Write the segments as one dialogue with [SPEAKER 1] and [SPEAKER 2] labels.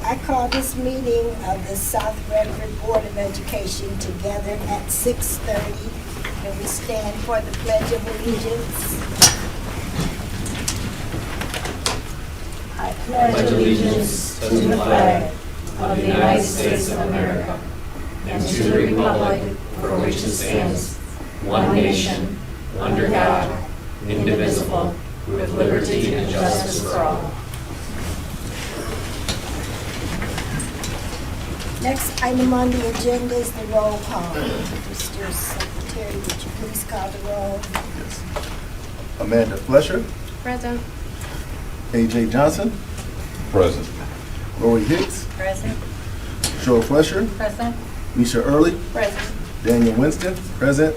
[SPEAKER 1] I call this meeting of the South Redford Board of Education together at 6:30. And we stand for the Pledge of Allegiance. I
[SPEAKER 2] pledge allegiance to the flag of the United States of America and to the republic for which it stands, one nation, under God, indivisible, with liberty and justice for all.
[SPEAKER 1] Next item on the agenda is the roll call. Mr. Secretary, would you please call the roll?
[SPEAKER 3] Amanda Fletcher,
[SPEAKER 4] Present.
[SPEAKER 3] A.J. Johnson,
[SPEAKER 5] Present.
[SPEAKER 3] Lori Hicks,
[SPEAKER 4] Present.
[SPEAKER 3] Cheryl Fletcher,
[SPEAKER 4] Present.
[SPEAKER 3] Misha Early,
[SPEAKER 4] Present.
[SPEAKER 3] Daniel Winston, present,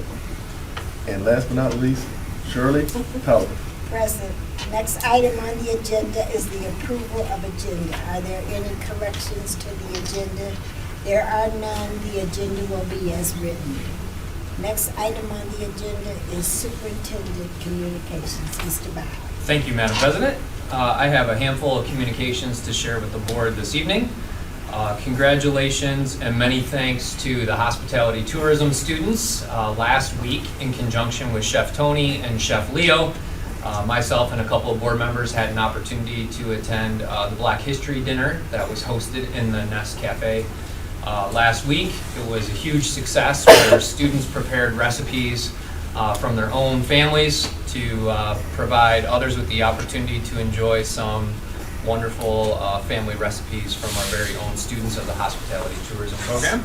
[SPEAKER 3] and last but not least, Shirley Tolliver.
[SPEAKER 1] Present. Next item on the agenda is the approval of agenda. Are there any corrections to the agenda? There are none. The agenda will be as written. Next item on the agenda is Superintendent Communications. Mr. Bowers.
[SPEAKER 6] Thank you, Madam President. I have a handful of communications to share with the board this evening. Congratulations and many thanks to the hospitality tourism students. Last week, in conjunction with Chef Tony and Chef Leo, myself and a couple of board members had an opportunity to attend the Black History Dinner that was hosted in the Nest Cafe last week. It was a huge success where students prepared recipes from their own families to provide others with the opportunity to enjoy some wonderful family recipes from our very own students of the Hospitality Tourism Program,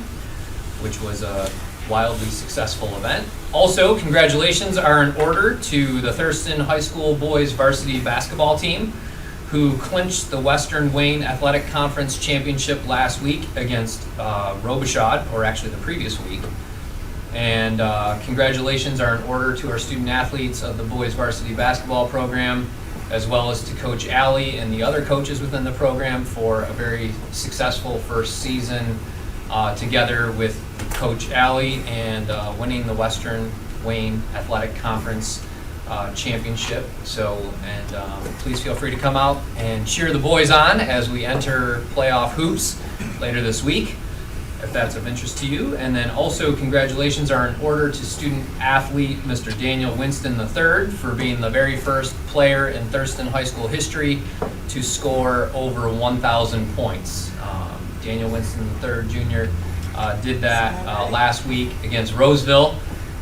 [SPEAKER 6] which was a wildly successful event. Also, congratulations are in order to the Thurston High School boys varsity basketball team, who clinched the Western Wayne Athletic Conference Championship last week against Robichaud, or actually the previous week. And congratulations are in order to our student athletes of the boys varsity basketball program, as well as to Coach Alley and the other coaches within the program for a very successful first season together with Coach Alley and winning the Western Wayne Athletic Conference championship. So, and please feel free to come out and cheer the boys on as we enter playoff hoops later this week, if that's of interest to you. And then also congratulations are in order to student athlete Mr. Daniel Winston III for being the very first player in Thurston High School history to score over 1,000 points. Daniel Winston III Jr. Did that last week against Roseville,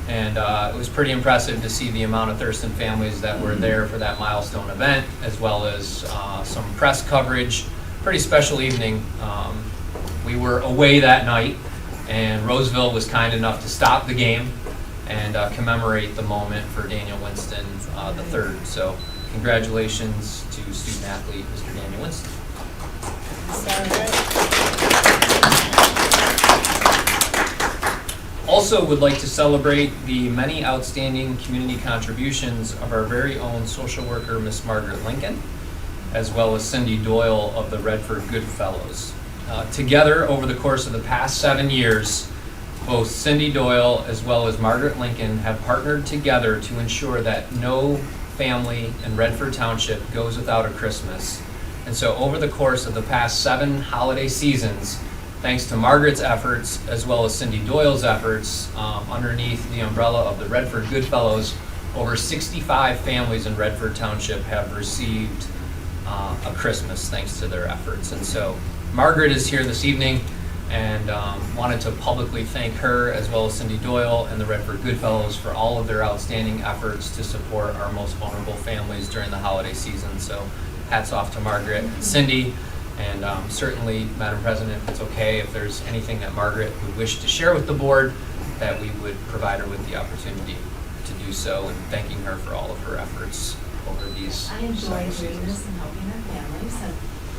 [SPEAKER 6] and it was pretty impressive to see the amount of Thurston families that were there for that milestone event, as well as some press coverage. Pretty special evening. We were away that night, and Roseville was kind enough to stop the game and commemorate the moment for Daniel Winston III. So congratulations to student athlete Mr. Daniel Winston. Also would like to celebrate the many outstanding community contributions of our very own social worker, Miss Margaret Lincoln, as well as Cindy Doyle of the Redford Goodfellows. Together, over the course of the past 7 years, both Cindy Doyle as well as Margaret Lincoln have partnered together to ensure that no family in Redford Township goes without a Christmas. And so over the course of the past 7 holiday seasons, thanks to Margaret's efforts as well as Cindy Doyle's efforts, underneath the umbrella of the Redford Goodfellows, over 65 families in Redford Township have received a Christmas thanks to their efforts. And so Margaret is here this evening, and wanted to publicly thank her as well as Cindy Doyle and the Redford Goodfellows for all of their outstanding efforts to support our most vulnerable families during the holiday season. So hats off to Margaret and Cindy, and certainly, Madam President, if it's okay, if there's anything that Margaret would wish to share with the board, that we would provide her with the opportunity to do so, and thanking her for all of her efforts over these
[SPEAKER 7] I enjoy
[SPEAKER 6] several
[SPEAKER 7] doing
[SPEAKER 6] seasons.
[SPEAKER 7] this and helping our families, and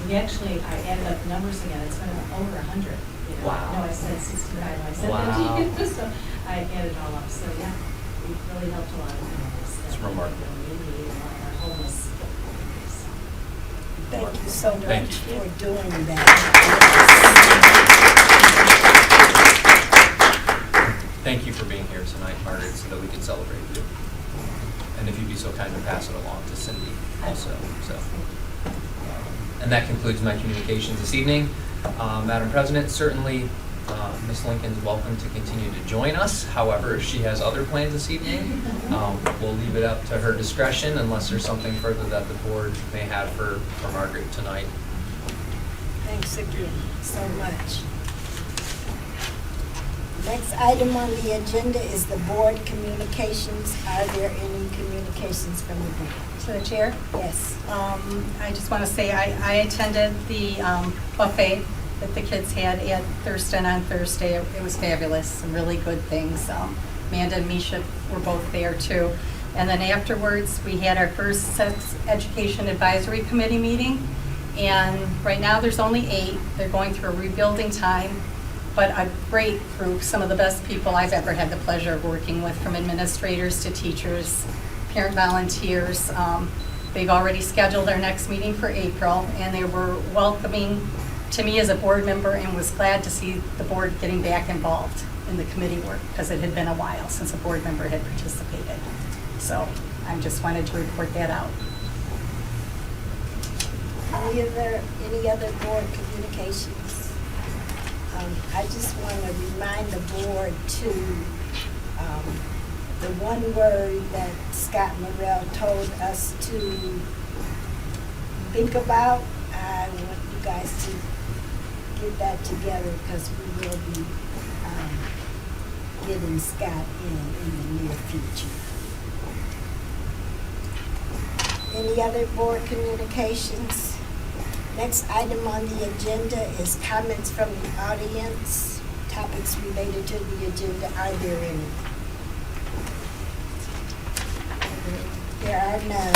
[SPEAKER 7] we actually, I added up numbers again, it's been over 100. You know.
[SPEAKER 6] Wow.
[SPEAKER 7] No, I said 65, I said
[SPEAKER 6] Wow.
[SPEAKER 7] 50, so I added it all up, so yeah, we've really helped a lot of families.
[SPEAKER 6] It's remarkable.
[SPEAKER 7] Really need a lot of our homeless.
[SPEAKER 1] Thank you so much
[SPEAKER 6] Thank
[SPEAKER 1] for doing that.
[SPEAKER 6] Thank you for being here tonight, Margaret, so that we can celebrate you. And if you'd be so kind to pass it along to Cindy also. So, and that concludes my communications this evening. Madam President, certainly Ms. Lincoln's welcome to continue to join us. However, if she has other plans this evening, we'll leave it up to her discretion unless there's something further that the board may have for Margaret tonight.
[SPEAKER 1] Thanks again so much. Next item on the agenda is the board communications. Are there any communications from the board?
[SPEAKER 4] To the chair.
[SPEAKER 1] Yes.
[SPEAKER 4] I just want to say I attended the buffet that the kids had at Thurston on Thursday. It was fabulous, some really good things. Amanda and Misha were both there too. And then afterwards, we had our first Sex Education Advisory Committee meeting. And right now, there's only 8. They're going through a rebuilding time, but a great group, some of the best people I've ever had the pleasure of working with, from administrators to teachers, parent volunteers. They've already scheduled their next meeting for April, and they were welcoming to me as a board member, and was glad to see the board getting back involved in the committee work, because it had been a while since a board member had participated. So I just wanted to report that out.
[SPEAKER 1] Any other board communications? I just want to remind the board to, the one word that Scott Morrell told us to think about. I want you guys to get that together, because we will be getting Scott in the near future. Any other board communications? Next item on the agenda is comments from the audience, topics related to the agenda. Are there any? There are none.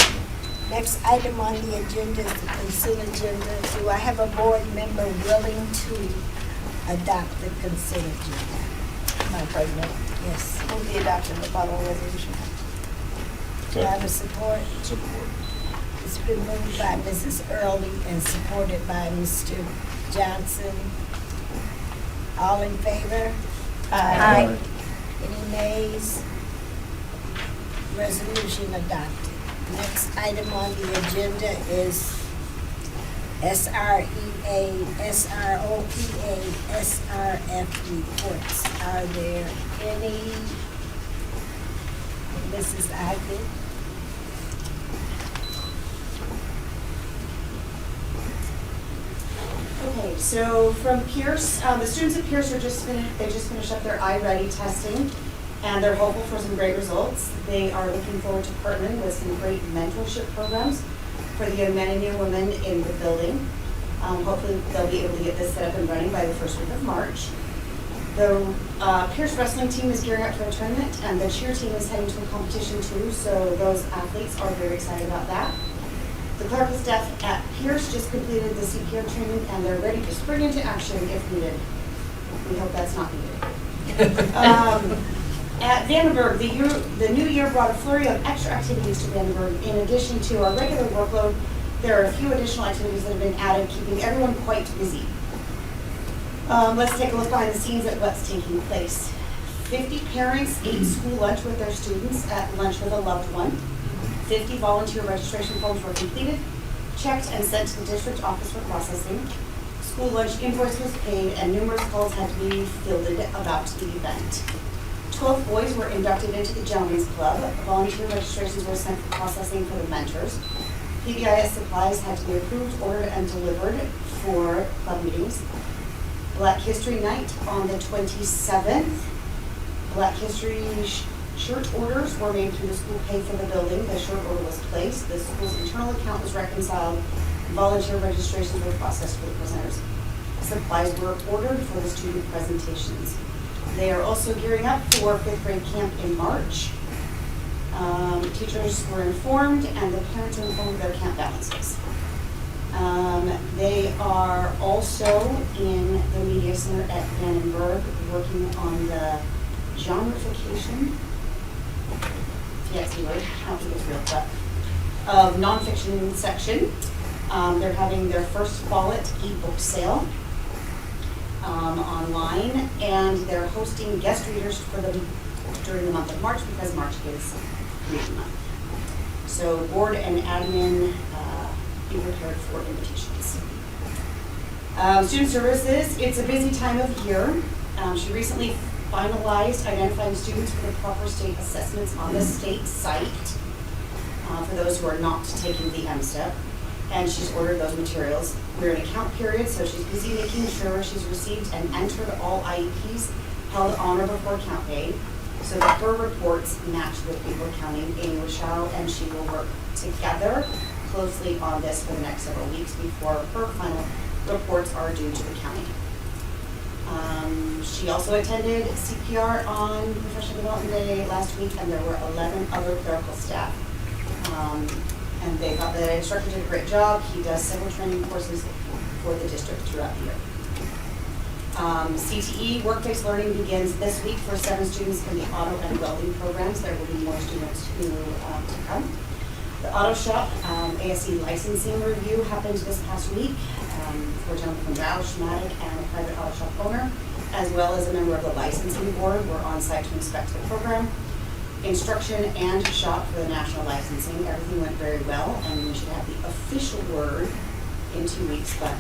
[SPEAKER 1] Next item on the agenda is the consent agenda. Do I have a board member willing to adopt the consent agenda?
[SPEAKER 5] Madam President,
[SPEAKER 1] Yes.
[SPEAKER 5] move the adoption of the following resolution.
[SPEAKER 1] Do I have a support?
[SPEAKER 3] Support.
[SPEAKER 1] It's been moved by Mrs. Early and supported by Mr. Johnson. All in favor?
[SPEAKER 4] Aye.
[SPEAKER 1] Any nays? Resolution adopted. Next item on the agenda is SREA, SROPA, SRF reports. Are there any? Mrs. Ivy?
[SPEAKER 5] Okay, so from Pierce, the students at Pierce they just finished up their iReady testing, and they're hopeful for some great results. They are looking forward to partnering with some great mentorship programs for the young men and young women in the building. Hopefully they'll be able to get this set up and running by the first week of March. The Pierce wrestling team is gearing up for a tournament, and the cheer team is heading to a competition too, so those athletes are very excited about that. The clerical staff at Pierce just completed the CPR training, and they're ready to spring into action if needed. We hope that's not needed. At Vandenberg, the new year brought a flurry of extra activities to Vandenberg. In addition to our regular workload, there are a few additional activities that have been added, keeping everyone quite busy. Let's take a look behind the scenes at what's taking place. 50 parents ate school lunch with their students at Lunch with a Loved One. 50 volunteer registration forms were completed, checked, and sent to the district office for processing. School lunch invoice was paid, and numerous calls had to be fielded about the event. 12 boys were inducted into the Gentlemen's Club. Volunteer registrations were sent for processing for the mentors. PBIS supplies had to be approved, ordered, and delivered for club meetings. Black History Night on the 27th. Black History shirt orders were made through the school pay for the building. The shirt order was placed. The school's internal account was reconciled. Volunteer registrations were processed for the presenters. Supplies were ordered for the student presentations. They are also gearing up for 5th grade camp in March. Teachers were informed, and the parents were informed of their camp balances. They are also in the media center at Vandenberg working on the genreification, TXT word, I don't think it's real, but of nonfiction section. They're having their first Follett ebook sale online, and they're hosting guest readers for them during the month of March, because March is reading month. So board and admin be prepared for invitations. Student services, it's a busy time of year. She recently finalized identifying students for the proper state assessments on the state site, for those who are not taking the M-STEP, and she's ordered those materials. We're in account period, so she's busy making sure she's received and entered all IEPs held on or before count day, so that her reports match with Beaver County. Amy Rochelle and she will work together closely on this for the next several weeks before her final reports are due to the county. She also attended CPR on Professional Development Day last week, and there were 11 other clerical staff. And they thought the instructor did a great job. He does several training courses for the district throughout the year. CTE, work-based learning, begins this week for 7 students in the auto and welding programs. There will be more students who to come. The auto shop ASC licensing review happened this past week for a gentleman from Roush, Matic, and a private auto shop owner, as well as a member of the licensing board were on site to inspect the program. Instruction and shop for the national licensing. Everything went very well, and we should have the official word in 2 weeks, but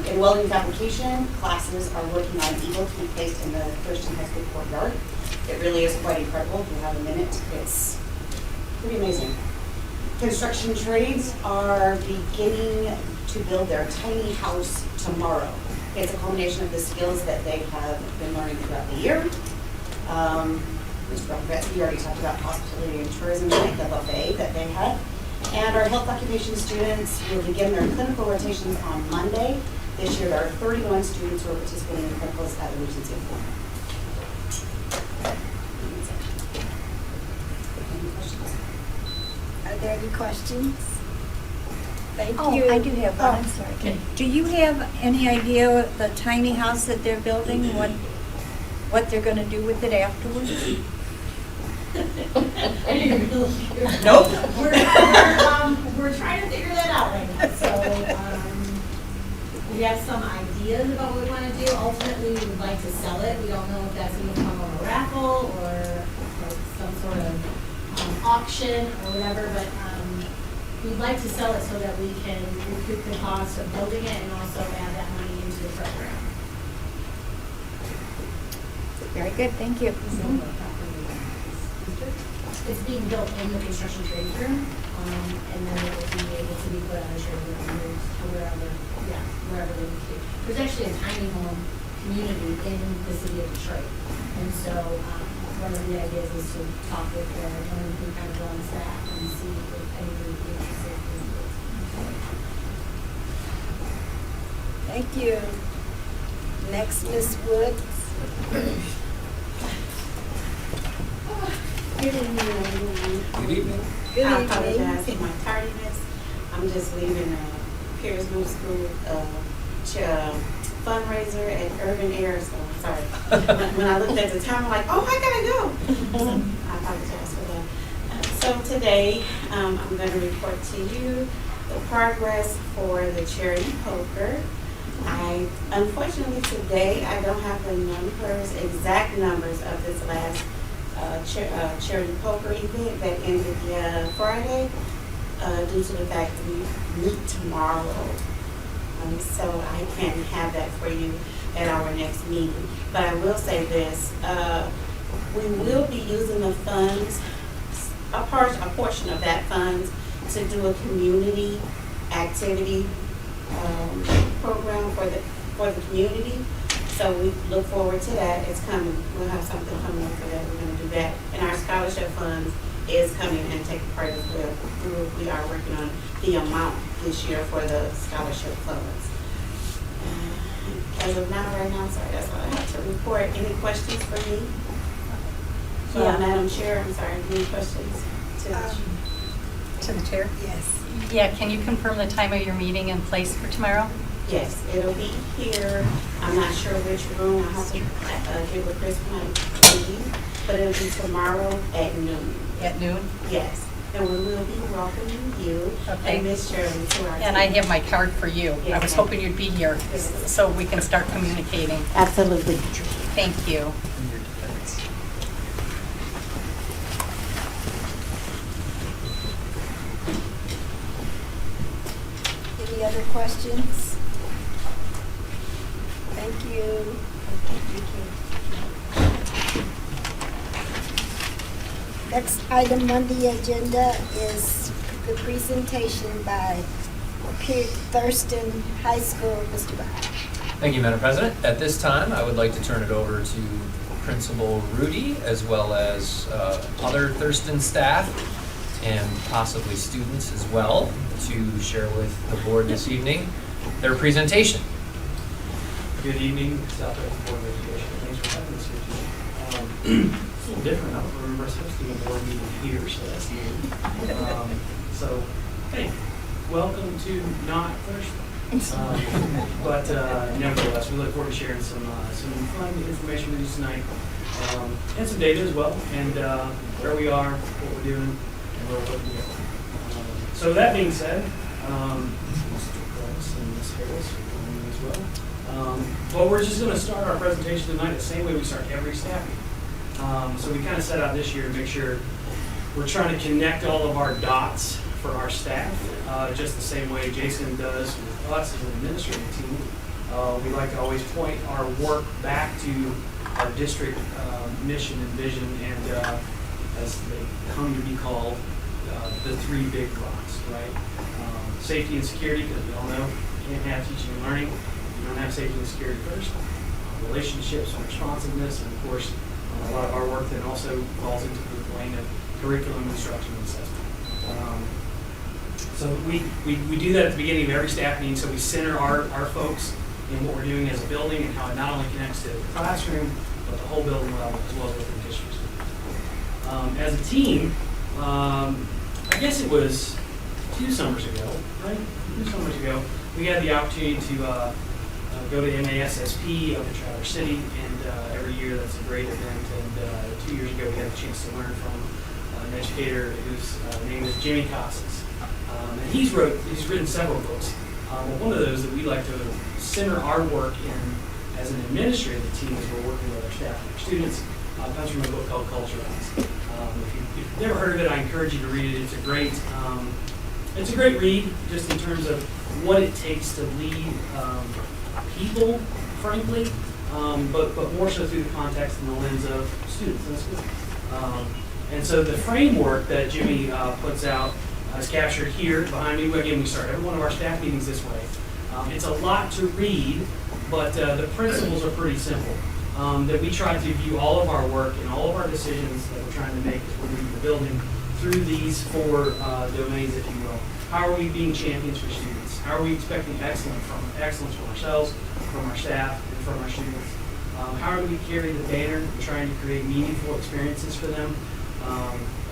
[SPEAKER 5] in welding fabrication, classes are working on Eagle to be placed in the Thurston High School courtyard. It really is quite incredible. If you have a minute, it's pretty amazing. Construction trades are beginning to build their tiny house tomorrow. It's a culmination of the skills that they have been learning throughout the year. Mr. Buffett, we already talked about hospitality and tourism tonight, the buffet that they had. And our health occupation students will begin their clinical rotations on Monday. This year, there are 31 students who are participating in clinicals at the Regency. Any questions?
[SPEAKER 1] Are there any questions? Thank
[SPEAKER 8] Oh,
[SPEAKER 1] you.
[SPEAKER 8] I do have one, I'm sorry.
[SPEAKER 1] Okay.
[SPEAKER 8] Do you have any idea the tiny house that they're building, what they're gonna do with it afterwards?
[SPEAKER 5] Nope.
[SPEAKER 7] We're trying to figure that out right now, so, we have some ideas about what we wanna do. Ultimately, we would like to sell it. We don't know if that's gonna come on a raffle or like some sort of auction or whatever, but, we'd like to sell it so that we can recoup the cost of building it and also add that money into the program.
[SPEAKER 8] Very good, thank you.
[SPEAKER 7] It's being built in the construction trade room, and then it will be able to be put on a trailer and moved to wherever they need to be. There's actually a tiny home community in the city of Detroit. And so, one of the ideas is to talk with the woman who kind of runs that and see if anybody would be interested in it.
[SPEAKER 1] Thank you. Next, Ms. Woods.
[SPEAKER 9] Good evening, everyone.
[SPEAKER 6] Good evening.
[SPEAKER 1] Good
[SPEAKER 9] I
[SPEAKER 1] evening.
[SPEAKER 9] apologize for my tardiness. I'm just leaving Pierce Middle School fundraiser at Urban Air, so I'm sorry. When I looked at the time, I'm like, oh, I gotta go. So I apologize for that. So today, I'm going to report to you the progress for the charity poker. Unfortunately today, I don't have the exact numbers of this last charity poker event that ended Friday, due to the fact that we meet tomorrow. So I can't have that for you at our next meeting. But I will say this, we will be using the funds, a portion of that funds to do a community activity program for the community. So we look forward to that. It's coming. We'll have something coming for that. We're going to do that. And our scholarship funds is coming and taking part as well. We are working on the amount this year for the scholarship funds. As of now, right now, sorry, that's all I have to report. Any questions for me?
[SPEAKER 4] Yeah.
[SPEAKER 9] Madam Chair, I'm sorry, any questions?
[SPEAKER 4] To the chair?
[SPEAKER 1] Yes.
[SPEAKER 4] Yeah, can you confirm the time of your meeting and place for tomorrow?
[SPEAKER 9] Yes, it'll be here. I'm not sure which room. I'll have to get with Chris when I leave, but it'll be tomorrow at noon.
[SPEAKER 4] At noon?
[SPEAKER 9] Yes, and we will be welcoming you
[SPEAKER 4] Okay.
[SPEAKER 9] and Miss Shirley to our
[SPEAKER 4] And I
[SPEAKER 9] team.
[SPEAKER 4] have my card for you. I
[SPEAKER 9] Yes,
[SPEAKER 4] was
[SPEAKER 9] ma'am.
[SPEAKER 4] hoping you'd be here so we can start communicating.
[SPEAKER 9] Absolutely.
[SPEAKER 4] Thank you.
[SPEAKER 1] Any other questions? Thank you. Next item on the agenda is the presentation by Thurston High School. Mr. Bach.
[SPEAKER 6] Thank you, Madam President. At this time, I would like to turn it over to Principal Rudy, as well as other Thurston staff and possibly students as well, to share with the board this evening their presentation.
[SPEAKER 10] Good evening, Southwest Board of Education. Thanks for having us here today. It's a little different. I don't remember us hosting a board meeting here, so that's new. So, hey, welcome to not Thursday. But nevertheless, we look forward to sharing some fun information with you tonight, and some data as well, and where we are, what we're doing, and where we're looking to go. So that being said, Mr. Price and Ms. Harris are coming as well. Well, we're just going to start our presentation tonight the same way we start every staff meeting. So we kind of set out this year to make sure we're trying to connect all of our dots for our staff, just the same way Jason does with us as an administrative team. We like to always point our work back to our district mission and vision, and as they come to be called, the three big rocks, right? Safety and security, because we all know you can't have teaching and learning. You don't have safety and security first. Relationships and responsiveness, and of course, a lot of our work then also falls into the lane of curriculum, instruction, and assessment. So we do that at the beginning of every staff meeting, so we center our folks in what we're doing as a building and how it not only connects to the classroom, but the whole building level as well as within districts. As a team, I guess it was 2 summers ago, right? 2 summers ago, we had the opportunity to go to MASSP up in Traverse City, and every year that's a great event. And 2 years ago, we had a chance to learn from an educator whose name is Jimmy Casas. And he's written several books. One of those that we like to center our work in as an administrative team as we're working with our staff and our students comes from a book called Culturize. If you've never heard of it, I encourage you to read it. It's a great read, just in terms of what it takes to lead people, frankly, but more so through the context and the lens of students in school. And so the framework that Jimmy puts out is captured here behind me. Again, we start every one of our staff meetings this way. It's a lot to read, but the principles are pretty simple. That we try to view all of our work and all of our decisions that we're trying to make as we're moving the building through these 4 domains, if you will. How are we being champions for students? How are we expecting excellence from ourselves, from our staff, and from our students? How do we carry the banner and trying to create meaningful experiences for them,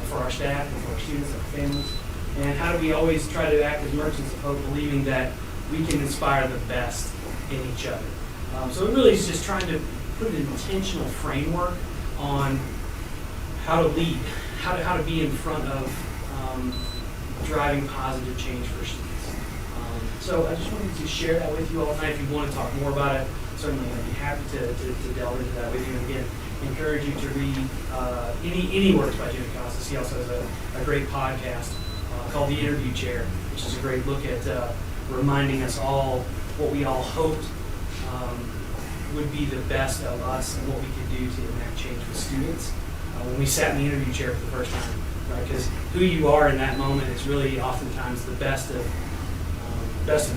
[SPEAKER 10] for our staff and for our students and our families? And how do we always try to act as merchants of hope, believing that we can inspire the best in each other? So it really is just trying to put an intentional framework on how to lead, how to be in front of driving positive change for students. So I just wanted to share that with you all tonight. If you want to talk more about it, certainly I'd be happy to delve into that with you. And again, encourage you to read any works by Jimmy Casas. He also has a great podcast called The Interview Chair, which is a great look at reminding us all what we all hoped would be the best of us and what we could do to enact change with students when we sat in the interview chair for the first time, right? Because who you are in that moment is really oftentimes the best of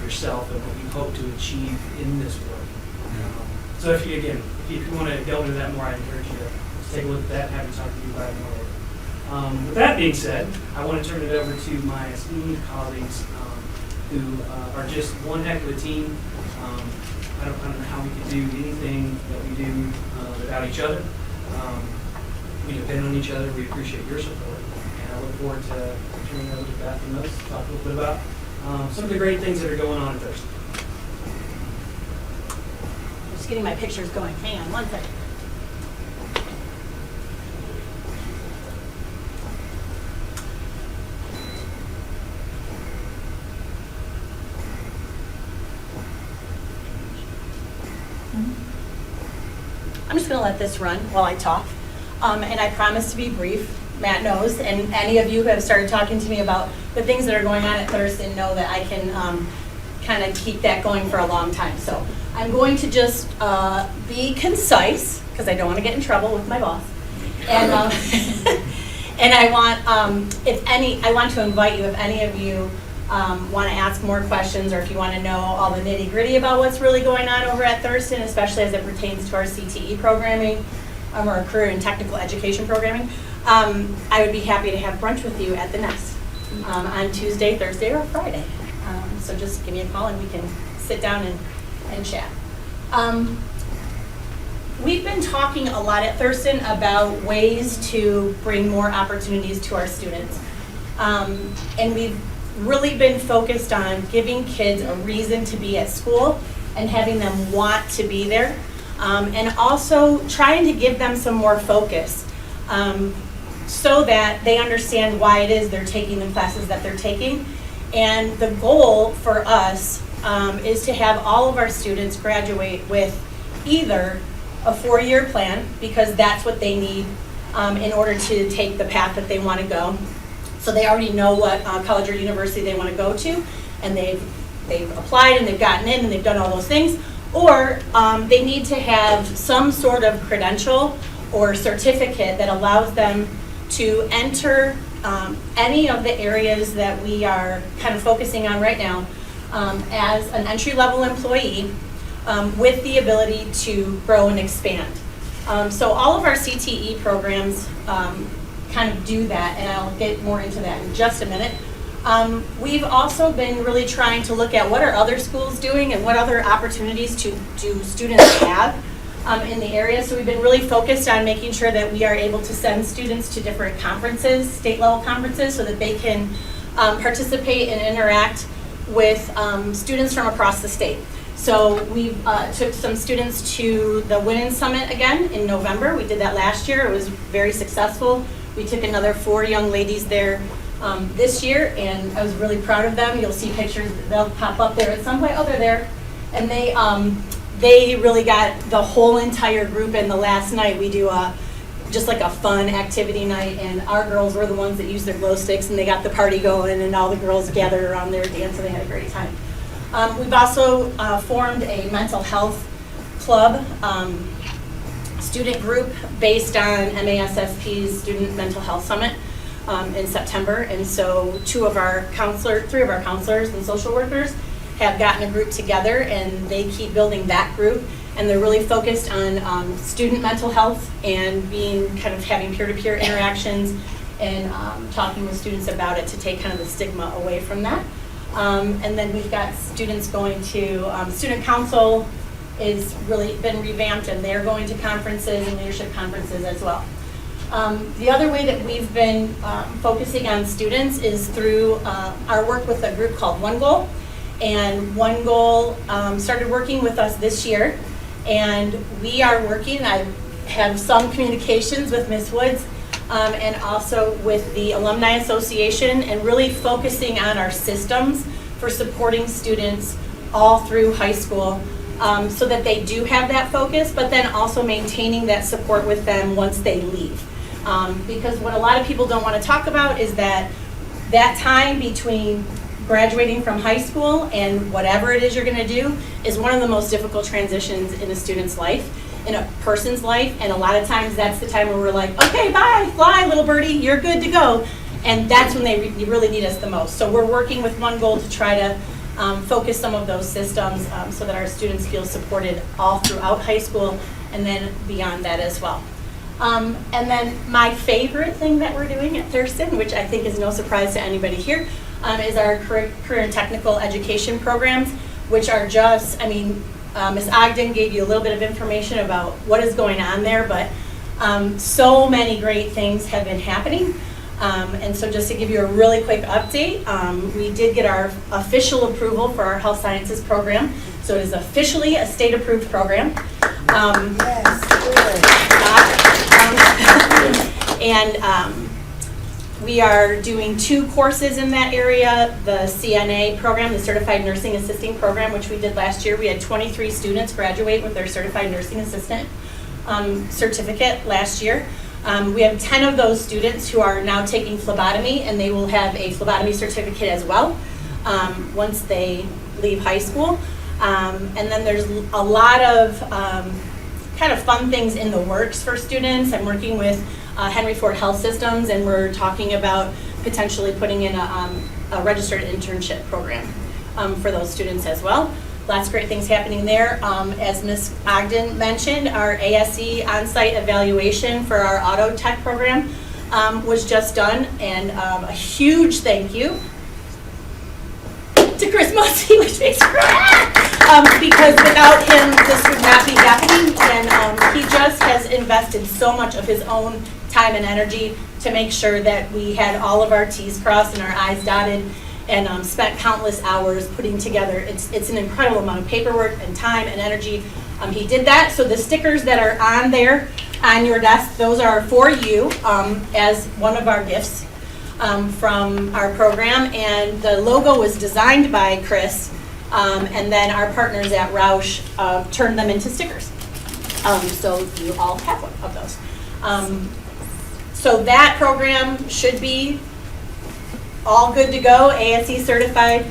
[SPEAKER 10] yourself and what you hope to achieve in this work. So if you want to delve into that more, I encourage you to take a look at that and have me talk to you about it more later. With that being said, I want to turn it over to my esteemed colleagues who are just one heck of a team. I don't know how we could do anything that we do without each other. We depend on each other. We appreciate your support. And I look forward to turning it over to Beth and Mills to talk a little bit about some of the great things that are going on at Thurston.
[SPEAKER 7] I'm just getting my pictures going. Hang on 1 second. I'm just going to let this run while I talk, and I promise to be brief. Matt knows, and any of you who have started talking to me about the things that are going on at Thurston know that I can kind of keep that going for a long time. So I'm going to just be concise, because I don't want to get in trouble with my boss. And and I want, I want to invite you, if any of you want to ask more questions, or if you want to know all the nitty gritty about what's really going on over at Thurston, especially as it pertains to our CTE programming, or our career and technical education programming, I would be happy to have brunch with you at the Nest on Tuesday, Thursday, or Friday. So just give me a call and we can sit down and chat. We've been talking a lot at Thurston about ways to bring more opportunities to our students. And we've really been focused on giving kids a reason to be at school and having them want to be there. And also trying to give them some more focus so that they understand why it is they're taking the classes that they're taking. And the goal for us is to have all of our students graduate with either a 4-year plan, because that's what they need in order to take the path that they want to go. So they already know what college or university they want to go to, and they've applied and they've gotten in and they've done all those things. Or they need to have some sort of credential or certificate that allows them to enter any of the areas that we are kind of focusing on right now as an entry-level employee with the ability to grow and expand. So all of our CTE programs kind of do that, and I'll get more into that in just a minute. We've also been really trying to look at what are other schools doing and what other opportunities do students have in the area. So we've been really focused on making sure that we are able to send students to different conferences, state level conferences, so that they can participate and interact with students from across the state. So we took some students to the Women Summit again in November. We did that last year. It was very successful. We took another 4 young ladies there this year, and I was really proud of them. You'll see pictures, they'll pop up there at some point. Oh, they're there. And they really got the whole entire group in. The last night we do just like a fun activity night, and our girls were the ones that used their glow sticks, and they got the party going, and all the girls gathered around there dancing. They had a great time. We've also formed a mental health club student group based on MASSP's Student Mental Health Summit in September. And so 3 of our counselors and social workers have gotten a group together, and they keep building that group. And they're really focused on student mental health and having peer-to-peer interactions and talking with students about it to take kind of the stigma away from that. And then we've got students going to, student council is really been revamped, and they're going to conferences and leadership conferences as well. The other way that we've been focusing on students is through our work with a group called One Goal. And One Goal started working with us this year, and we are working, I have some communications with Ms. Woods and also with the Alumni Association, and really focusing on our systems for supporting students all through high school so that they do have that focus, but then also maintaining that support with them once they leave. Because what a lot of people don't want to talk about is that time between graduating from high school and whatever it is you're going to do is one of the most difficult transitions in a student's life, in a person's life, and a lot of times that's the time where we're like, okay, bye, fly, little birdie, you're good to go. And that's when they really need us the most. So we're working with One Goal to try to focus some of those systems so that our students feel supported all throughout high school and then beyond that as well. And then my favorite thing that we're doing at Thurston, which I think is no surprise to anybody here, is our career and technical education programs, which are just, Ms. Ogden gave you a little bit of information about what is going on there, but so many great things have been happening. And so just to give you a really quick update, we did get our official approval for our health sciences program. So it is officially a state-approved program.
[SPEAKER 1] Yes, good.
[SPEAKER 7] And we are doing 2 courses in that area. The CNA program, the Certified Nursing Assisting Program, which we did last year. We had 23 students graduate with their Certified Nursing Assistant certificate last year. We have 10 of those students who are now taking phlebotomy, and they will have a phlebotomy certificate as well.
[SPEAKER 5] once they leave high school. And then there's a lot of kind of fun things in the works for students. I'm working with Henry Ford Health Systems, and we're talking about potentially putting in a registered internship program for those students as well. Lots of great things happening there. As Ms. Ogden mentioned, our ASE on-site evaluation for our auto tech program was just done, and a huge thank you to Chris Mosey, which makes me because without him, this would not be happening, and he just has invested so much of his own time and energy to make sure that we had all of our T's crossed and our I's dotted, and spent countless hours putting together. It's an incredible amount of paperwork and time and energy. He did that. So the stickers that are on there on your desk, those are for you as one of our gifts from our program. And the logo was designed by Chris, and then our partners at Roush turned them into stickers. So you all have one of those. So that program should be all good to go, ASE certified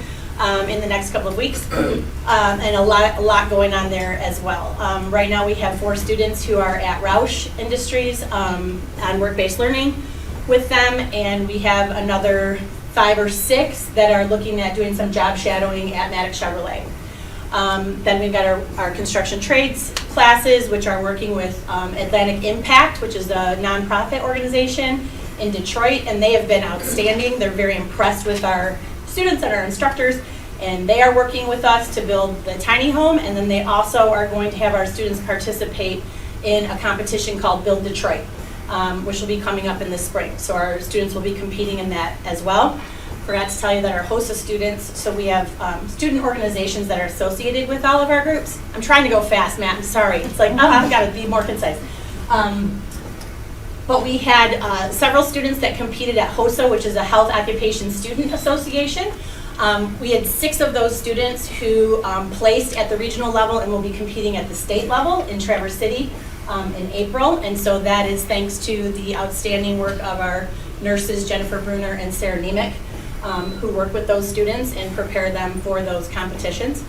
[SPEAKER 5] in the next couple of weeks, and a lot going on there as well. Right now we have 4 students who are at Roush Industries on work-based learning with them, and we have another 5 or 6 that are looking at doing some job shadowing at Maddox Chevrolet. Then we've got our construction trades classes, which are working with Atlantic Impact, which is a nonprofit organization in Detroit, and they have been outstanding. They're very impressed with our students and our instructors, and they are working with us to build the tiny home, and then they also are going to have our students participate in a competition called Build Detroit, which will be coming up in the spring. So our students will be competing in that as well. Forgot to tell you that our HOSA students, so we have student organizations that are associated with all of our groups. I'm trying to go fast, Matt, I'm sorry. It's like, I've got to be more concise. But we had several students that competed at HOSA, which is a Health Occupation Student Association. We had 6 of those students who placed at the regional level and will be competing at the state level in Traverse City in April. And so that is thanks to the outstanding work of our nurses, Jennifer Bruner and Sarah Nemec, who work with those students and prepare them for those competitions.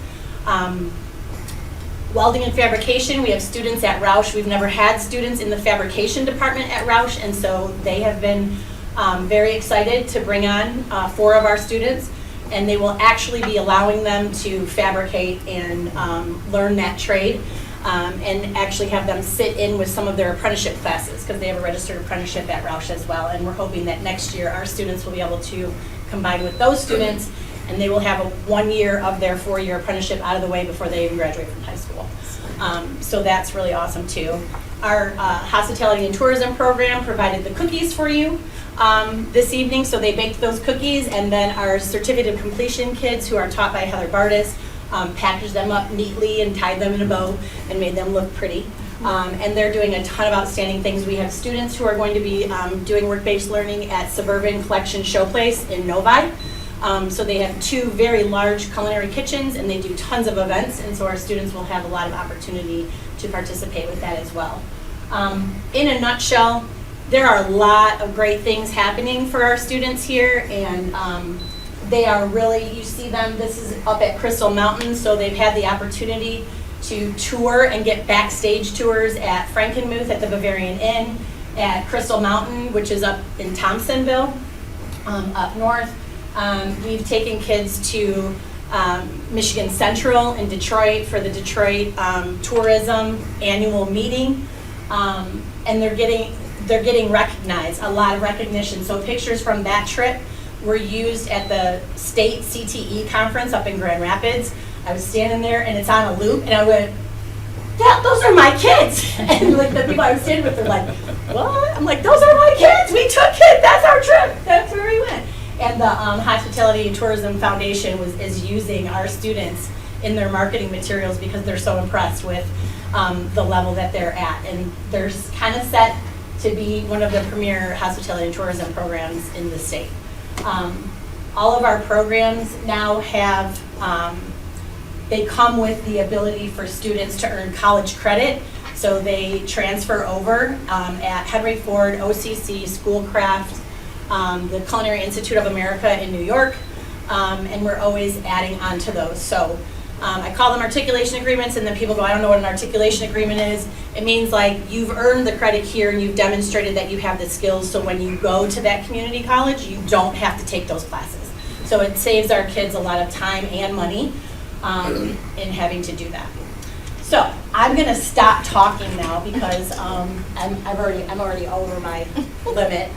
[SPEAKER 5] Welding and fabrication, we have students at Roush. We've never had students in the fabrication department at Roush, and so they have been very excited to bring on 4 of our students, and they will actually be allowing them to fabricate and learn that trade, and actually have them sit in with some of their apprenticeship classes, because they have a registered apprenticeship at Roush as well, and we're hoping that next year our students will be able to combine with those students, and they will have a 1 year of their 4-year apprenticeship out of the way before they even graduate from high school. So that's really awesome too. Our hospitality and tourism program provided the cookies for you this evening, so they baked those cookies, and then our certificate of completion kids, who are taught by Heather Bardis, packaged them up neatly and tied them in a bow and made them look pretty. And they're doing a ton of outstanding things. We have students who are going to be doing work-based learning at Suburban Collection Showplace in Novi. So they have 2 very large culinary kitchens, and they do tons of events, and so our students will have a lot of opportunity to participate with that as well. In a nutshell, there are a lot of great things happening for our students here, and they are really, you see them, this is up at Crystal Mountain, so they've had the opportunity to tour and get backstage tours at Frankenmuth at the Bavarian Inn, at Crystal Mountain, which is up in Thompsonville, up north. We've taken kids to Michigan Central in Detroit for the Detroit tourism annual meeting, and they're getting recognized, a lot of recognition. So pictures from that trip were used at the state CTE conference up in Grand Rapids. I was standing there, and it's on a loop, and I went, yeah, those are my kids. And like the people I was standing with, they're like, what? I'm like, those are my kids. We took it. That's our trip. That's where we went. And the Hospitality and Tourism Foundation is using our students in their marketing materials because they're so impressed with the level that they're at. And they're kind of set to be one of the premier hospitality and tourism programs in the state. All of our programs now have, they come with the ability for students to earn college credit. So they transfer over at Henry Ford, OCC, Schoolcraft, the Culinary Institute of America in New York,
[SPEAKER 7] and we're always adding on to those. So I call them articulation agreements, and then people go, I don't know what an articulation agreement is. It means like you've earned the credit here and you've demonstrated that you have the skills, so when you go to that community college, you don't have to take those classes. So it saves our kids a lot of time and money in having to do that. So I'm gonna stop talking now because I'm already over my limit.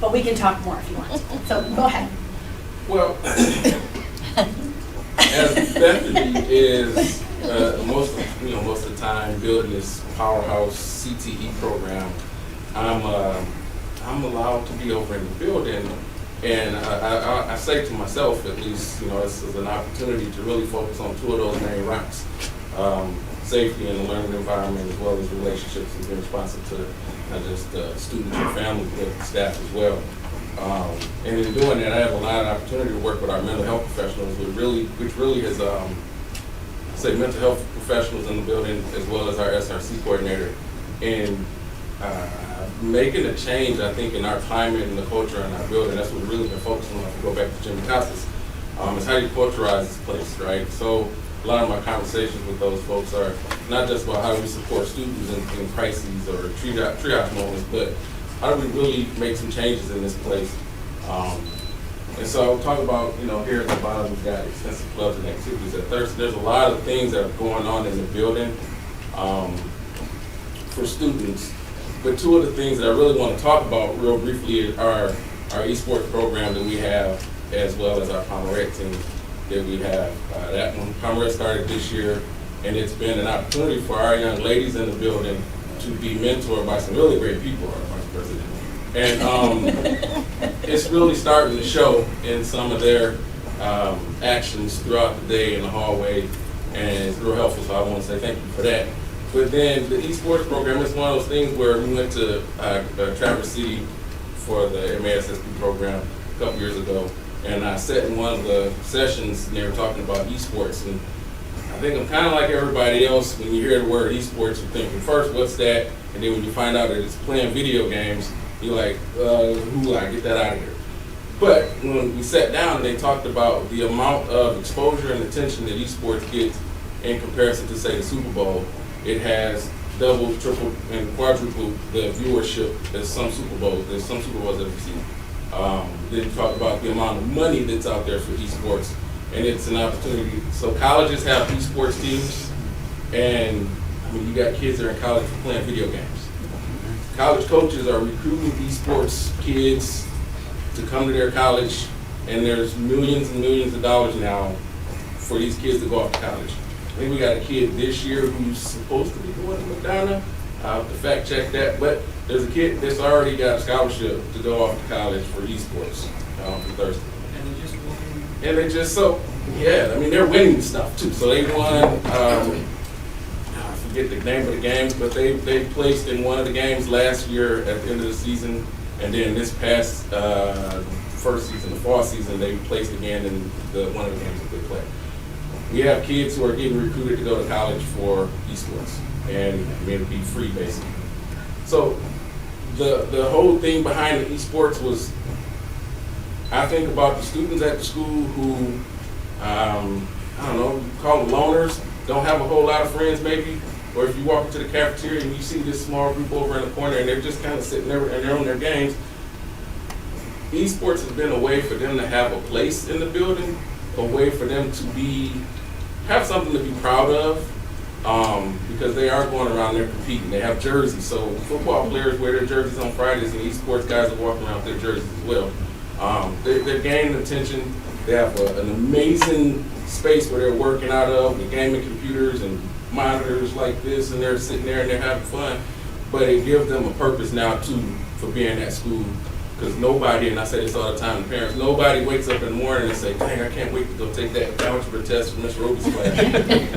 [SPEAKER 7] But we can talk more if you want. So go ahead.
[SPEAKER 11] Well, as Bethany is most of the time building this powerhouse CTE program, I'm allowed to be over in the building, and I say to myself, at least, this is an opportunity to really focus on two of those main rocks: safety in the learning environment, as well as relationships, and being responsive to not just students and families, but staff as well. And in doing that, I have a lot of opportunity to work with our mental health professionals, which really is, mental health professionals in the building, as well as our SRC coordinator. And making a change, I think, in our climate and the culture in our building. That's what we've really been focusing on. If we go back to Jimmy Costas, is how you culturize this place, right? So a lot of my conversations with those folks are not just about how do we support students in crises or triage moments, but how do we really make some changes in this place? And so I'll talk about, here at the bottom, we've got extensive clubs and activities at Thurston. There's a lot of things that are going on in the building for students. But two of the things that I really want to talk about real briefly are our esports program that we have, as well as our Pomerette team that we have. That one, Pomerette started this year, and it's been an opportunity for our young ladies in the building to be mentored by some really great people, our vice president. And it's really starting to show in some of their actions throughout the day in the hallway, and it's real helpful, so I want to say thank you for that. But then the esports program is one of those things where we went to Traverse City for the MASSP program a couple years ago, and I sat in one of the sessions and they were talking about esports, and I think I'm kind of like everybody else. When you hear the word esports, you're thinking first, what's that? And then when you find out that it's playing video games, you're like, get that out of here. But when we sat down and they talked about the amount of exposure and attention that esports gets in comparison to, say, the Super Bowl, it has double, triple, and quadruple the viewership as some Super Bowls that we've seen. Then talk about the amount of money that's out there for esports, and it's an opportunity. So colleges have esports teams, and you got kids that are in college for playing video games. College coaches are recruiting esports kids to come to their college, and there's millions and millions of dollars now for these kids to go off to college. I think we got a kid this year who's supposed to be going to Madonna. I'll have to fact check that, but there's a kid that's already got a scholarship to go off to college for esports for Thursday. And they just they're winning stuff too. So they won, I forget the name of the games, but they placed in one of the games last year at the end of the season, and then this past first season, the fall season, they placed again in one of the games that they played. We have kids who are getting recruited to go to college for esports, and it'll be free basically. So the whole thing behind the esports was, I think about the students at the school who, call them loners, don't have a whole lot of friends maybe, or if you walk into the cafeteria and you see this small group over in the corner and they're just kind of sitting there and they're on their games. Esports has been a way for them to have a place in the building, a way for them to have something to be proud of, because they are going around there competing. They have jerseys, so football players wear their jerseys on Fridays, and esports guys are walking around with their jerseys as well. They're gaining attention. They have an amazing space where they're working out of, with gaming computers and monitors like this, and they're sitting there and they're having fun. But it gives them a purpose now too for being at school. Because nobody, and I say this all the time to parents, nobody wakes up in the morning and say, dang, I can't wait to go take that algebra test from Mr. Roby's class.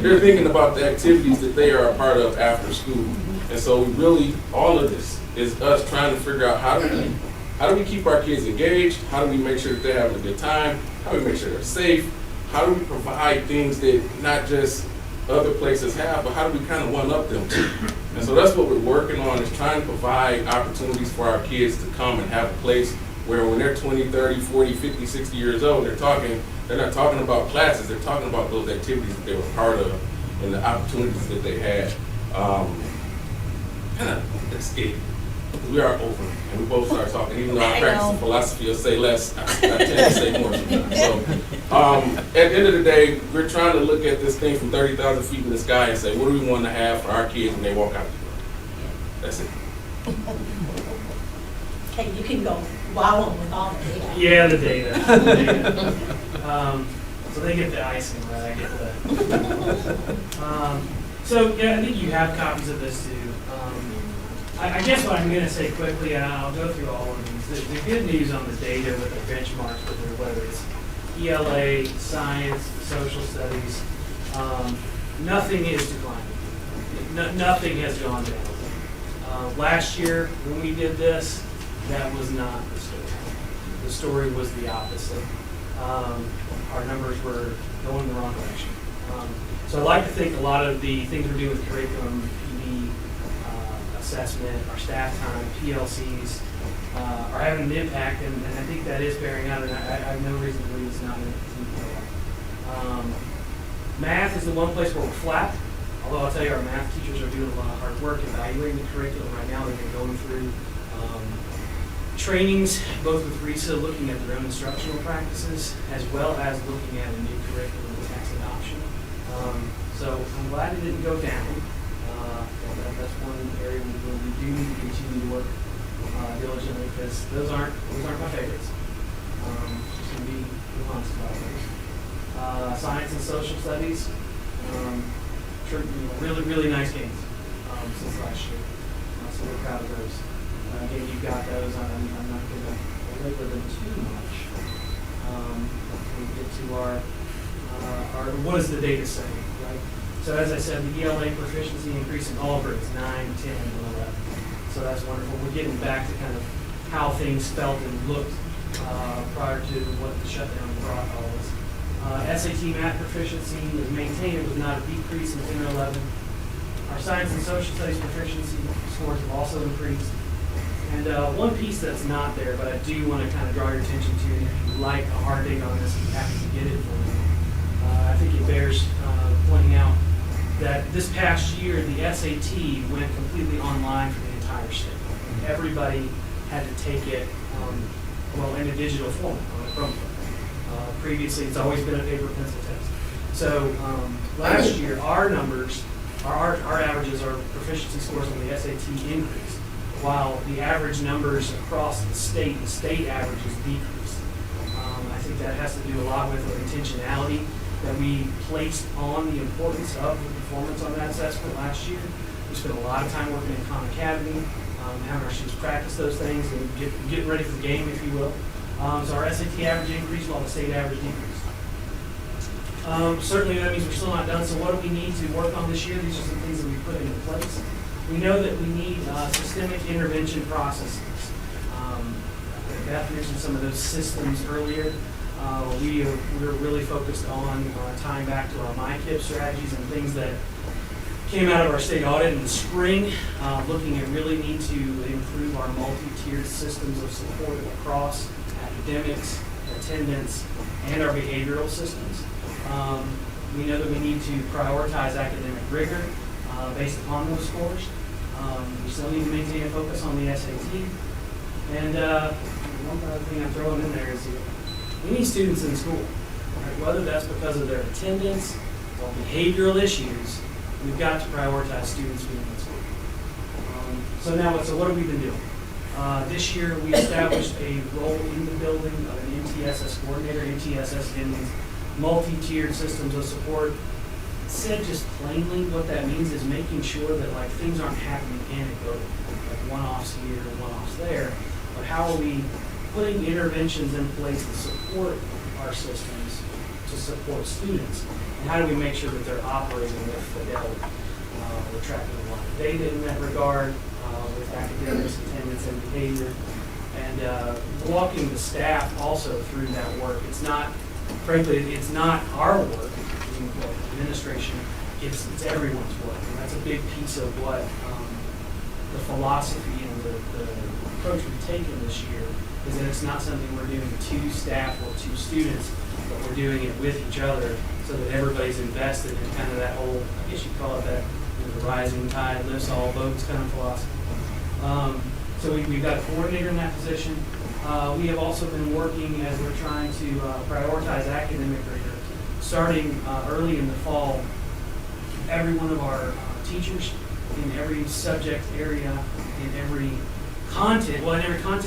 [SPEAKER 11] They're thinking about the activities that they are a part of after school. And so really, all of this is us trying to figure out how do we keep our kids engaged? How do we make sure that they're having a good time? How do we make sure they're safe? How do we provide things that not just other places have, but how do we kind of one-up them too? And so that's what we're working on, is trying to provide opportunities for our kids to come and have a place where when they're 20, 30, 40, 50, 60 years old, they're not talking about classes, they're talking about those activities that they were part of and the opportunities that they had. Kind of escape. We are over, and we both start talking, even though I practice in philosophy of say less, I tend to say more sometimes. So, at the end of the day, we're trying to look at this thing from 30,000 feet in the sky and say, what do we want to have for our kids when they walk out the door? That's it.
[SPEAKER 7] Okay, you can go wallowing with all the data.
[SPEAKER 10] Yeah, the data. So they get the icing, right? I get the. So yeah, I think you have copies of this too. I guess what I'm going to say quickly, and I'll go through all of these. The good news on the data with the benchmarks, whether it's ELA, science, social studies, nothing is declining. Nothing has gone down. Last year when we did this, that was not the story. The story was the opposite. Our numbers were going the wrong direction. So I'd like to think a lot of the things we're doing with curriculum, PD, assessment, our staff time, PLCs, are having an impact, and I think that is bearing out, and I have no reason to believe it's not going to continue to go on. Math is the one place where we're flat, although I'll tell you our math teachers are doing a lot of hard work evaluating the curriculum right now. They've been going through trainings, both with RISA, looking at their own instructional practices, as well as looking at a new curriculum and tax adoption. So I'm glad it didn't go down. That's one area where we do need to continue to work diligently, because those aren't my favorites. Just going to be honest about those. Science and social studies, really nice gains since last year. So we're proud of those. Again, you've got those. I'm not going to belabor them too much. We get to our what does the data say, right? So as I said, the ELA proficiency increase in all grades, 9, 10, and 11. So that's wonderful. We're getting back to kind of how things felt and looked prior to what the shutdown brought all us. SAT math proficiency was maintained. It was not a decrease in 10 or 11. Our science and social studies proficiency scores have also increased. And one piece that's not there, but I do want to kind of draw your attention to, and if you like a hard date on this, I'm happy to get it for you. I think it bears pointing out that this past year, the SAT went completely online for the entire state. Everybody had to take it, in a digital format on a Chromebook. Previously, it's always been a paper pencil test. So last year, our numbers, our averages, our proficiency scores on the SAT increased, while the average numbers across the state averages decreased. I think that has to do a lot with the intentionality that we placed on the importance of the performance on that assessment last year. We spent a lot of time working in Khan Academy, having our students practice those things and getting ready for the game, if you will. So our SAT average increased while the state average decreased. Certainly that means we're still not done, so what do we need to work on this year? These are some things that we put into place. We know that we need systemic intervention processes. Beth mentioned some of those systems earlier. We're really focused on tying back to our MyKIP strategies and things that came out of our state audit in the spring, looking at really need to improve our multi-tiered systems of support across academics, attendance, and our behavioral systems. We know that we need to prioritize academic rigor based upon those scores. We still need to maintain a focus on the SAT. And one other thing I'm throwing in there is we need students in school, right? Whether that's because of their attendance or behavioral issues, we've got to prioritize students being in school. So what have we been doing? This year we established a role in the building of an MTSS coordinator. MTSS means multi-tiered systems of support. Said just plainly, what that means is making sure that things aren't happening anecdotally, like one-offs here and one-offs there, but how are we putting interventions in place to support our systems, to support students, and how do we make sure that they're operating with fidelity? We're tracking a lot of data in that regard with academics, attendance, and behavior, and walking the staff also through that work. It's not our work, administration, it's everyone's work, and that's a big piece of what the philosophy and the approach we've taken this year is that it's not something we're doing to staff or to students, but we're doing it with each other so that everybody's invested in kind of that whole, I guess you'd call it that, the rising tide lifts all boats kind of philosophy. So we've got a coordinator in that position. We have also been working as we're trying to prioritize academic rigor. Starting early in the fall, every one of our teachers in every subject area, in every content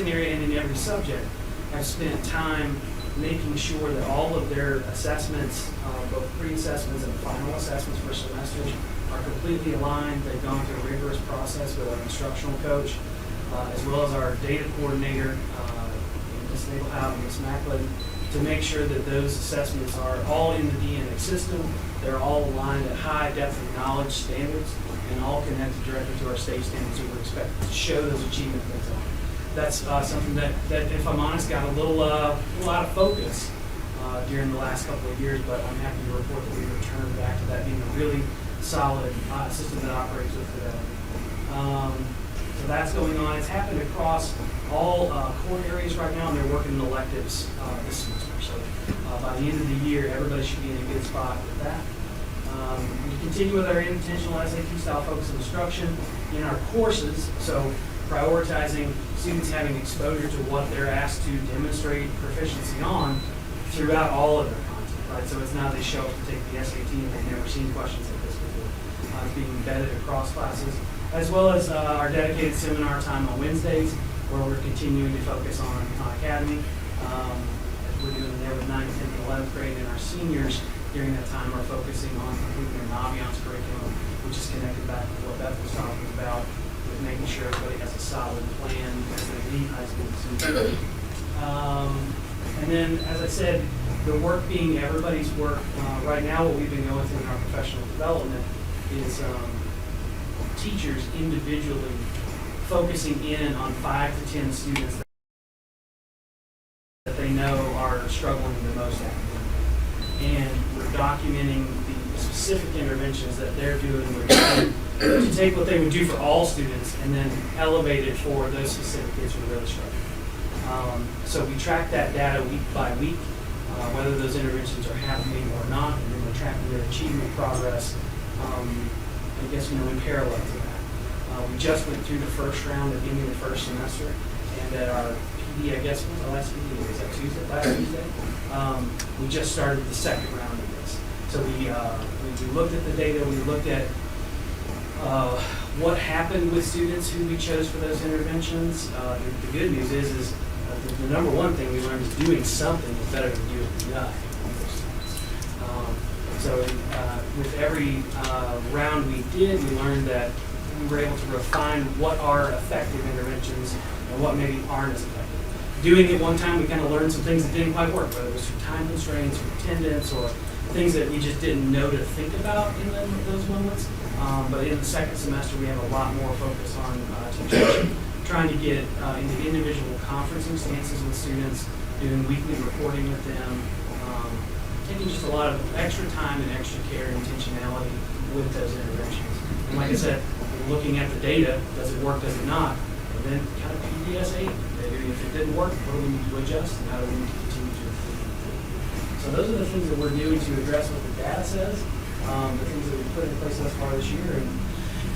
[SPEAKER 10] area and in every subject have spent time making sure that all of their assessments, both pre-assessments and final assessments for semesters, are completely aligned. They've gone through a rigorous process with our instructional coach, as well as our data coordinator, Ms. Nagelhout and Ms. Macklin, to make sure that those assessments are all in the DNA system. They're all aligned at high depth of knowledge standards and all connected directly to our state standards that we're expected to show those achievement things on. That's something that, if I'm honest, got a little out of focus during the last couple of years, but I'm happy to report that we returned back to that being a really solid system that operates with fidelity. So that's going on. It's happened across all core areas right now, and they're working in electives this semester. So by the end of the year, everybody should be in a good spot with that. We continue with our intentional SAT style focus of instruction in our courses. So prioritizing students having exposure to what they're asked to demonstrate proficiency on throughout all of their content, right? So it's not they show up to take the SAT and they've never seen questions like this before. It's being embedded across classes, as well as our dedicated seminar time on Wednesdays, where we're continuing to focus on Academy. As we're doing there with 9th, 10th, and 11th grade, and our seniors during that time are focusing on completing an Naviance curriculum, which is connected back to what Beth was talking about, with making sure everybody has a solid plan as they leave high school. And then, as I said, the work being everybody's work. Right now, what we've been going through in our professional development is teachers individually focusing in on 5 to 10 students that they know are struggling the most academically. And we're documenting the specific interventions that they're doing. We're trying to take what they would do for all students and then elevate it for those specific kids who are really struggling. So we track that data week by week, whether those interventions are happening or not, and then we're tracking their achievement progress, I guess, in parallel to that. We just went through the first round at the end of the first semester, and at our PD, I guess, was the last PD, was that Tuesday, last Tuesday? We just started the second round of this. So we looked at the data, we looked at what happened with students who we chose for those interventions. The good news is the number one thing we learned is doing something is better than doing nothing. So with every round we did, we learned that we were able to refine what are effective interventions and what maybe aren't as effective. Doing it one time, we kind of learned some things that didn't quite work, whether it was through time constraints or attendance or things that we just didn't know to think about in those moments. But in the second semester, we have a lot more focus on teachers trying to get into individual conferencing stances with students, doing weekly reporting with them, taking just a lot of extra time and extra care and intentionality with those interventions. And like I said, looking at the data, does it work, does it not? And then kind of PDSA, maybe if it didn't work, what do we need to adjust and how do we need to continue to improve? So those are the things that we're doing to address what the data says, the things that we've put in place thus far this year, and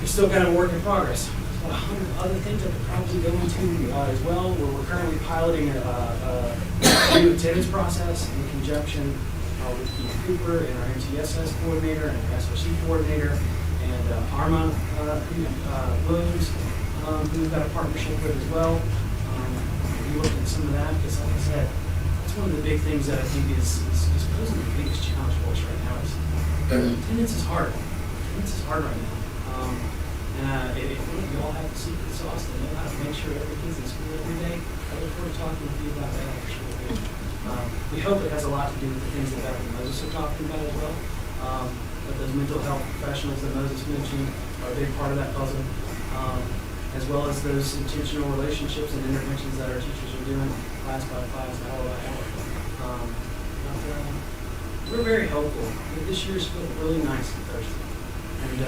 [SPEAKER 10] it's still kind of a work in progress. There's about 100 other things that we're probably going to as well, where we're currently piloting a new attendance process in conjunction with Keith Cooper and our MTSS coordinator and our SRC coordinator and Arma Williams, who we've got a partnership with as well. We looked at some of that because, like I said, that's one of the big things that I think is posing the biggest challenge for us right now is attendance is hard. Attendance is hard right now. And if you all have the secret sauce to know how to make sure every kid's in school every day, I look forward to talking with you about that actually. We hope it has a lot to do with the things that Beth and Moses are talking about as well. But those mental health professionals that Moses mentioned are a big part of that puzzle, as well as those intentional relationships and interventions that our teachers are doing class by class, hour by hour. We're very hopeful. This year's felt really nice and Thursday. And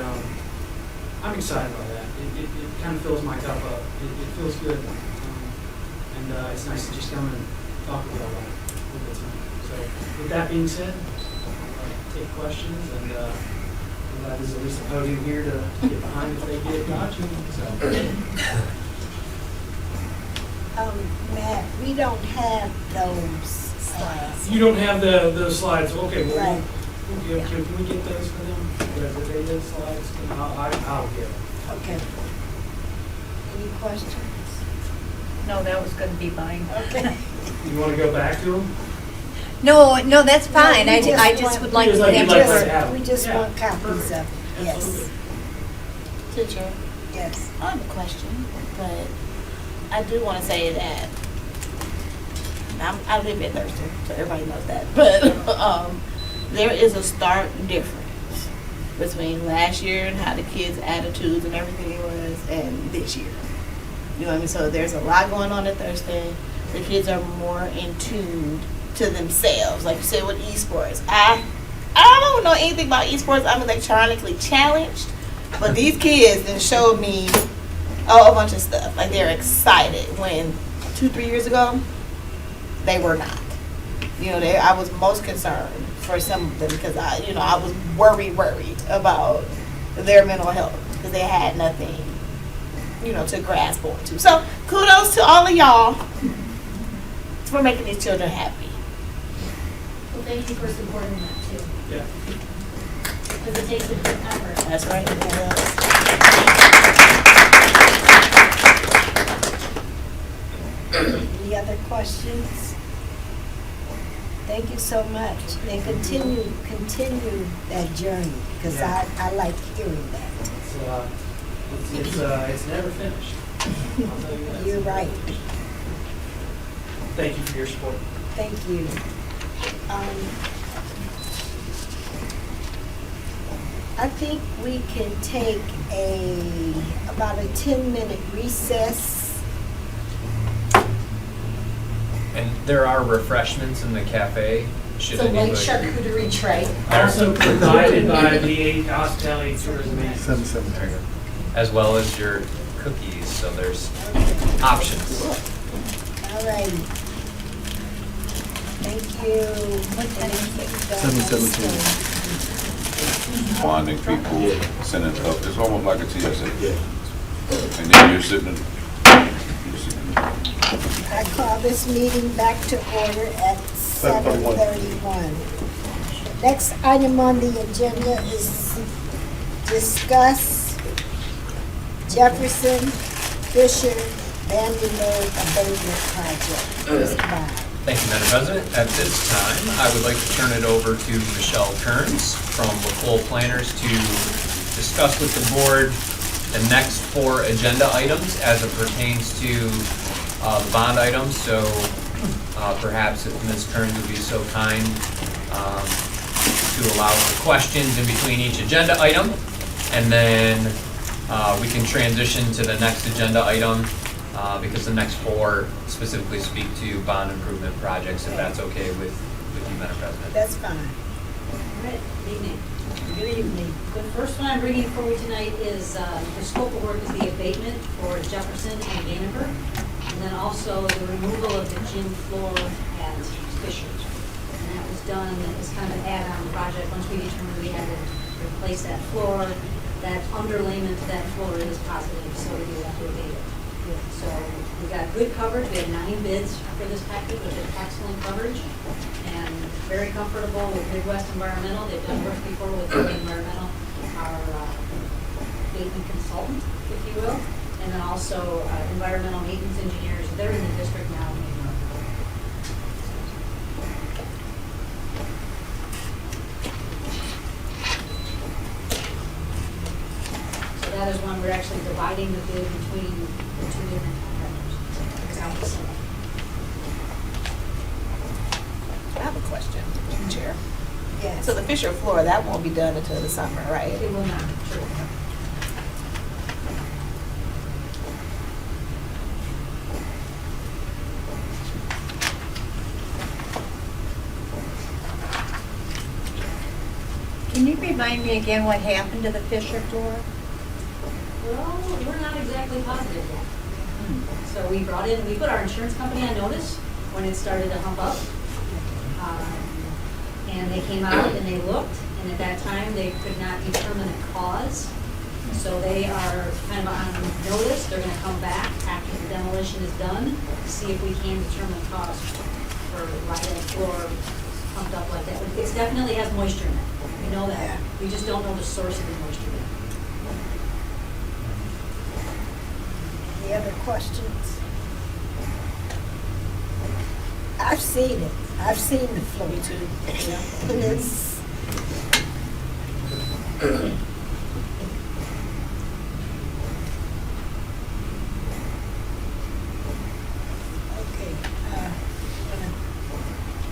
[SPEAKER 10] I'm excited about that. It kind of fills my cup up. It feels good. And it's nice to just come and talk with y'all about it a little bit tonight. So with that being said, I'll take questions, and I'm glad there's at least a podium here to get behind if they get dodgy. So.
[SPEAKER 1] Matt, we don't have those slides.
[SPEAKER 10] You don't have those slides. Okay, well,
[SPEAKER 1] Right.
[SPEAKER 10] can we get those for them? The data slides? I'll get them.
[SPEAKER 1] Okay. Any questions?
[SPEAKER 8] No, that was gonna be mine.
[SPEAKER 1] Okay.
[SPEAKER 10] You want to go back to them?
[SPEAKER 8] No, that's fine.
[SPEAKER 1] No, we
[SPEAKER 8] I
[SPEAKER 1] just
[SPEAKER 8] just
[SPEAKER 1] want-
[SPEAKER 8] would like
[SPEAKER 10] Just
[SPEAKER 8] to
[SPEAKER 10] like
[SPEAKER 8] have
[SPEAKER 10] you'd like
[SPEAKER 8] your-
[SPEAKER 10] to have.
[SPEAKER 1] We just
[SPEAKER 10] Yeah.
[SPEAKER 1] want copies of
[SPEAKER 10] Perfect.
[SPEAKER 1] it. Yes,
[SPEAKER 10] Absolutely.
[SPEAKER 12] Teacher,
[SPEAKER 1] yes.
[SPEAKER 12] I have a question, but I do want to say that I live in Thurston, so everybody knows that. But there is a stark difference between last year and how the kids' attitudes and everything was, and this year. You know what I mean? So there's a lot going on at Thurston. The kids are more in tune to themselves, like you said with esports. I don't know anything about esports. I'm electronically challenged, but these kids then showed me a bunch of stuff. Like they're excited when 2-3 years ago they were not. You know, I was most concerned for some of them because I was worried about their mental health because they had nothing, to grasp onto. So kudos to all of y'all for making these children happy.
[SPEAKER 7] Well, thank you for supporting that too,
[SPEAKER 10] Yeah.
[SPEAKER 7] because it takes a good effort.
[SPEAKER 12] That's right.
[SPEAKER 1] Any other questions? Thank you so much. And continue that journey, because
[SPEAKER 10] Yeah.
[SPEAKER 1] I like hearing that.
[SPEAKER 10] It's never finished. I'll tell you that.
[SPEAKER 1] You're right.
[SPEAKER 10] Thank you for your support.
[SPEAKER 1] Thank you. I think we can take about a 10-minute recess.
[SPEAKER 6] And there are refreshments in the cafe. Should
[SPEAKER 4] It's a light
[SPEAKER 6] anybody-
[SPEAKER 4] charcuterie tray.
[SPEAKER 10] Also provided by the Hospitality Tourism Agency.
[SPEAKER 3] 7:73.
[SPEAKER 6] as well as your cookies, so there's options.
[SPEAKER 1] All righty. Thank you.
[SPEAKER 3] 7:17.
[SPEAKER 13] Finding people, sending up, it's almost like a TSA. And then you're sitting
[SPEAKER 1] I call this meeting back to order at 7:31. Next item on the agenda is discuss Jefferson Fisher Vandenberg abatement project. Mr. Bob.
[SPEAKER 6] Thank you, Madam President. At this time, I would like to turn it over to Michelle Kearns from Lacole Planners to discuss with the board the next 4 agenda items as it pertains to the bond items. So perhaps if Ms. Kearns would be so kind to allow for questions in between each agenda item, and then we can transition to the next agenda item because the next 4 specifically speak to bond improvement projects, if that's okay with you, Madam President.
[SPEAKER 1] That's fine.
[SPEAKER 7] All right, good evening.
[SPEAKER 1] Good evening.
[SPEAKER 7] The first one I'm bringing forward tonight is, the scope of work is the abatement for Jefferson and Vandenberg, and then also the removal of the gym floor at Fisher. And that was done as kind of an add-on project, once we determined we had to replace that floor. That underlayment to that floor is positive, so we do have to abate it. So we got good coverage, we had 9 bids for this package, which is excellent coverage, and very comfortable with Midwest Environmental. They've done work before with Environmental, our abatement consultant, if you will, and then also environmental maintenance engineers. They're in the district now. So that is one, we're actually dividing the bid between the 2 different contractors.
[SPEAKER 12] I have a question, Chair.
[SPEAKER 1] Yes.
[SPEAKER 12] So the Fisher floor, that won't be done until the summer, right?
[SPEAKER 7] It will not, sure.
[SPEAKER 8] Can you remind me again what happened to the Fisher floor?
[SPEAKER 14] Well, we're not exactly positive yet. So we put our insurance company on notice when it started to hump up. And they came out and they looked, and at that time, they could not determine a cause. So they are kind of on notice. They're gonna come back after the demolition is done to see if we can determine a cause for why that floor pumped up like that. But it definitely has moisture in it. We know that. We just don't know the source of the moisture yet.
[SPEAKER 1] Any other questions? I've seen it. I've seen the floor. Me too. And it's, okay.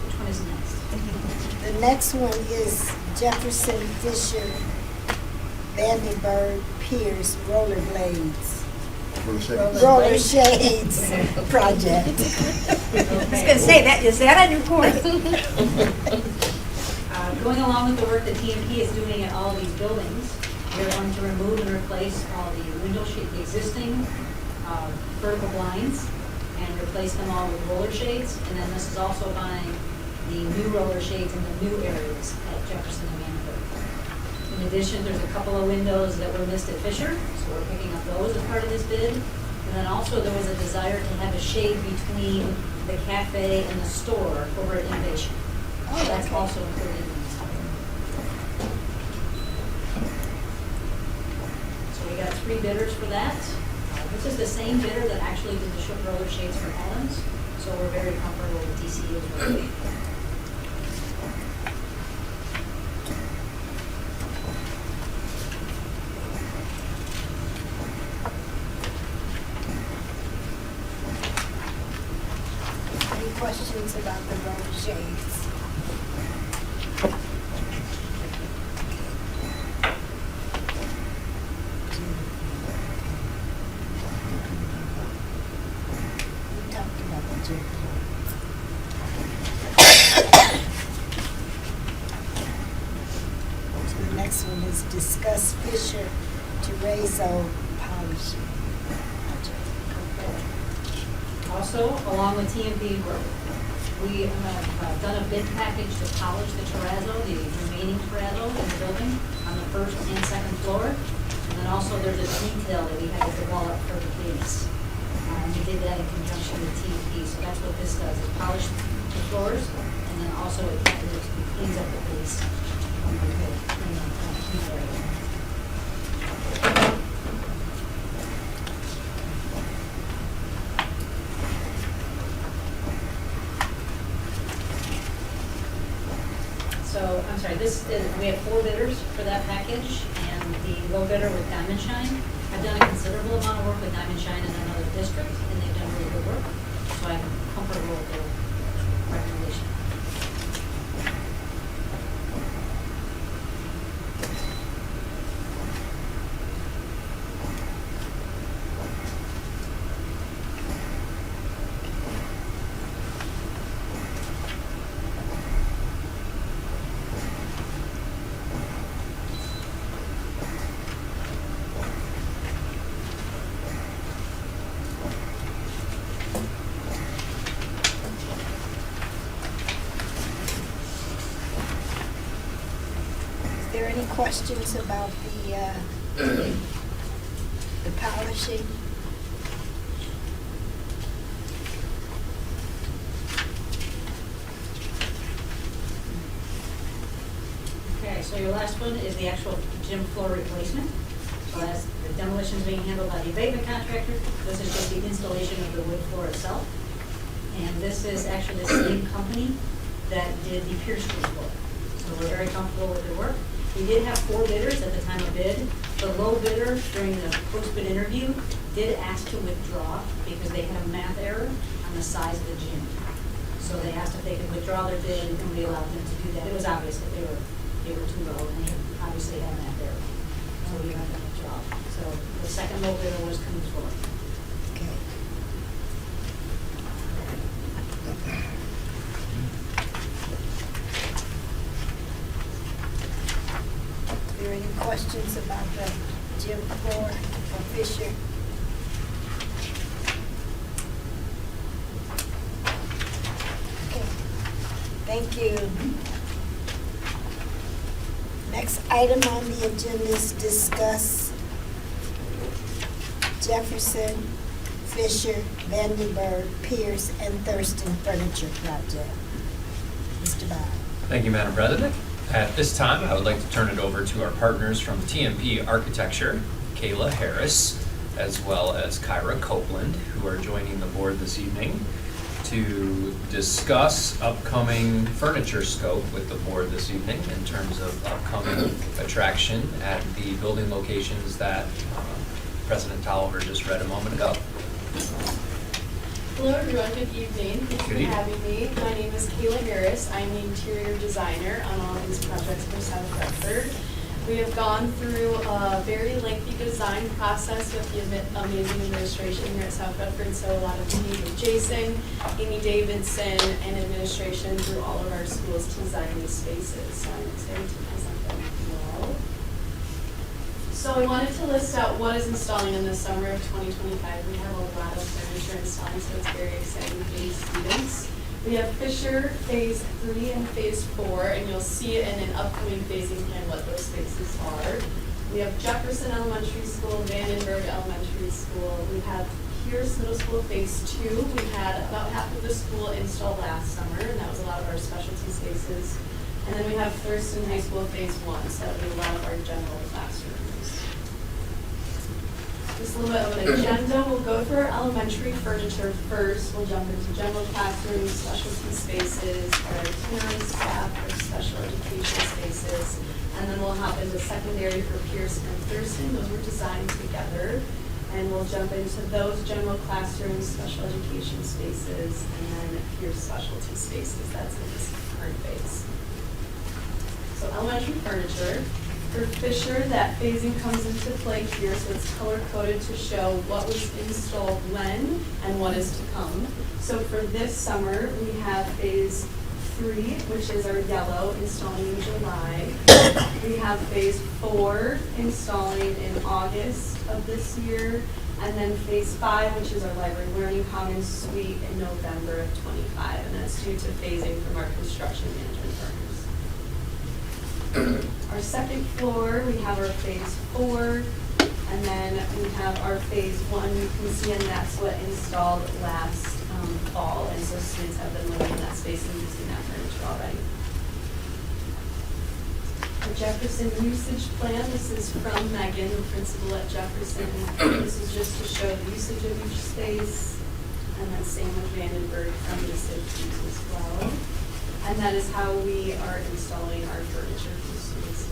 [SPEAKER 14] Which one is next?
[SPEAKER 1] The next one is Jefferson Fisher Vandenberg Pierce rollerblades. Roller shades project.
[SPEAKER 8] I was gonna say, is that a new course?
[SPEAKER 14] Going along with the work that TMP is doing at all of these buildings, we're going to remove and replace all the window shade, the existing vertical blinds, and replace them all with roller shades. And then this is also buying the new roller shades in the new areas at Jefferson and Vandenberg. In addition, there's a couple of windows that were missed at Fisher, so we're picking up those as part of this bid. And then also there was a desire to have a shade between the cafe and the store over at Innovation. So that's also included in this. So we got 3 bidders for that. This is the same bidder that actually did the Shook roller shades for Ellens, so we're very comfortable with DCE as well.
[SPEAKER 1] Any questions about the roller shades? We talked about the gym. The next one is discuss Fisher Terrazzo polishing project.
[SPEAKER 14] Also, along with TMP Growth, we have done a bid package to polish the terrazzo, the remaining terrazzo in the building on the 1st and 2nd floor. And then also there's a detail that we had to develop for the base. We did that in conjunction with TMP, so that's what this does, is polish the floors, and then also it cleans up the base. So, I'm sorry, we have 4 bidders for that package, and the low bidder with Diamond Shine. I've done a considerable amount of work with Diamond Shine in another district, and they've done really good work, so I'm comfortable with their recommendation.
[SPEAKER 1] Is there any questions about the polishing?
[SPEAKER 14] Okay, so your last one is the actual gym floor replacement. So that's, the demolition is being handled by the abatement contractor. This is just the installation of the wood floor itself. And this is actually the same company that did the Pierce Street floor. So we're very comfortable with their work. We did have 4 bidders at the time of bid. The low bidder during the post-bid interview did ask to withdraw because they had a math error on the size of the gym. So they asked if they could withdraw their bid, and we allowed them to do that. It was obvious that they were too low, and they obviously had a math error. So we let them withdraw. So the second low bidder was Coons Floor.
[SPEAKER 1] Okay. Are there any questions about the gym floor? for Fisher? Okay, thank you. Next item on the agenda is discuss Jefferson, Fisher, Vandenberg, Pierce, and Thurston Furniture Project. Mr. Bob.
[SPEAKER 6] Thank you, Madam President. At this time, I would like to turn it over to our partners from TMP Architecture, Kayla Harris, as well as Kyra Copeland, who are joining the board this evening to discuss upcoming furniture scope with the board this evening in terms of upcoming attraction at the building locations that President Tolliver just read a moment ago.
[SPEAKER 15] Hello everyone, good evening. Thank you
[SPEAKER 6] Good
[SPEAKER 15] for
[SPEAKER 6] evening.
[SPEAKER 15] having me. My name is Kayla Harris. I'm the interior designer on all these projects for South Redford. We have gone through a very lengthy design process with the amazing administration here at South Redford. So a lot of meetings with Jason, Amy Davidson, and administration through all of our schools to design these spaces. So I'm excited to present them to you all. So I wanted to list out what is installing in the summer of 2025. We have a lot of furniture installing, so it's very exciting for these students. We have Fisher Phase 3 and Phase 4, and you'll see it in an upcoming phasing plan what those spaces are. We have Jefferson Elementary School, Vandenberg Elementary School. We have Pierce Middle School Phase 2. We had about half of the school installed last summer, and that was a lot of our specialty spaces. And then we have Thurston High School Phase 1, so that would be a lot of our general classrooms. Just a little bit of an agenda. We'll go through our elementary furniture first. We'll jump into general classrooms, specialty spaces, our itinerant staff, our special education spaces. And then we'll hop into secondary for Pierce and Thurston. Those were designed together. And we'll jump into those general classrooms, special education spaces, and then Pierce specialty spaces. That's in this current phase. So elementary furniture. For Fisher, that phasing comes into play here, so it's color-coded to show what was installed when and what is to come. So for this summer, we have Phase 3, which is our yellow, installing in July. We have Phase 4, installing in August of this year. And then Phase 5, which is our library learning commons suite, in November of 25. And that's due to phasing from our construction management partners. Our second floor, we have our Phase 4, and then we have our Phase 1, you can see, and that's what installed last fall, and so students have been living in that space and using that furniture already. The Jefferson usage plan, this is from Megan, the principal at Jefferson. This is just to show the usage of each space, and then same with Vandenberg from usage as well. And that is how we are installing our furniture for students.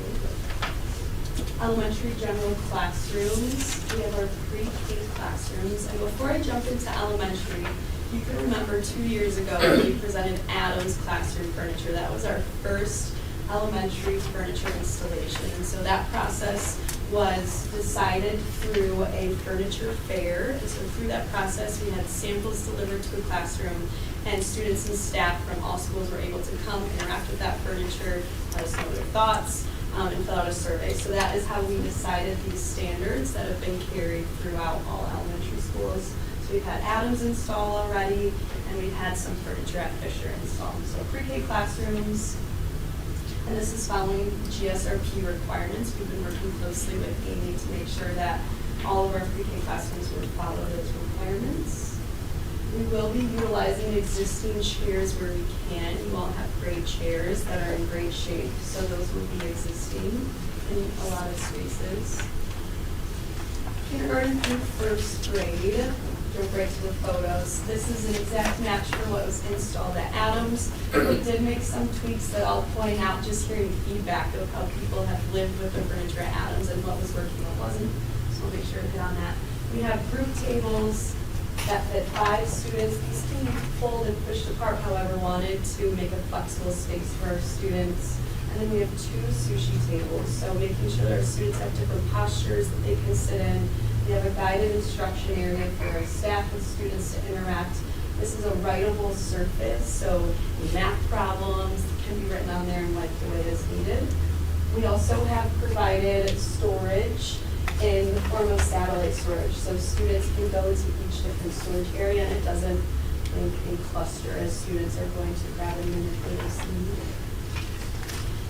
[SPEAKER 15] Elementary general classrooms. We have our pre-K classrooms. And before I jump into elementary, you can remember 2 years ago we presented Adams classroom furniture. That was our first elementary furniture installation. And so that process was decided through a furniture fair. And so through that process, we had samples delivered to the classroom, and students and staff from all schools were able to come interact with that furniture, let us know their thoughts, and fill out a survey. So that is how we decided these standards that have been carried throughout all elementary schools. So we've had Adams install already, and we've had some furniture at Fisher installed. So pre-K classrooms, and this is following GSRP requirements. We've been working closely with Amy to make sure that all of our pre-K classrooms will follow those requirements. We will be utilizing existing chairs where we can. You all have great chairs that are in great shape, so those will be existing in a lot of spaces. Kindergarten through first grade, jump right to the photos. This is an exact match for what was installed at Adams. We did make some tweaks that I'll point out, just hearing feedback of how people have lived with the furniture at Adams and what was working, what wasn't. So I'll make sure to hit on that. We have group tables that fit 5 students. These can be pulled and pushed apart however wanted to make a flexible space for our students. And then we have 2 sushi tables, so making sure that our students have different postures that they can sit in. We have a guided instruction area for our staff and students to interact. This is a writable surface, so math problems can be written on there and wiped away as needed. We also have provided storage in the form of satellite storage. So students can go to each different storage area and it doesn't link and cluster as students are going to grab and manipulate as needed.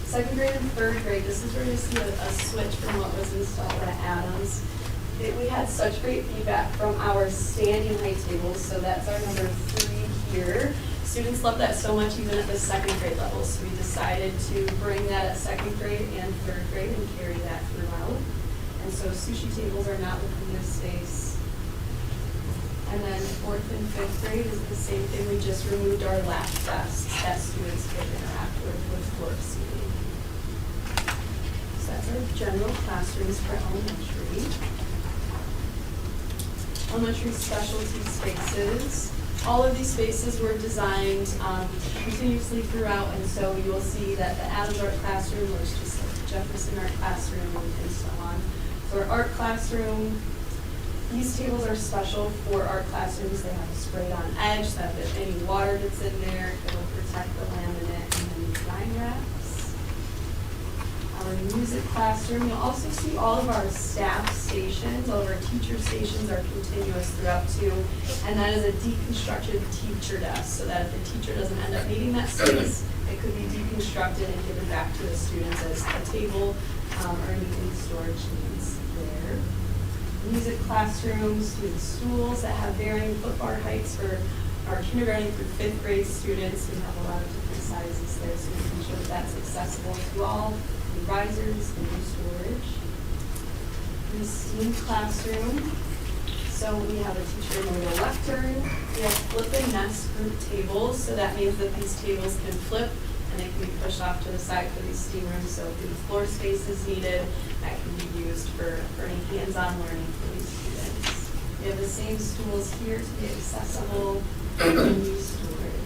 [SPEAKER 15] Second grade and third grade, this is where you see a switch from what was installed at Adams. We had such great feedback from our standing height tables, so that's our number 3 here. Students love that so much even at the second grade level, so we decided to bring that at second grade and third grade and carry that throughout. And so sushi tables are not within this space. And then fourth and fifth grade is the same thing, we just removed our lap desks that students could interact with floor seating. So that's our general classrooms for elementary. Elementary specialty spaces. All of these spaces were designed continuously throughout, and so you will see that the Adams Art Classroom looks just like the Jefferson Art Classroom and so on. So our art classroom, these tables are special for art classrooms. They have a sprayed on edge so that if any water gets in there, it will protect the laminate and then design wraps. Our music classroom, you'll also see all of our staff stations, all of our teacher stations are continuous throughout too. And that is a deconstructed teacher desk, so that if the teacher doesn't end up needing that space, it could be deconstructed and given back to the students as a table or anything storage needs there. Music classrooms with stools that have varying foot bar heights for our kindergarten through fifth grade students. We have a lot of different sizes there, so we can ensure that that's accessible to all. Risers and storage. The STEAM classroom. So we have a teacher in the lectern. We have flip and nest group tables. So that means that these tables can flip and they can be pushed off to the side for these STEAM rooms. So if the floor space is needed, that can be used for any hands-on learning for these students. We have the same stools here to be accessible and use storage.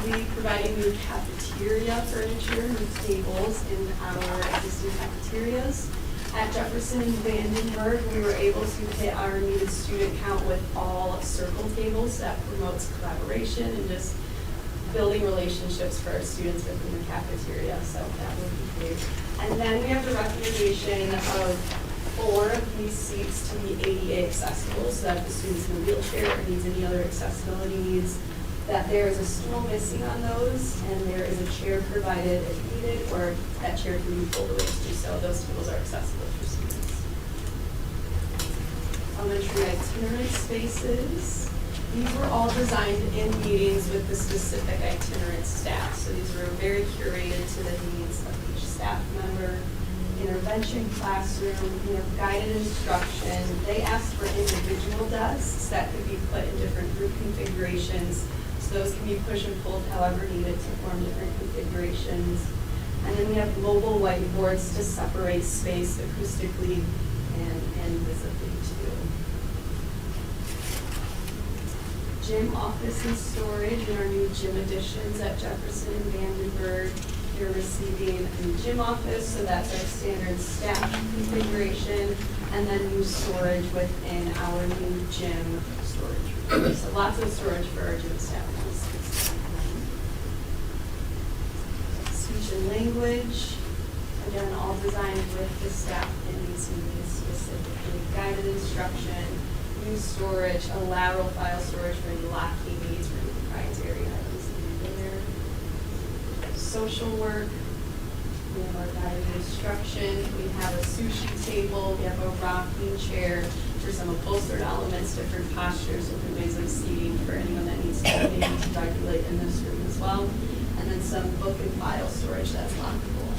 [SPEAKER 15] We'll be providing new cafeteria furniture, new tables in our existing cafeterias. At Jefferson and Vandenberg, we were able to hit our needed student count with all circle tables. That promotes collaboration and just building relationships for our students within the cafeteria, so that would be great. And then we have the recommendation of 4 of these seats to be ADA accessible, so that if the student's in a wheelchair or needs any other accessibility needs, that there is a stool missing on those, and there is a chair provided if needed, or that chair can be pulled away to do so. Those tables are accessible for students. Elementary itinerant spaces. These were all designed in meetings with the specific itinerant staff. So these were very curated to the needs of each staff member. Intervention classroom, guided instruction. They asked for individual desks that could be put in different group configurations. Those can be push and pulled however needed to form different configurations. And then we have mobile whiteboards to separate space acoustically and visibly too. Gym office and storage in our new gym additions at Jefferson and Vandenberg. You're receiving a new gym office, so that's our standard staff configuration, and then new storage within our new gym storage room. So lots of storage for our gym staff. Speech and language, again, all designed with the staff in these meetings specifically. Guided instruction, new storage, a lateral file storage for any locking needs for any proprietary items in there. Social work, we have our guided instruction, we have a sushi table, we have a rocking chair for some upholstered elements, different postures, different ways of seating for anyone that needs to maybe to regulate in this room as well. And then some book and file storage that's lockable.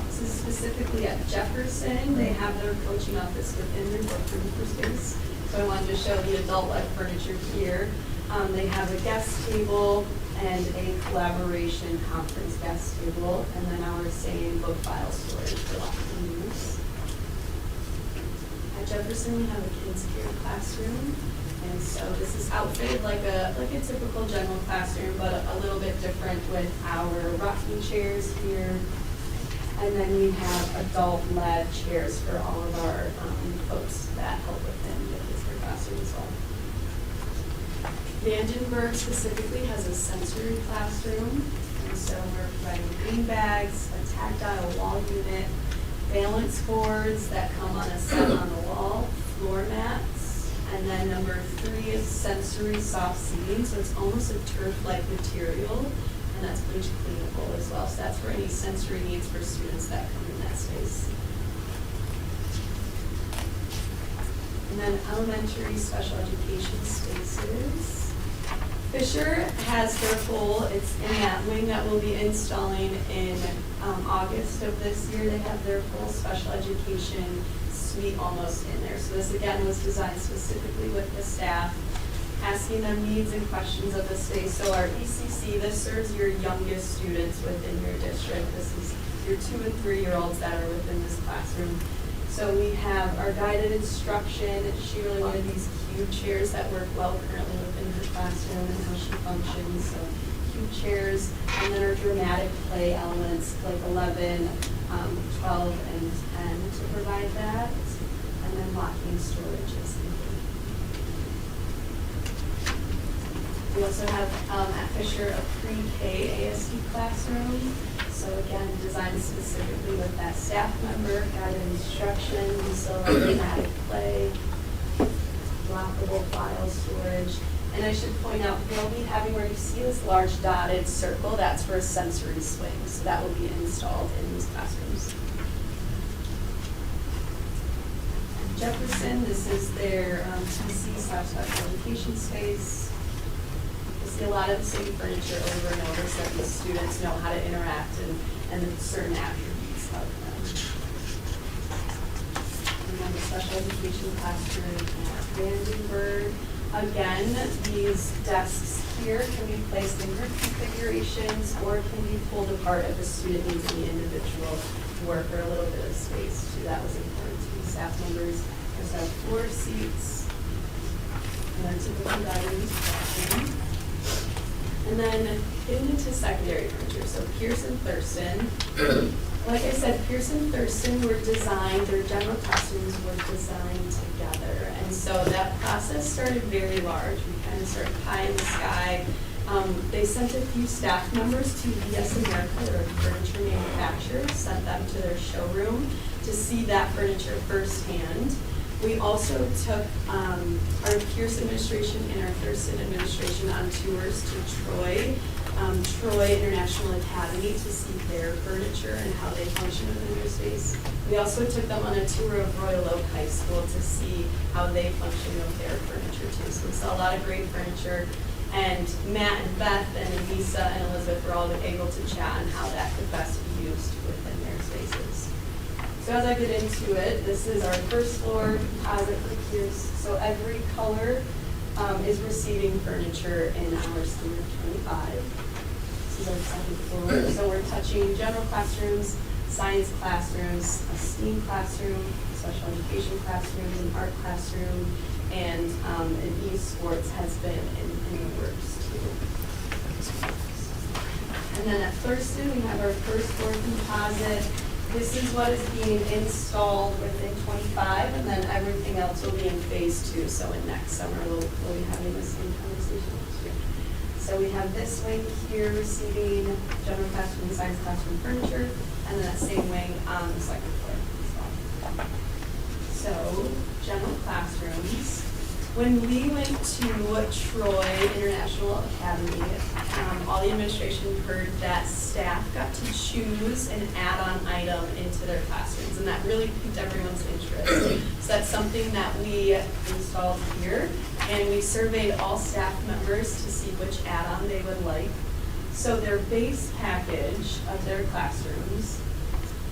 [SPEAKER 15] This is specifically at Jefferson. They have their coaching office within their book room for space. So I wanted to show the adult-led furniture here. They have a guest table and a collaboration conference guest table, and then our same book file storage for locking use. At Jefferson, we have a kids' care classroom. And so this is outfitted like a typical general classroom, but a little bit different with our rocking chairs here. And then we have adult-led chairs for all of our folks that help within the kids' care classroom as well. Vandenberg specifically has a sensory classroom, and so we're providing bean bags, a tactile wall unit, balance boards that come on a set on the wall, floor mats, and then number 3 is sensory soft seating, so it's almost a turf-like material, and that's bleach cleanable as well. So that's for any sensory needs for students that come in that space. And then elementary special education spaces. Fisher has their full, it's in that wing that we'll be installing in August of this year. They have their full special education suite almost in there. So this again was designed specifically with the staff, asking them needs and questions of the space. So our ECC, this serves your youngest students within your district. This is your 2 and 3-year-olds that are within this classroom. So we have our guided instruction. She really wanted these cube chairs that work well currently within her classroom and how she functions. So cube chairs, and then our dramatic play elements like 11, 12, and 10 to provide that. And then locking storage is needed. We also have at Fisher a pre-K ASD classroom. So again, designed specifically with that staff member, guided instruction, so dramatic play, lockable file storage. And I should point out, they'll be having where you see this large dotted circle, that's for a sensory swing. So that will be installed in these classrooms. Jefferson, this is their PC special education space. See a lot of the same furniture over and over so that the students know how to interact and the certain attributes of them. And then the special education classroom at Vandenberg. Again, these desks here can be placed in group configurations or can be pulled apart if a student needs any individual work or a little bit of space too. That was important to the staff members. There's our floor seats and our typical dining classroom. And then getting into secondary furniture, so Pearson Thurston. Like I said, Pearson Thurston were designed, their general classrooms were designed together. And so that process started very large. We kind of started pie in the sky. They sent a few staff members to VS America, their furniture manufacturer, sent them to their showroom to see that furniture firsthand. We also took our Pierce administration and our Thurston administration on tours to Troy International Academy to see their furniture and how they function within their space. We also took them on a tour of Royal Oak High School to see how they function with their furniture too. So we saw a lot of great furniture. And Matt and Beth and Lisa and Elizabeth were all able to chat on how that could best be used within their spaces. So as I get into it, this is our first floor composite for Pierce. So every color is receiving furniture in our standard 25. This is our second floor. So we're touching general classrooms, science classrooms, a STEAM classroom, special education classroom, an art classroom, and an esports has been in the works too. And then at Thurston, we have our first floor composite. This is what is being installed within 25, and then everything else will be in phase 2. So in next summer, we'll be having the same conversation next year. So we have this wing here receiving general classroom, science classroom furniture, and then that same wing on the second floor as well. So general classrooms. When we went to Troy International Academy, all the administration heard that staff got to choose an add-on item into their classrooms, and that really piqued everyone's interest. So that's something that we installed here, and we surveyed all staff members to see which add-on they would like. So their base package of their classrooms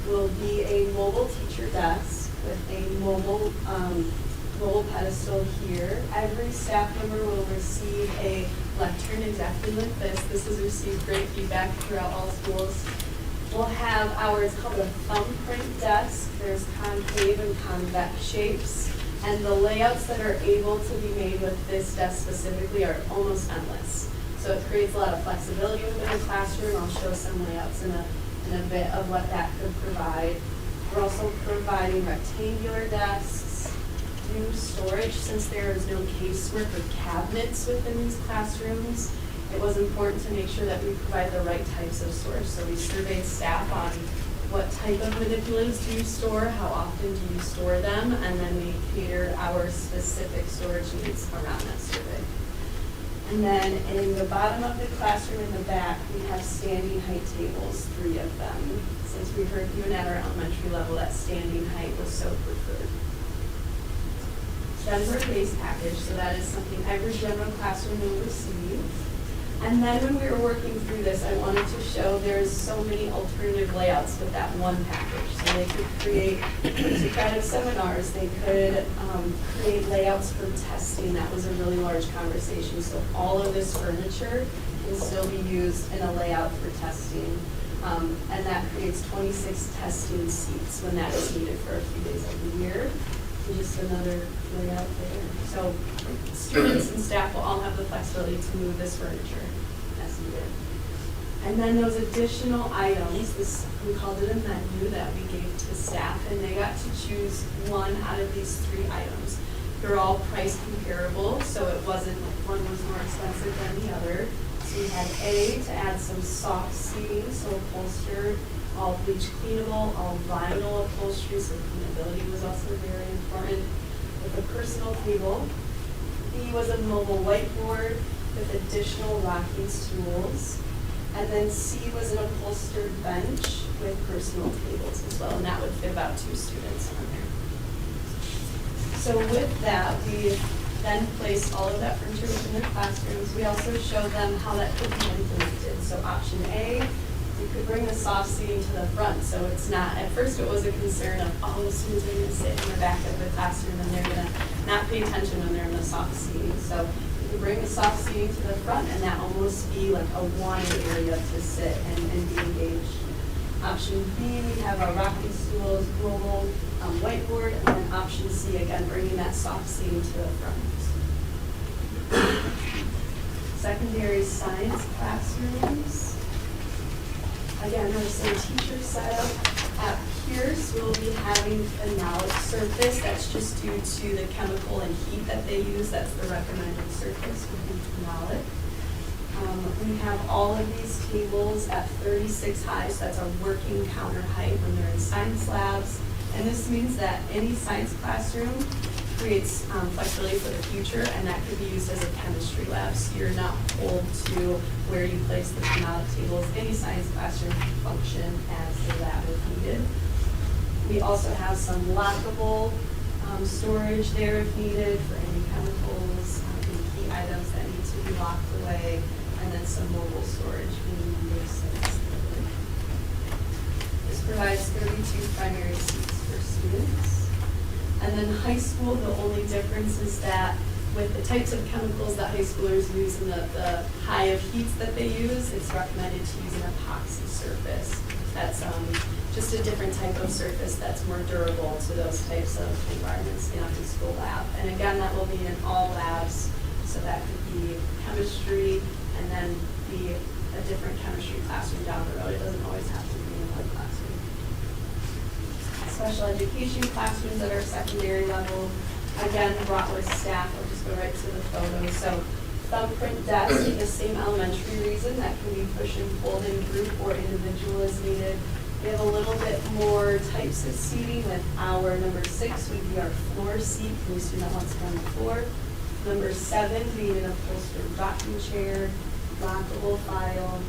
[SPEAKER 15] will be a mobile teacher desk with a mobile pedestal here. Every staff member will receive a lectern exactly like this. This has received great feedback throughout all schools. We'll have ours called a thumbprint desk. There's concave and convex shapes. And the layouts that are able to be made with this desk specifically are almost endless. So it creates a lot of flexibility within the classroom. I'll show some layouts in a bit of what that could provide. We're also providing rectangular desks. New storage, since there is no casework or cabinets within these classrooms, it was important to make sure that we provide the right types of storage. So we surveyed staff on what type of manipulatives do you store, how often do you store them, and then we cater our specific storage needs around that survey. And then in the bottom of the classroom in the back, we have standing height tables, 3 of them. Since we heard even at our elementary level that standing height was so preferred. That's our base package, so that is something every general classroom will receive. And then when we were working through this, I wanted to show there's so many alternative layouts with that one package. So they could create Socratic seminars, they could create layouts for testing. That was a really large conversation. So all of this furniture can still be used in a layout for testing. And that creates 26 testing seats when that is needed for a few days of the year. So just another layout there. So students and staff will all have the flexibility to move this furniture as needed. And then those additional items, we called it a menu that we gave to staff, and they got to choose one out of these 3 items. They're all price comparable, so it wasn't like one was more expensive than the other. So we had A, to add some soft seating, so upholstered, all bleach cleanable, all vinyl upholstery, so cleanability was also very important. With a personal table. B was a mobile whiteboard with additional rocking stools. And then C was an upholstered bench with personal tables as well, and that would fit about 2 students on there. So with that, we then placed all of that furniture within their classrooms. We also showed them how that could be implemented. So option A, we could bring the soft seating to the front, so it's not, at first it was a concern of, oh, the students are gonna sit in the back of the classroom and they're gonna not pay attention when they're in the soft seating. So we could bring the soft seating to the front and that almost be like a wanted area to sit and be engaged. Option B, we have our rocking stools, mobile whiteboard, and then option C, again, bringing that soft seating to the front. Secondary science classrooms. Again, there's some teacher setup. At Pierce, we'll be having phenolic surface. That's just due to the chemical and heat that they use. That's the recommended surface would be phenolic. We have all of these tables at 36 high, so that's our working counter height when they're in science labs. And this means that any science classroom creates flexibility for the future, and that could be used as a chemistry lab. So you're not pulled to where you place the phenolic tables. Any science classroom can function as a lab if needed. We also have some lockable storage there if needed for any chemicals, any key items that need to be locked away, and then some mobile storage when you sites. This provides 32 primary seats for students. And then high school, the only difference is that with the types of chemicals that high schoolers use and the high of heats that they use, it's recommended to use an epoxy surface. That's just a different type of surface that's more durable to those types of environments in a high school lab. And again, that will be in all labs, so that could be chemistry and then be a different chemistry classroom down the road. It doesn't always have to be in one classroom. Special education classrooms at our secondary level, again, brought with staff. I'll just go right to the photos. So thumbprint desk, the same elementary reason, that can be push and pulled in group or individual as needed. We have a little bit more types of seating with our number 6 would be our floor seat for the student that wants to on the floor. Number 7 being an upholstered rocking chair, lockable file.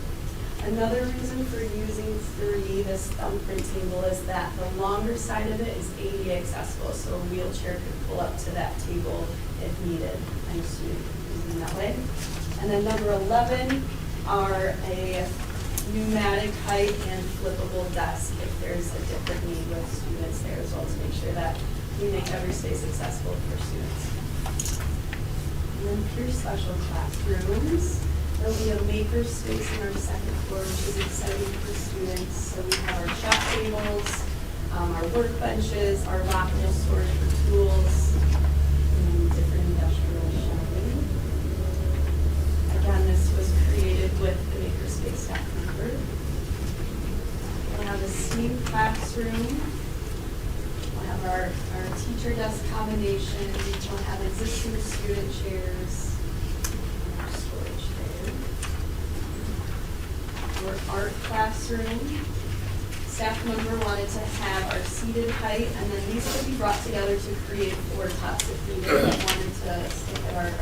[SPEAKER 15] Another reason for using 3, this thumbprint table, is that the longer side of it is ADA accessible, so a wheelchair could pull up to that table if needed, and a student could use it that way. And then number 11 are a pneumatic height and flippable desk if there's a different need with students there as well, to make sure that we make every space accessible for students. And then Pierce special classrooms. There'll be a maker space in our second floor, which is exciting for students. So we have our shop tables, our workbenches, our lockable storage for tools, and different industrial shelving. Again, this was created with the makerspace staff member. We'll have a STEAM classroom. We'll have our teacher desk combination. We'll have existing student chairs. Our art classroom. staff member wanted to have our seated height, and then these could be brought together to create 4 tops if needed. I wanted to stick at our 2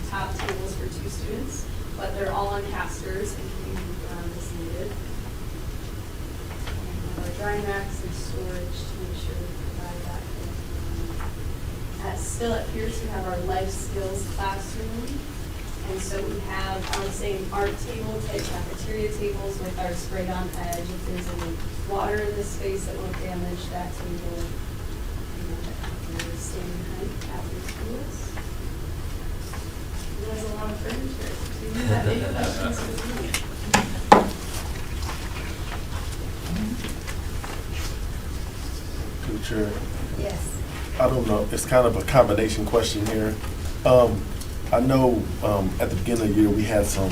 [SPEAKER 15] top tables for 2 students, but they're all on casters and can be moved around as needed. And our dry racks and storage to make sure we provide that. Still at Pierce, we have our life skills classroom. And so we have the same art table type cafeteria tables with our sprayed on edge. If there's any water in the space that won't damage that table, standing height after schools. There's a lot of furniture. Do you have any questions for me?
[SPEAKER 3] Teacher,
[SPEAKER 1] Yes.
[SPEAKER 3] I don't know, it's kind of a combination question here. I know at the beginning of the year, we had some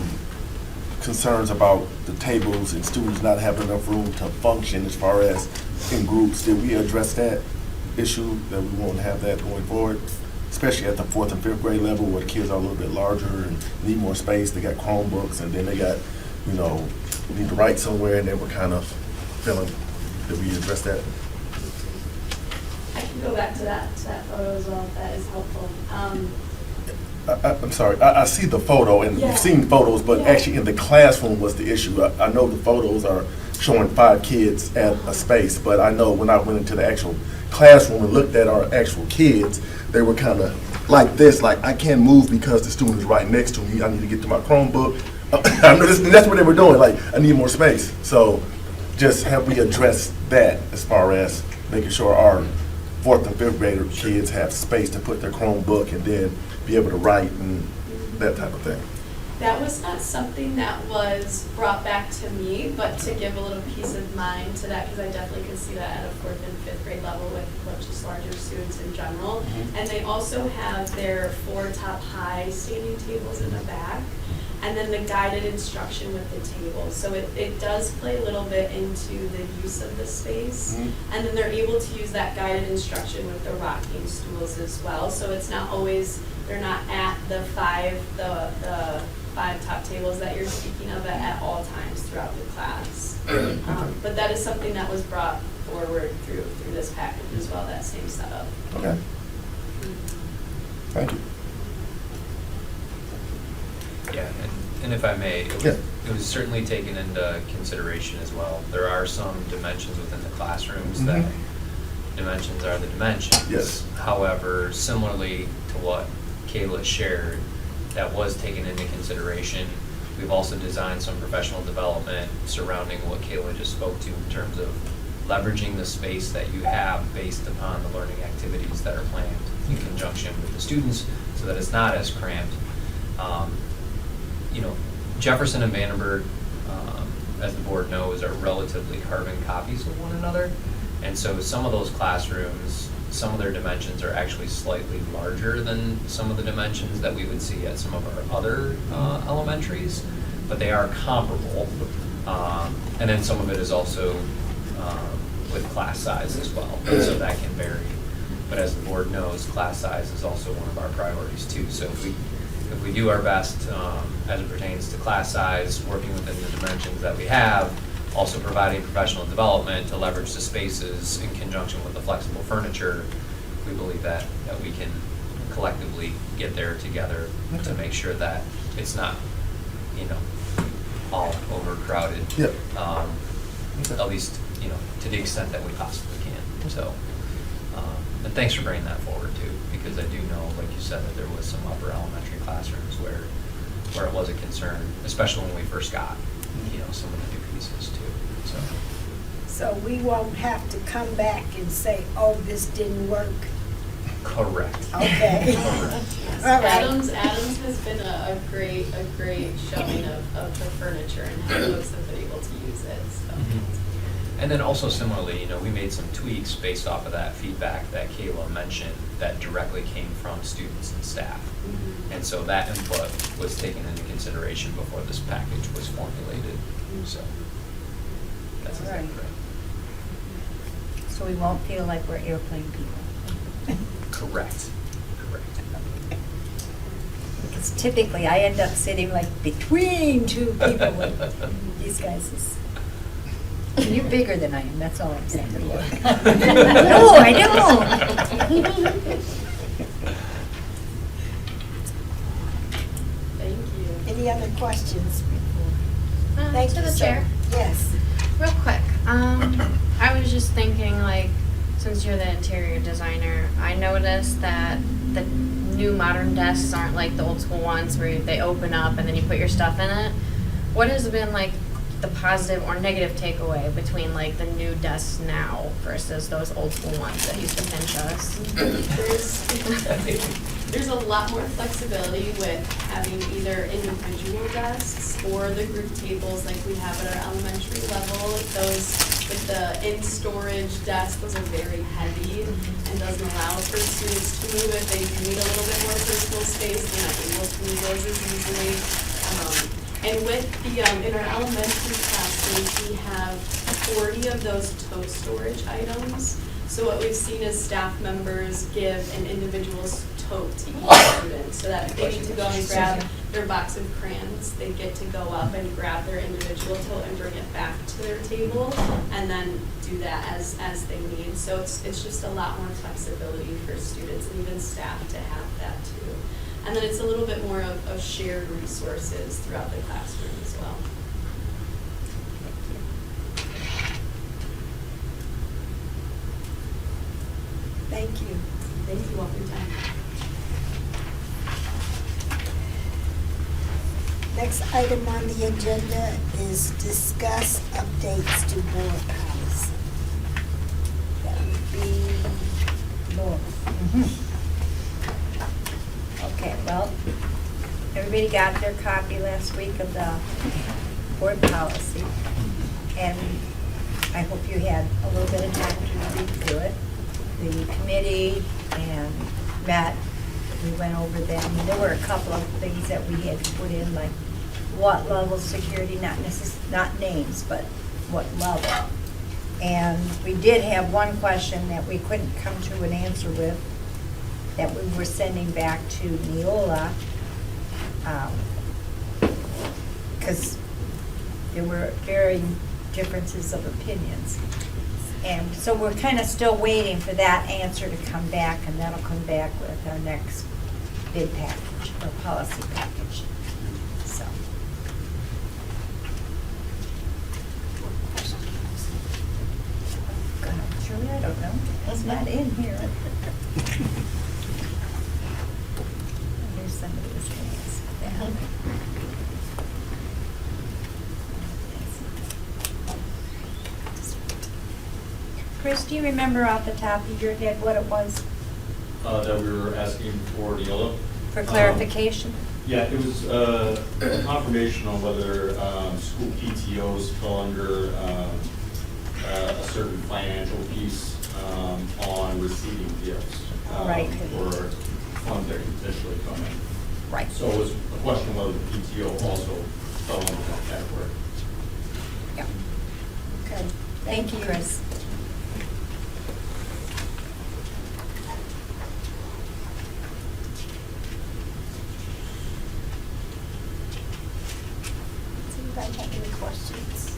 [SPEAKER 3] concerns about the tables and students not having enough room to function as far as in groups. Did we address that issue, that we won't have that going forward? Especially at the 4th and 5th grade level where the kids are a little bit larger and need more space. They got Chromebooks and then they got, need to write somewhere, and then we're kind of feeling, did we address that?
[SPEAKER 15] I can go back to that photo as well, if that is helpful.
[SPEAKER 3] I'm sorry, I see the photo, and
[SPEAKER 15] Yeah.
[SPEAKER 3] we've seen photos, but
[SPEAKER 15] Yeah.
[SPEAKER 3] actually in the classroom was the issue. I know the photos are showing 5 kids at a space, but I know when I went into the actual classroom and looked at our actual kids, they were kind of like this, like I can't move because the student is right next to me. I need to get to my Chromebook. I know that's what they were doing, like I need more space. So just have we addressed that as far as making sure our 4th and 5th grader kids have space to put their Chromebook and then be able to write and that type of thing?
[SPEAKER 15] That was not something that was brought back to me, but to give a little peace of mind to that, because I definitely could see that at a 4th and 5th grade level with just larger students in general. And they also have their 4 top high standing tables in the back, and then the guided instruction with the tables. So it does play a little bit into the use of the space. And then they're able to use that guided instruction with the rocking stools as well. So it's not always, they're not at the 5 top tables that you're speaking of at all times throughout the class. But that is something that was brought forward through this package as well, that same setup.
[SPEAKER 3] Okay. Thank you.
[SPEAKER 6] Yeah, and if I may, it was certainly taken into consideration as well. There are some dimensions within the classrooms that dimensions are the dimensions.
[SPEAKER 3] Yes.
[SPEAKER 6] However, similarly to what Kayla shared, that was taken into consideration. We've also designed some professional development surrounding what Kayla just spoke to in terms of leveraging the space that you have based upon the learning activities that are planned in conjunction with the students so that it's not as cramped. Jefferson and Vandenberg, as the board knows, are relatively carbon copies of one another. And so some of those classrooms, some of their dimensions are actually slightly larger than some of the dimensions that we would see at some of our other elementaries, but they are comparable. And then some of it is also with class size as well, and so that can vary. But as the board knows, class size is also one of our priorities too. So if we do our best as it pertains to class size, working within the dimensions that we have, also providing professional development to leverage the spaces in conjunction with the flexible furniture, we believe that we can collectively get there together to make sure that it's not, all overcrowded.
[SPEAKER 3] Yep.
[SPEAKER 6] At least, to the extent that we possibly can. So, and thanks for bringing that forward too, because I do know, like you said, that there was some upper elementary classrooms where it was a concern, especially when we first got, some of the new pieces too, so.
[SPEAKER 1] So we won't have to come back and say, oh, this didn't work.
[SPEAKER 6] Correct.
[SPEAKER 1] Okay.
[SPEAKER 6] Correct.
[SPEAKER 1] All right.
[SPEAKER 15] Adams has been a great showing of the furniture and how folks have been able to use it, so.
[SPEAKER 6] And then also similarly, we made some tweaks based off of that feedback that Kayla mentioned that directly came from students and staff. And so that input was taken into consideration before this package was formulated, so that's exactly right.
[SPEAKER 8] So we won't feel like we're airplane people.
[SPEAKER 6] Correct.
[SPEAKER 8] Because typically I end up sitting like between 2 people with these guys. You're bigger than I am, that's all I'm saying. No, I don't.
[SPEAKER 15] Thank you.
[SPEAKER 1] Any other questions before? Thank
[SPEAKER 16] To
[SPEAKER 1] you,
[SPEAKER 16] the
[SPEAKER 1] sir.
[SPEAKER 16] chair.
[SPEAKER 1] Yes.
[SPEAKER 16] Real quick, I was just thinking, like, since you're the interior designer, I noticed that the new modern desks aren't like the old school ones where they open up and then you put your stuff in it. What has been like the positive or negative takeaway between like the new desks now versus those old school ones that used to pinch us?
[SPEAKER 15] There's a lot more flexibility with having either individual desks or the group tables like we have at our elementary level. Those with the in-storage desk, those are very heavy and doesn't allow for students to move if they need a little bit more personal space. They're not able to move those as easily. And with the, in our elementary classrooms, we have 40 of those tote storage items. So what we've seen is staff members give an individual's tote to each student, so that if they need to go and grab their box of crayons, they get to go up and grab their individual tote and bring it back to their table, and then do that as they need. So it's just a lot more flexibility for students and even staff to have that too. And then it's a little bit more of shared resources throughout the classroom as well.
[SPEAKER 1] Thank you.
[SPEAKER 15] Thank you all for your time.
[SPEAKER 1] Next item on the agenda is discuss updates to board policy. That would be Laura.
[SPEAKER 8] Okay, well, everybody got their copy last week of the board policy, and I hope you had a little bit of time to read through it. The committee and met, we went over them. There were a couple of things that we had to put in, like what level of security, not names, but what level. And we did have one question that we couldn't come to an answer with, that we were sending back to Neola, because there were varying differences of opinions. And so we're kind of still waiting for that answer to come back, and that'll come back with our next bid package or policy package. So. Actually, I don't know. It's not in here. I knew somebody was going to ask that. Chris, do you remember off the top of your head what it was?
[SPEAKER 17] That we were asking for Neola.
[SPEAKER 8] For clarification?
[SPEAKER 17] Yeah, it was confirmation on whether school PTOs fell under a certain financial piece on receiving gifts.
[SPEAKER 8] Right.
[SPEAKER 17] Or funds that could potentially come in.
[SPEAKER 8] Right.
[SPEAKER 17] So it was a question whether the PTO also fell under that category.
[SPEAKER 8] Yeah.
[SPEAKER 1] Okay.
[SPEAKER 8] Thank you, Chris.
[SPEAKER 1] Does anybody have any questions?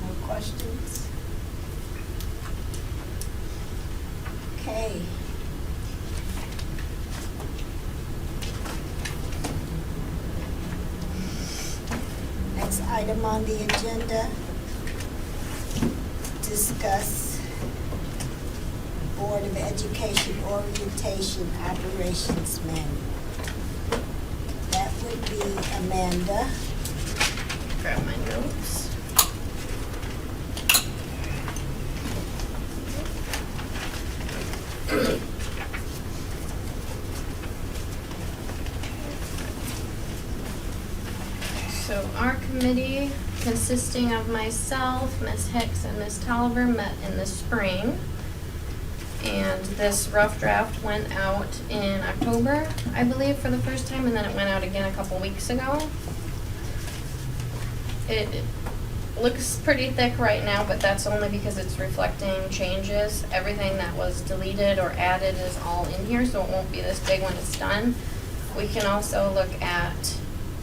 [SPEAKER 1] No questions? Okay. Next item on the agenda, discuss Board of Education Orientation Operations Manual. That would be Amanda.
[SPEAKER 16] Grab my notes. So our committee, consisting of myself, Ms. Hicks, and Ms. Tolliver, met in the spring. And this rough draft went out in October, I believe, for the first time, and then it went out again a couple weeks ago. It looks pretty thick right now, but that's only because it's reflecting changes. Everything that was deleted or added is all in here, so it won't be this big when it's done. We can also look at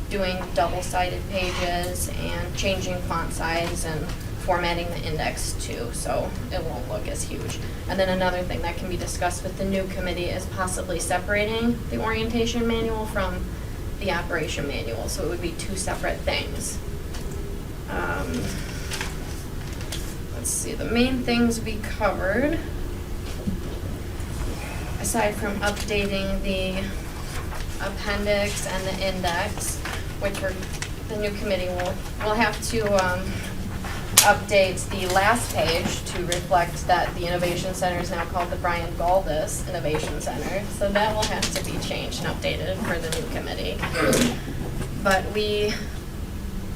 [SPEAKER 16] doing double-sided pages and changing font size and formatting the index too, so it won't look as huge. And then another thing that can be discussed with the new committee is possibly separating the orientation manual from the operation manual, so it would be two separate things. Let's see, the main things we covered, aside from updating the appendix and the index, which the new committee will have to update the last page to reflect that the Innovation Center is now called the Brian Galdis Innovation Center. So that will have to be changed and updated for the new committee. But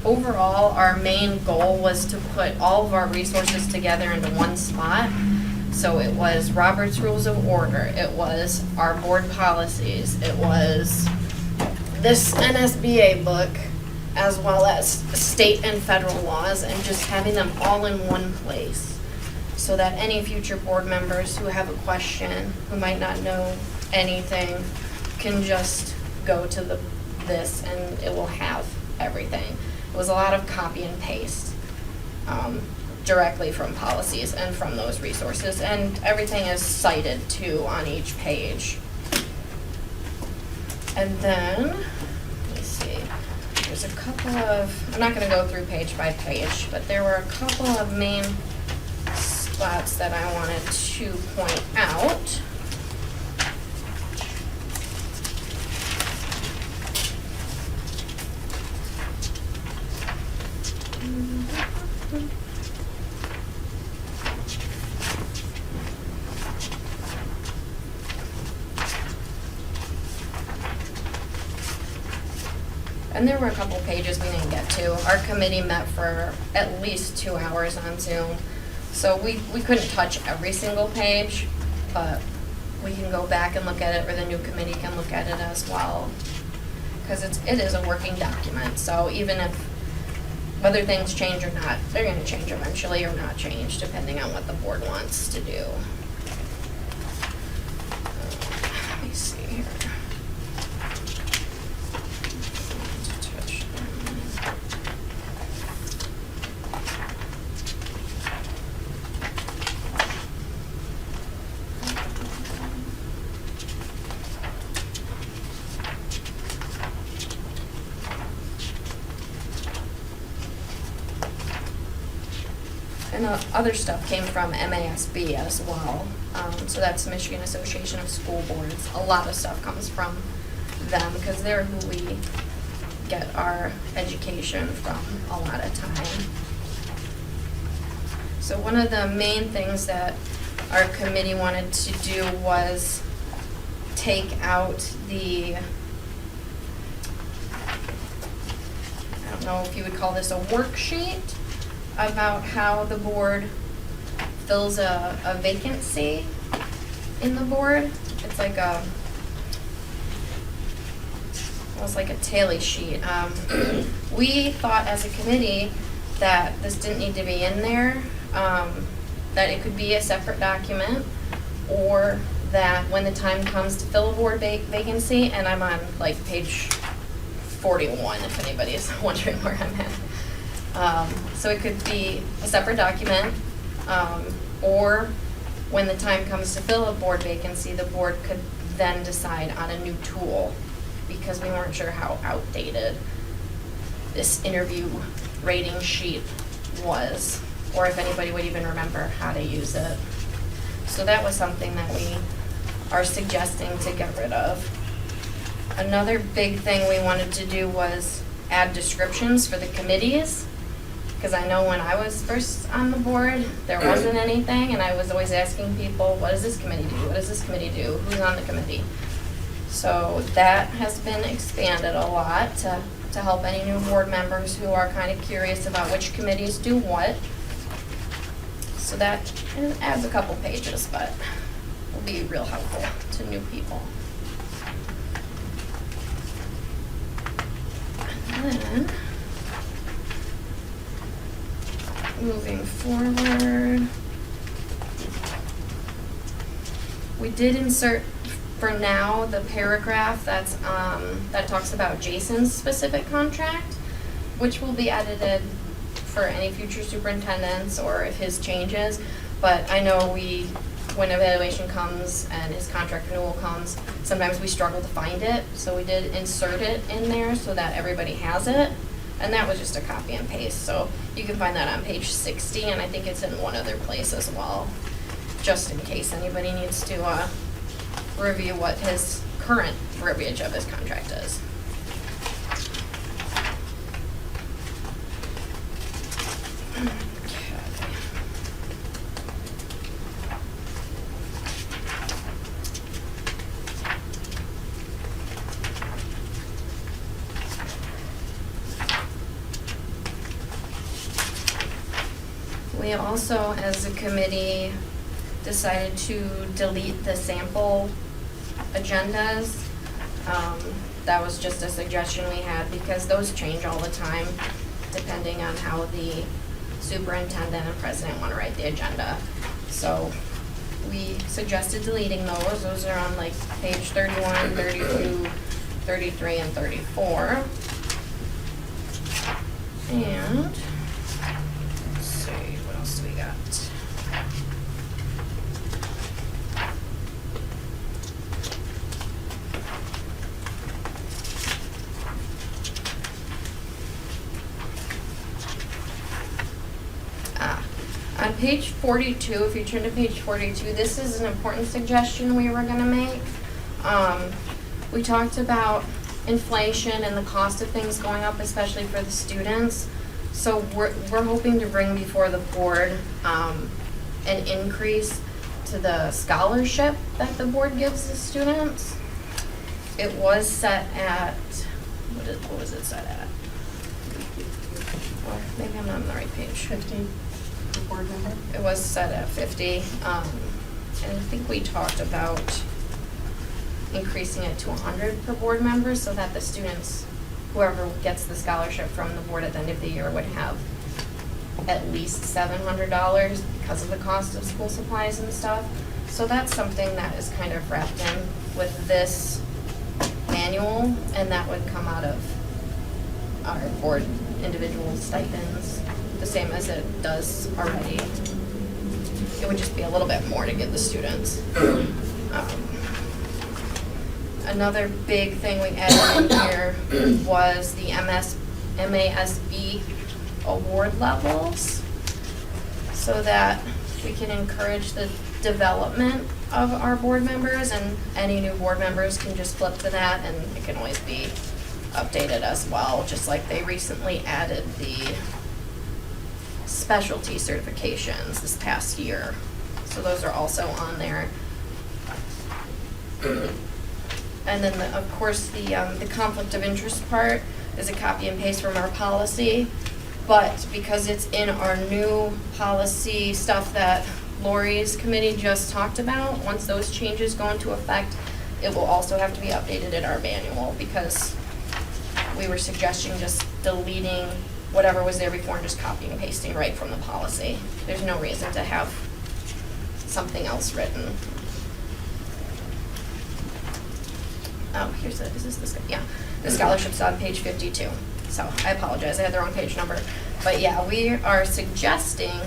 [SPEAKER 16] overall, our main goal was to put all of our resources together into one spot. So it was Robert's Rules of Order, it was our board policies, it was this NSBA book, as well as state and federal laws, and just having them all in one place so that any future board members who have a question, who might not know anything, can just go to this and it will have everything. It was a lot of copy and paste directly from policies and from those resources, and everything is cited too on each page. And then, let me see, there's a couple of, I'm not going to go through page by page, but there were a couple of main spots that I wanted to point out. And there were a couple pages we didn't get to. Our committee met for at least 2 hours on Zoom. So we couldn't touch every single page, but we can go back and look at it, or the new committee can look at it as well. Because it is a working document, so even if whether things change or not, they're going to change eventually or not change, depending on what the board wants to do. Let me see here. And other stuff came from MASB as well. So that's the Michigan Association of School Boards. A lot of stuff comes from them because they're who we get our education from a lot of time. So one of the main things that our committee wanted to do was take out the, I don't know if you would call this a worksheet, about how the board fills a vacancy in the board. It's like almost like a tally sheet. We thought as a committee that this didn't need to be in there, that it could be a separate document, or that when the time comes to fill a board vacancy, and I'm on like page 41 if anybody is wondering where I'm at. So it could be a separate document, or when the time comes to fill a board vacancy, the board could then decide on a new tool, because we weren't sure how outdated this interview rating sheet was, or if anybody would even remember how to use it. So that was something that we are suggesting to get rid of. Another big thing we wanted to do was add descriptions for the committees. Because I know when I was first on the board, there wasn't anything, and I was always asking people, what does this committee do? What does this committee do? Who's on the committee? So that has been expanded a lot to help any new board members who are kind of curious about which committees do what. So that adds a couple pages, but will be real helpful to new people. And then, moving forward, we did insert for now the paragraph that's that talks about Jason's specific contract, which will be edited for any future superintendents or if his changes. But I know when evaluation comes and his contract renewal comes, sometimes we struggle to find it. So we did insert it in there so that everybody has it. And that was just a copy and paste. So you can find that on page 60, and I think it's in one other place as well, just in case anybody needs to review what his current verbiage of his contract is. We also, as a committee, decided to delete the sample agendas. That was just a suggestion we had because those change all the time depending on how the superintendent and president want to write the agenda. So we suggested deleting those. Those are on like page 31, 32, 33, and 34. And let's see, what else do we got? On page 42, if you turn to page 42, this is an important suggestion we were going to make. We talked about inflation and the cost of things going up, especially for the students. So we're hoping to bring before the board an increase to the scholarship that the board gives the students. It was set at, what was it set at? Well, maybe I'm not on the right page.
[SPEAKER 4] 50 per board member?
[SPEAKER 16] It was set at 50. And I think we talked about increasing it to 100 per board member so that the students, whoever gets the scholarship from the board at the end of the year, would have at least $700 because of the cost of school supplies and stuff. So that's something that is kind of wrapped in with this manual, and that would come out of our board individual stipends, the same as it does already. It would just be a little bit more to give the students. Another big thing we added in here was the MASB award levels, so that we can encourage the development of our board members, and any new board members can just flip to that and it can always be updated as well, just like they recently added the specialty certifications this past year. So those are also on there. And then, of course, the conflict of interest part is a copy and paste from our policy. But because it's in our new policy stuff that Lori's committee just talked about, once those changes go into effect, it will also have to be updated in our manual, because we were suggesting just deleting whatever was there before and just copying and pasting right from the policy. There's no reason to have something else written. Oh, here's it. Is this the, yeah, the scholarship's on page 52. So I apologize, I had the wrong page number. But yeah, we are suggesting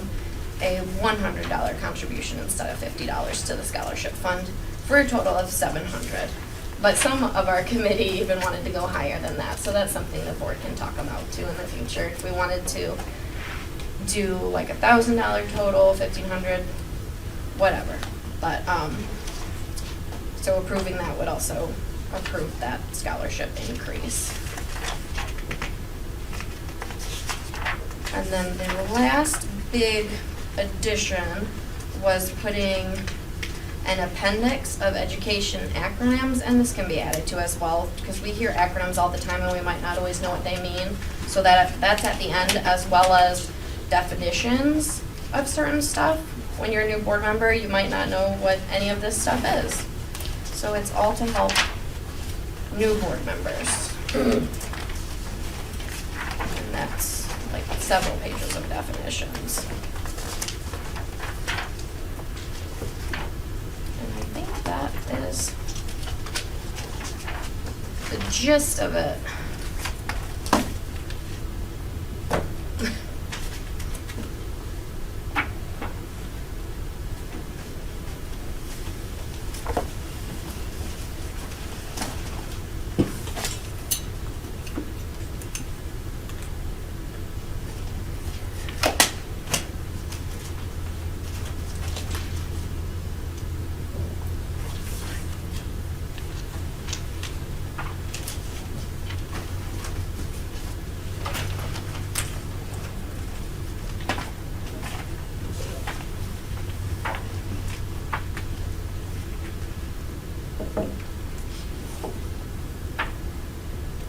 [SPEAKER 16] a $100 contribution instead of $50 to the scholarship fund for a total of $700. But some of our committee even wanted to go higher than that, so that's something the board can talk about too in the future. If we wanted to do like $1,000 total, $1,500, whatever. But so approving that would also approve that scholarship increase. And then the last big addition was putting an appendix of education acronyms, and this can be added to as well, because we hear acronyms all the time and we might not always know what they mean. So that's at the end, as well as definitions of certain stuff. when you're a new board member, you might not know what any of this stuff is. So it's all to help new board members. And that's like several pages of definitions. And I think that is the gist of it.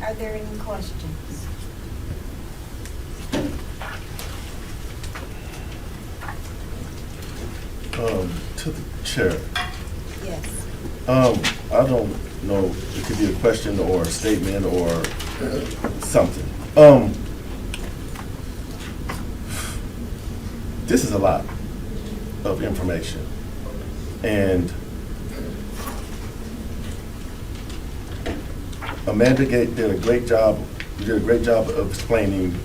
[SPEAKER 1] Are there any questions?
[SPEAKER 3] To the chair.
[SPEAKER 1] Yes.
[SPEAKER 3] I don't know, it could be a question or a statement or something. This is a lot of information. And Amanda did a great job. You did a great job of explaining,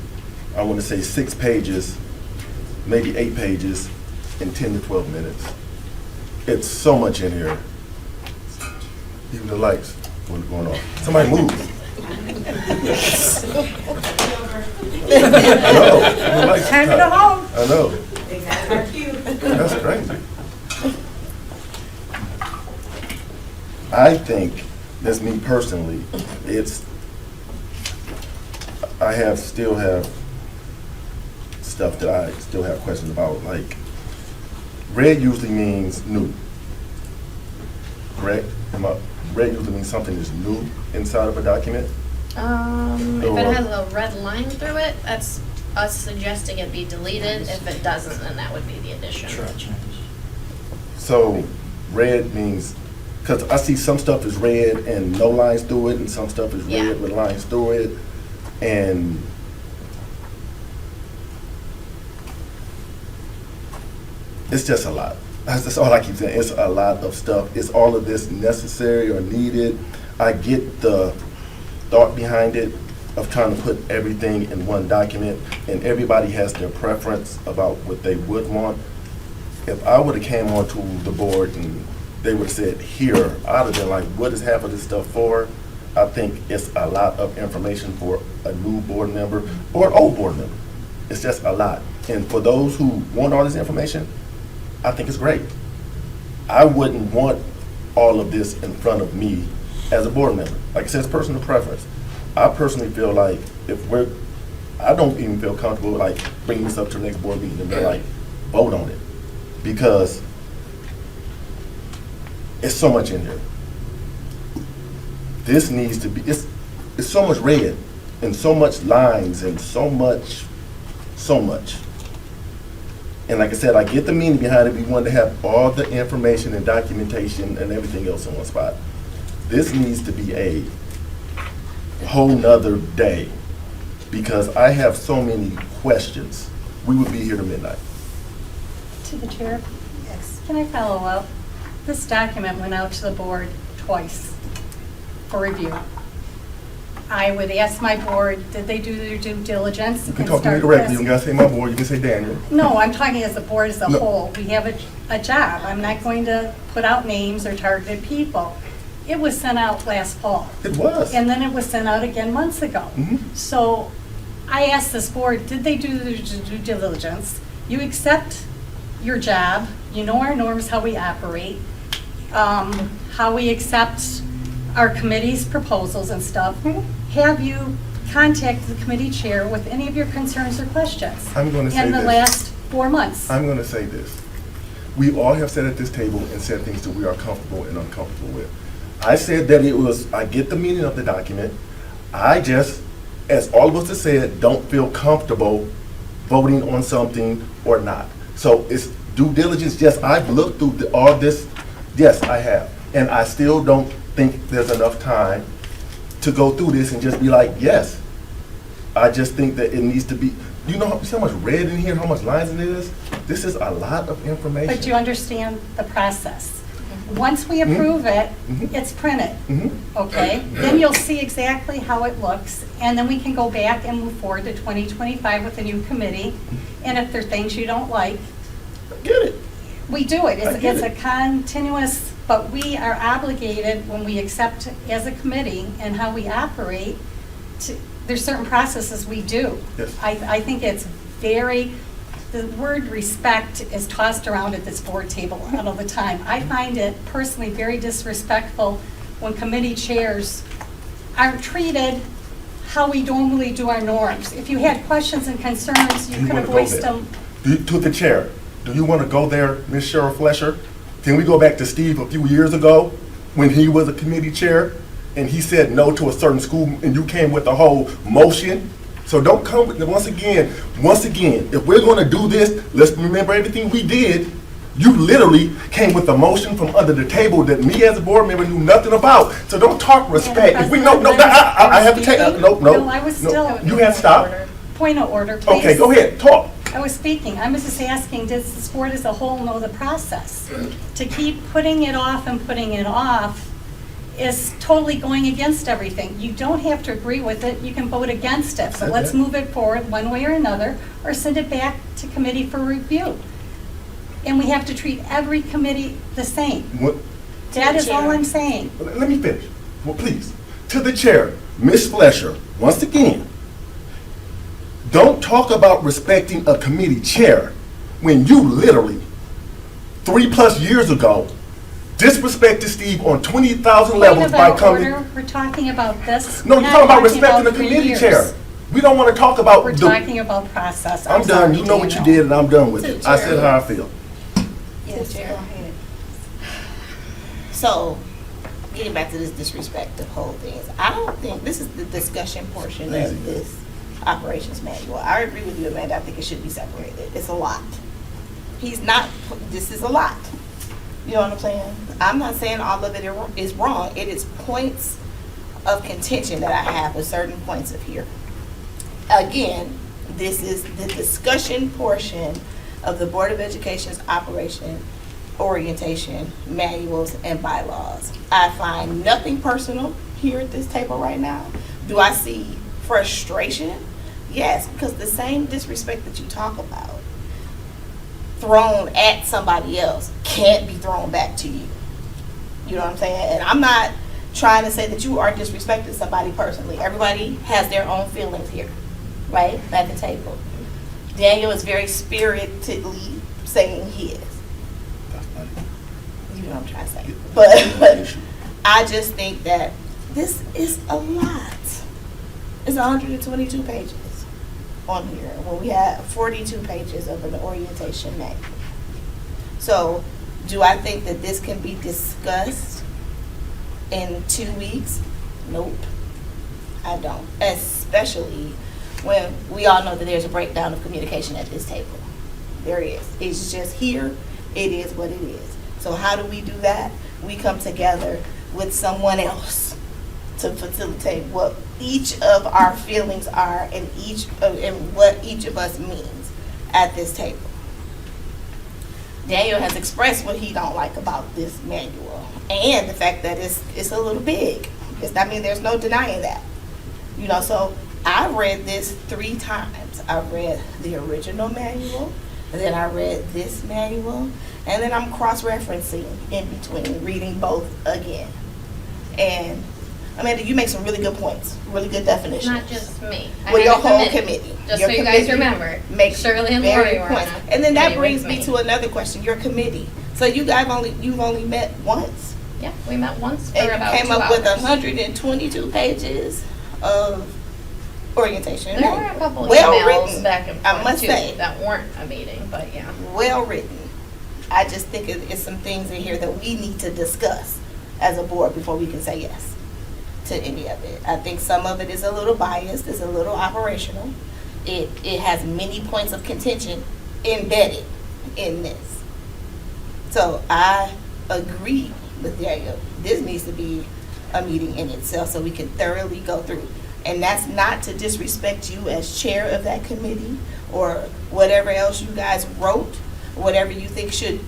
[SPEAKER 3] I want to say 6 pages, maybe 8 pages in 10 to 12 minutes. It's so much in here. Even the lights were going off. Somebody move. I know. The lights
[SPEAKER 1] Time to
[SPEAKER 3] cut.
[SPEAKER 1] go home.
[SPEAKER 3] I know.
[SPEAKER 1] They got our cue.
[SPEAKER 3] That's crazy. I think, that's me personally, still have stuff that I still have questions about. Like, red usually means new, correct? Red usually means something is new inside of a document.
[SPEAKER 16] If it has a red line through it, that's us suggesting it be deleted. If it doesn't, then that would be the addition.
[SPEAKER 3] So red means, because I see some stuff is red and no lines through it, and some stuff is
[SPEAKER 16] Yeah.
[SPEAKER 3] red with lines through it, and it's just a lot. That's all I keep saying. It's a lot of stuff. Is all of this necessary or needed? I get the thought behind it of trying to put everything in one document, and everybody has their preference about what they would want. If I would have came onto the board and they would have said, here, I'd have been like, what is half of this stuff for? I think it's a lot of information for a new board member or an old board member. It's just a lot. And for those who want all this information, I think it's great. I wouldn't want all of this in front of me as a board member. Like I said, it's personal preference. I personally feel like I don't even feel comfortable like bringing this up to the next board meeting and be like, vote on it. Because it's so much in here. This needs to be, it's so much red and so much lines and so much. And like I said, I get the meaning behind it. We want to have all the information and documentation and everything else in one spot. This needs to be a whole nother day because I have so many questions. We would be here to midnight.
[SPEAKER 4] To the chair,
[SPEAKER 1] Yes.
[SPEAKER 4] can I follow up? This document went out to the board twice for review. I would ask my board, did they do their due diligence?
[SPEAKER 3] You can
[SPEAKER 4] and
[SPEAKER 3] talk to me
[SPEAKER 4] start
[SPEAKER 3] directly. You
[SPEAKER 4] asking-
[SPEAKER 3] don't gotta say my board. You can say Daniel.
[SPEAKER 4] No, I'm talking as a board as a
[SPEAKER 3] No.
[SPEAKER 4] whole. We have a job. I'm not going to put out names or targeted people. It was sent out last fall.
[SPEAKER 3] It was.
[SPEAKER 4] And then it was sent out again months ago.
[SPEAKER 3] Mhm.
[SPEAKER 4] So I asked this board, did they do their due diligence? You accept your job, you know our norms, how we operate, how we accept our committee's proposals and stuff. Have you contacted the committee chair with any of your concerns or questions?
[SPEAKER 3] I'm gonna say
[SPEAKER 4] In the
[SPEAKER 3] this.
[SPEAKER 4] last 4 months?
[SPEAKER 3] I'm going to say this. We all have sat at this table and said things that we are comfortable and uncomfortable with. I said that I get the meaning of the document. I just, as all of us have said, don't feel comfortable voting on something or not. So due diligence, yes, I've looked through all this, yes, I have. And I still don't think there's enough time to go through this and just be like, yes. I just think that it needs to be, you know how much red in here, how much lines in it is? This is a lot of information.
[SPEAKER 4] But you understand the process. Once we approve it, it's printed, okay? Then you'll see exactly how it looks, and then we can go back and move forward to 2025 with a new committee. And if there are things you don't like,
[SPEAKER 3] Get it.
[SPEAKER 4] we do it.
[SPEAKER 3] I get
[SPEAKER 4] It's a
[SPEAKER 3] it.
[SPEAKER 4] continuous, but we are obligated when we accept as a committee and how we operate, there's certain processes we do.
[SPEAKER 3] Yes.
[SPEAKER 4] I think it's very, the word respect is tossed around at this board table all the time. I find it personally very disrespectful when committee chairs aren't treated how we normally do our norms. If you had questions and concerns, you
[SPEAKER 3] Do you
[SPEAKER 4] could
[SPEAKER 3] wanna
[SPEAKER 4] have
[SPEAKER 3] go
[SPEAKER 4] voiced
[SPEAKER 3] there?
[SPEAKER 4] them.
[SPEAKER 3] To the chair, do you want to go there, Ms. Cheryl Flesher? Can we go back to Steve a few years ago when he was a committee chair and he said no to a certain school and you came with a whole motion? So don't come with, once again, if we're going to do this, let's remember everything we did. You literally came with a motion from under the table that me as a board member knew nothing about. So don't talk respect. If we know, I have to take, no.
[SPEAKER 4] No, I was still.
[SPEAKER 3] You had to stop.
[SPEAKER 4] Point of order, please.
[SPEAKER 3] Okay, go ahead, talk.
[SPEAKER 4] I was speaking. I was just asking, does this board as a whole know the process? To keep putting it off and putting it off is totally going against everything. You don't have to agree with it. You can vote against it. So let's move it forward one way or another, or send it back to committee for review. And we have to treat every committee the same.
[SPEAKER 3] What?
[SPEAKER 4] That is all I'm saying.
[SPEAKER 3] Let me finish. Well, please. To the chair, Ms. Flesher, once again, don't talk about respecting a committee chair when you literally, 3+ years ago, disrespected Steve on 20,000 levels by coming.
[SPEAKER 4] Order, we're talking about this.
[SPEAKER 3] No, you're
[SPEAKER 4] not
[SPEAKER 3] talking about respecting the
[SPEAKER 4] 3
[SPEAKER 3] committee
[SPEAKER 4] years.
[SPEAKER 3] chair. We don't want to talk about.
[SPEAKER 4] We're talking about process.
[SPEAKER 3] I'm done.
[SPEAKER 4] sorry,
[SPEAKER 3] You know what you
[SPEAKER 4] Daniel.
[SPEAKER 3] did, and I'm done with
[SPEAKER 12] To
[SPEAKER 3] it.
[SPEAKER 12] the
[SPEAKER 3] I
[SPEAKER 12] chair.
[SPEAKER 3] said how I feel.
[SPEAKER 12] Yes, go ahead. So, getting back to this disrespect of whole things, I don't think, this is the discussion portion of this operations manual. I agree with you, Amanda, I think it should be separated. It's a lot. This is a lot. You know what I'm saying? I'm not saying all of it is wrong. It is points of contention that I have with certain points of here. Again, this is the discussion portion of the Board of Education's operation, orientation, manuals, and bylaws. I find nothing personal here at this table right now. Do I see frustration? Yes, because the same disrespect that you talk about thrown at somebody else can't be thrown back to you. You know what I'm saying? And I'm not trying to say that you are disrespecting somebody personally. Everybody has their own feelings here, right, at the table. Daniel is very spiritedly saying his. You know what I'm trying to say. But I just think that this is a lot. It's 122 pages on here when we have 42 pages of an orientation manual. So do I think that this can be discussed in 2 weeks? Nope, I don't. Especially when we all know that there's a breakdown of communication at this table. There is. It's just here. It is what it is. So how do we do that? We come together with someone else to facilitate what each of our feelings are and what each of us means at this table. Daniel has expressed what he don't like about this manual and the fact that it's a little big. There's no denying that. You know, so I read this 3 times. I read the original manual, and then I read this manual, and then I'm cross-referencing in between, reading both again. And Amanda, you make some really good points, really good definitions.
[SPEAKER 16] Not just me. I
[SPEAKER 12] Well, your
[SPEAKER 16] have a
[SPEAKER 12] whole
[SPEAKER 16] committee.
[SPEAKER 12] committee.
[SPEAKER 16] Just
[SPEAKER 12] Your
[SPEAKER 16] so you guys
[SPEAKER 12] committee
[SPEAKER 16] remember,
[SPEAKER 12] makes
[SPEAKER 16] Shirley and
[SPEAKER 12] very
[SPEAKER 16] Lori were on
[SPEAKER 12] points.
[SPEAKER 16] that
[SPEAKER 12] And then that
[SPEAKER 16] committee
[SPEAKER 12] brings
[SPEAKER 16] with
[SPEAKER 12] me
[SPEAKER 16] me.
[SPEAKER 12] to another question, your committee. So you've only met once?
[SPEAKER 16] Yeah, we met once for
[SPEAKER 12] And you
[SPEAKER 16] about
[SPEAKER 12] came
[SPEAKER 16] 2
[SPEAKER 12] up
[SPEAKER 16] hours.
[SPEAKER 12] with 122 pages of orientation.
[SPEAKER 16] There were a couple of
[SPEAKER 12] Well
[SPEAKER 16] emails
[SPEAKER 12] written,
[SPEAKER 16] back and
[SPEAKER 12] I
[SPEAKER 16] forth
[SPEAKER 12] must
[SPEAKER 16] too
[SPEAKER 12] say.
[SPEAKER 16] that weren't a meeting, but yeah.
[SPEAKER 12] Well written. I just think it's some things in here that we need to discuss as a board before we can say yes to any of it. I think some of it is a little biased, it's a little operational. It has many points of contention embedded in this. So I agree with Daniel. This needs to be a meeting in itself so we can thoroughly go through. And that's not to disrespect you as chair of that committee or whatever else you guys wrote, whatever you think should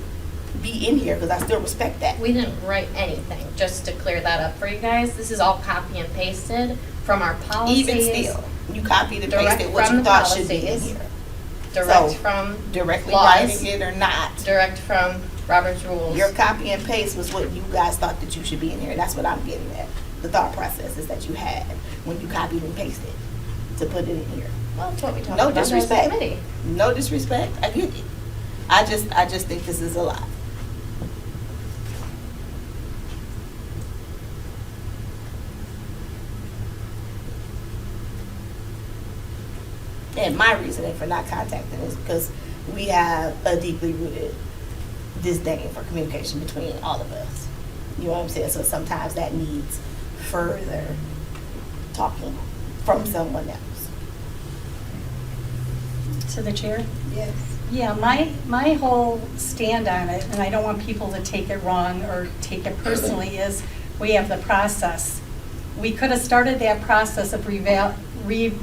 [SPEAKER 12] be in here, because I still respect that.
[SPEAKER 16] We didn't write anything, just to clear that up for you guys. This is all copy and pasted from our policies.
[SPEAKER 12] Even still, you copied and
[SPEAKER 16] Direct
[SPEAKER 12] pasted what
[SPEAKER 16] from
[SPEAKER 12] you
[SPEAKER 16] the
[SPEAKER 12] thought should be in
[SPEAKER 16] policies.
[SPEAKER 12] here.
[SPEAKER 16] Direct
[SPEAKER 12] So,
[SPEAKER 16] from
[SPEAKER 12] directly
[SPEAKER 16] laws,
[SPEAKER 12] writing it or not.
[SPEAKER 16] direct from Robert's rules.
[SPEAKER 12] Your copy and paste was what you guys thought that you should be in here. That's what I'm getting at. The thought processes that you had when you copied and pasted to put it in here.
[SPEAKER 16] Well, that's what we talked
[SPEAKER 12] No
[SPEAKER 16] about as a
[SPEAKER 12] disrespect.
[SPEAKER 16] committee.
[SPEAKER 12] No disrespect. I get it. I just think this is a lot. And my reasoning for not contacting is because we have a deeply rooted disdain for communication between all of us. You know what I'm saying? So sometimes that needs further talking from someone else.
[SPEAKER 4] To the chair?
[SPEAKER 1] Yes.
[SPEAKER 4] Yeah, my whole stand on it, and I don't want people to take it wrong or take it personally, is we have the process. We could have started that process of reviewing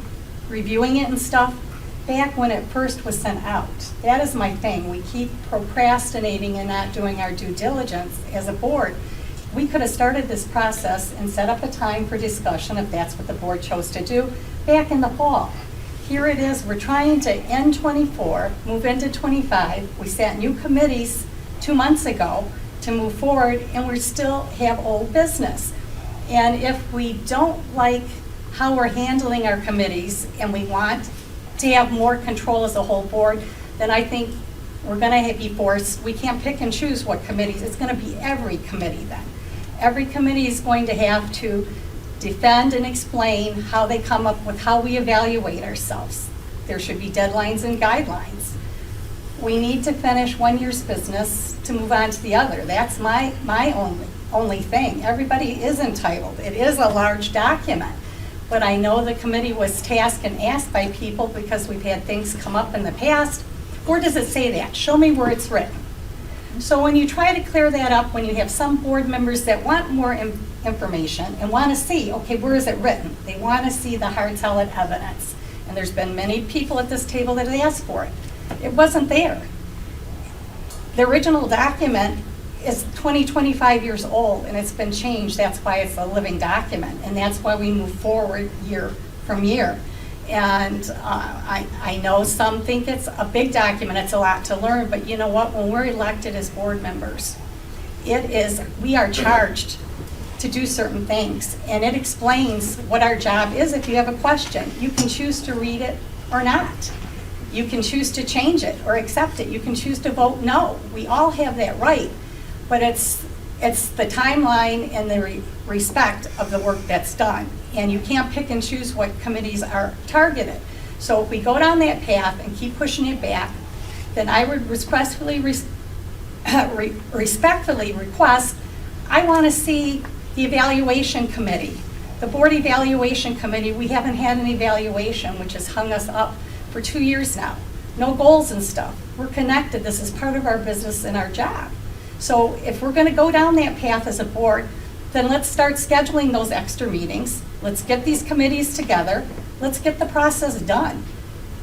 [SPEAKER 4] it and stuff back when it first was sent out. That is my thing. We keep procrastinating and not doing our due diligence as a board. We could have started this process and set up a time for discussion if that's what the board chose to do back in the fall. Here it is, we're trying to end 24, move into 25. We sat new committees 2 months ago to move forward, and we still have old business. And if we don't like how we're handling our committees and we want to have more control as a whole board, then I think we're gonna be forced, we can't pick and choose what committees, it's gonna be every committee then. Every committee is going to have to defend and explain how they come up with how we evaluate ourselves. There should be deadlines and guidelines. We need to finish 1 year's business to move on to the other. That's my only thing. Everybody is entitled. It is a large document. But I know the committee was tasked and asked by people because we've had things come up in the past. Where does it say that? Show me where it's written. So when you try to clear that up, when you have some board members that want more information and want to see, okay, where is it written? They want to see the hard, solid evidence. And there's been many people at this table that have asked for it. It wasn't there. The original document is 25 years old, and it's been changed. That's why it's a living document, and that's why we move forward year from year. And I know some think it's a big document, it's a lot to learn, but you know what? When we're elected as board members, we are charged to do certain things, and it explains what our job is. If you have a question, you can choose to read it or not. You can choose to change it or accept it. You can choose to vote no. We all have that right, but it's the timeline and the respect of the work that's done. And you can't pick and choose what committees are targeted. So if we go down that path and keep pushing it back, then I would respectfully request, I want to see the evaluation committee. The board evaluation committee, we haven't had an evaluation, which has hung us up for 2 years now. No goals and stuff. We're connected. This is part of our business and our job. So if we're going to go down that path as a board, then let's start scheduling those extra meetings. Let's get these committees together. Let's get the process done.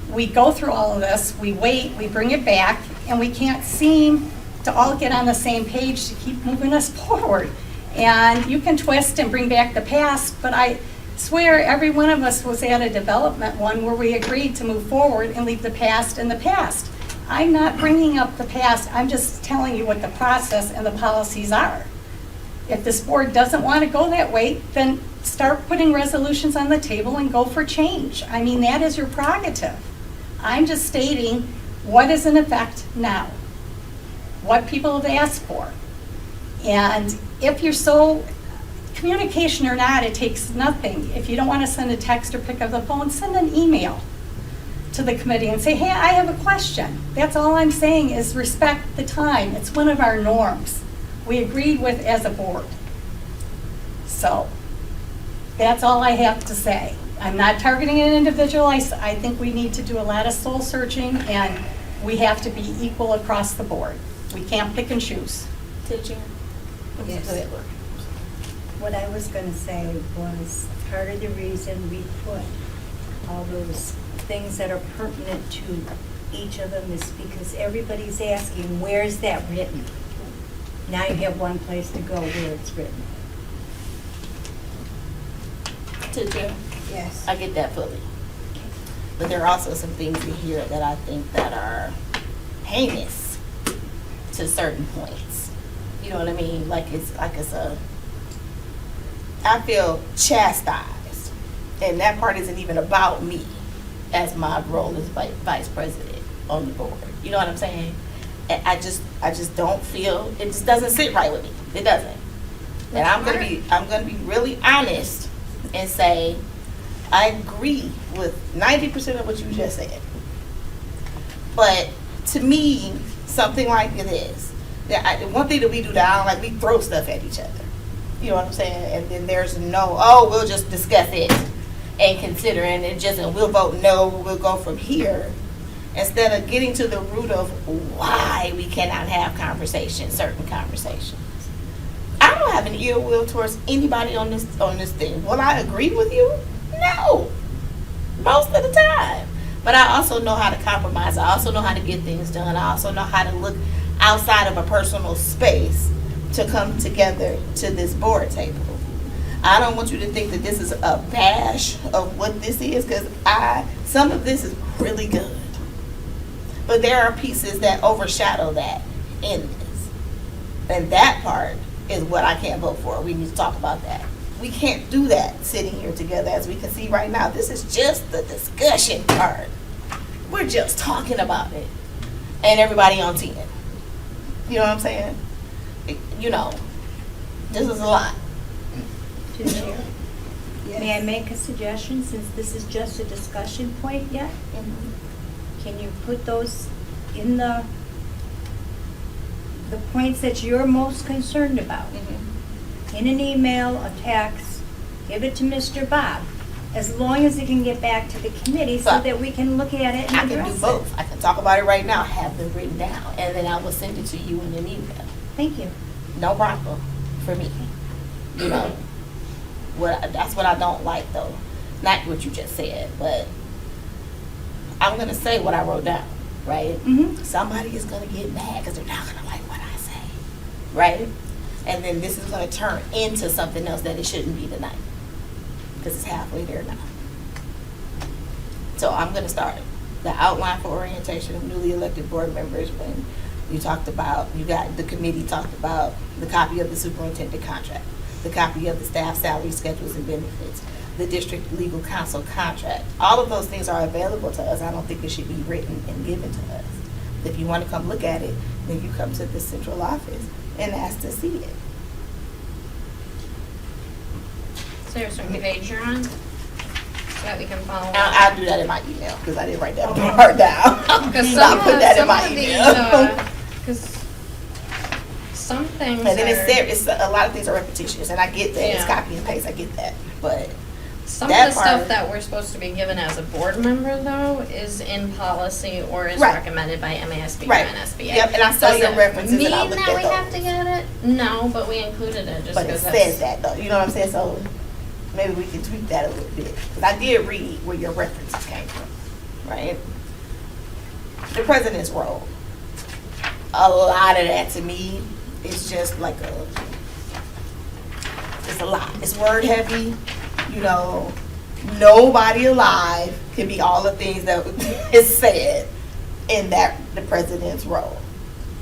[SPEAKER 4] We go through all of this, we wait, we bring it back, and we can't seem to all get on the same page to keep moving us forward. And you can twist and bring back the past, but I swear every one of us was at a development one where we agreed to move forward and leave the past in the past. I'm not bringing up the past, I'm just telling you what the process and the policies are. If this board doesn't want to go that way, then start putting resolutions on the table and go for change. I mean, that is your prerogative. I'm just stating what is in effect now, what people have asked for. And if you're so, communication or not, it takes nothing. If you don't want to send a text or pick up the phone, send an email to the committee and say, hey, I have a question. That's all I'm saying is respect the time. It's one of our norms we agreed with as a board. So that's all I have to say. I'm not targeting an individual. I think we need to do a lot of soul searching, and we have to be equal across the board. We can't pick and choose.
[SPEAKER 12] Teacher?
[SPEAKER 8] Yes.
[SPEAKER 12] Go ahead, Lori.
[SPEAKER 8] What I was gonna say was, part of the reason we put all those things that are pertinent to each of them is because everybody's asking, where's that written? Now you have one place to go where it's written.
[SPEAKER 12] Teacher?
[SPEAKER 1] Yes.
[SPEAKER 12] I get that fully. But there are also some things in here that I think that are heinous to certain points. You know what I mean? Like it's I feel chastised. And that part isn't even about me as my role as vice president on the board. You know what I'm saying? And I just don't feel, it just doesn't sit right with me. It doesn't. And I'm gonna be really honest and say, I agree with 90% of what you just said. But to me, something like this, one thing that we do that I don't like, we throw stuff at each other. You know what I'm saying? And then there's we'll just discuss it and consider it, and we'll vote no, we'll go from here. Instead of getting to the root of why we cannot have certain conversations. I don't have an ill will towards anybody on this thing. Will I agree with you? No. Most of the time. But I also know how to compromise. I also know how to get things done. I also know how to look outside of a personal space to come together to this board table. I don't want you to think that this is a bash of what this is, because some of this is really good. But there are pieces that overshadow that in this. And that part is what I can't vote for. We need to talk about that. We can't do that sitting here together. As we can see right now, this is just the discussion part. We're just talking about it. And everybody on 10. You know what I'm saying? This is a lot.
[SPEAKER 8] To the chair. May I make a suggestion, since this is just a discussion point yet? Can you put those in the points that you're most concerned about? In an email, a text, give it to Mr. Bob, as long as it can get back to the committee so that we can look at it and
[SPEAKER 12] I can
[SPEAKER 8] address
[SPEAKER 12] do
[SPEAKER 8] it.
[SPEAKER 12] both. I can talk about it right now, have them written down, and then I will send it to you in an email.
[SPEAKER 8] Thank you.
[SPEAKER 12] No problem for me. That's what I don't like, though. Not what you just said, but I'm going to say what I wrote down, right? Somebody is going to get mad because they're not going to like what I say, right? And then this is going to turn into something else that it shouldn't be tonight, because it's halfway there now. So I'm going to start the outline for orientation of newly elected board members. When the committee talked about the copy of the superintendent contract, the copy of the staff salary schedules and benefits, the district legal counsel contract. All of those things are available to us. I don't think it should be written and given to us. If you want to come look at it, then you come to the central office and ask to see it.
[SPEAKER 16] So there's a page you're on, so that we can follow.
[SPEAKER 12] I'll do that in my email, because I didn't write that part down.
[SPEAKER 16] Because
[SPEAKER 12] I'll put that in my email.
[SPEAKER 16] Because some things
[SPEAKER 12] And then it's a lot of things are repetitious, and I get that. It's copy and paste, I get that. But
[SPEAKER 16] some of the stuff that we're supposed to be given as a board member, though, is in policy or is recommended by MASB or NSBA.
[SPEAKER 12] Yep, and I saw your references and I
[SPEAKER 16] Mean
[SPEAKER 12] looked
[SPEAKER 16] that
[SPEAKER 12] at
[SPEAKER 16] we
[SPEAKER 12] those.
[SPEAKER 16] have to get it? No, but we included it just
[SPEAKER 12] But it
[SPEAKER 16] because
[SPEAKER 12] says that, though. You know what I'm saying? So maybe we can tweak that a little bit. Because I did read where your references came from, right? The president's role. A lot of that to me is just like it's a lot. It's word heavy. Nobody alive can be all the things that is said in the president's role.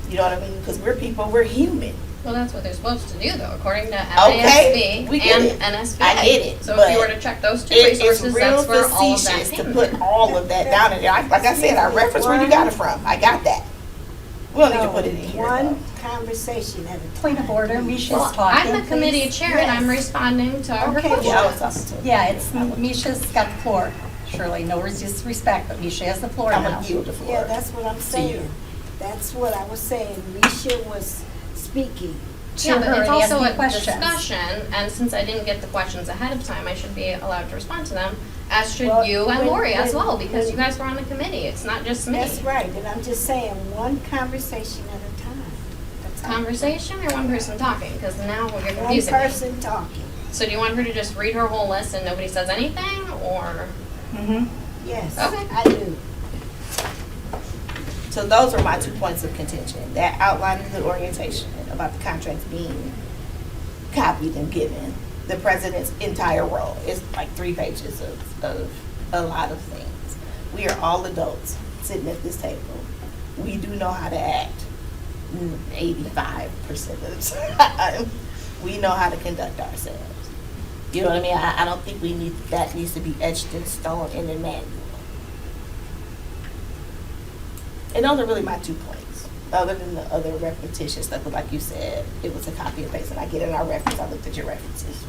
[SPEAKER 12] You know what I mean? Because we're people, we're human.
[SPEAKER 16] Well, that's what they're supposed to do, though, according to
[SPEAKER 12] Okay,
[SPEAKER 16] MASB
[SPEAKER 12] we get
[SPEAKER 16] and
[SPEAKER 12] it.
[SPEAKER 16] NSBA.
[SPEAKER 12] I get it,
[SPEAKER 16] So
[SPEAKER 12] but
[SPEAKER 16] if you were to check those two resources, that's where all of that
[SPEAKER 12] facetious
[SPEAKER 16] came
[SPEAKER 12] to put all of that down in there. Like I said, I reference where you got it from. I got that. We don't need to put it in here.
[SPEAKER 1] One conversation at a time.
[SPEAKER 4] Point of order, Misha's
[SPEAKER 16] Well,
[SPEAKER 4] talking.
[SPEAKER 16] I'm the committee
[SPEAKER 4] please.
[SPEAKER 16] chair and I'm
[SPEAKER 4] Yes.
[SPEAKER 16] responding to her
[SPEAKER 4] Okay,
[SPEAKER 16] question.
[SPEAKER 12] Yeah, I was talking to
[SPEAKER 4] Yeah, it's, Misha's got the floor. Shirley, no disrespect, but Misha has the floor
[SPEAKER 12] I'm
[SPEAKER 4] now.
[SPEAKER 12] gonna yield the floor.
[SPEAKER 1] Yeah, that's what I'm saying. That's what I was saying. Misha was speaking.
[SPEAKER 16] Yeah, but it's
[SPEAKER 4] and
[SPEAKER 16] also
[SPEAKER 4] asking
[SPEAKER 16] a
[SPEAKER 4] questions.
[SPEAKER 16] discussion, and since I didn't get the questions ahead of time, I should be allowed to respond to them, as should
[SPEAKER 1] Well,
[SPEAKER 16] you and
[SPEAKER 1] when-
[SPEAKER 16] Lori as
[SPEAKER 1] when-
[SPEAKER 16] well, because
[SPEAKER 1] when-
[SPEAKER 16] you guys were on the committee. It's not just me.
[SPEAKER 1] That's right, and I'm just saying, one conversation at a time.
[SPEAKER 16] conversation or one person talking? Because now we're getting
[SPEAKER 1] One
[SPEAKER 16] confusing. me.
[SPEAKER 1] person talking.
[SPEAKER 16] So do you want her to just read her whole list and nobody says anything, or?
[SPEAKER 1] Yes,
[SPEAKER 16] Okay.
[SPEAKER 1] I do.
[SPEAKER 12] So those are my 2 points of contention. That outlining the orientation about the contracts being copied and given. The president's entire role is like 3 pages of a lot of things. We are all adults sitting at this table. We do know how to act 85% of the time. We know how to conduct ourselves. You know what I mean? I don't think that needs to be etched in stone in a manual. And those are really my 2 points, other than the other repetition stuff. But like you said, it was a copy and paste, and I get in our reference. I looked at your references.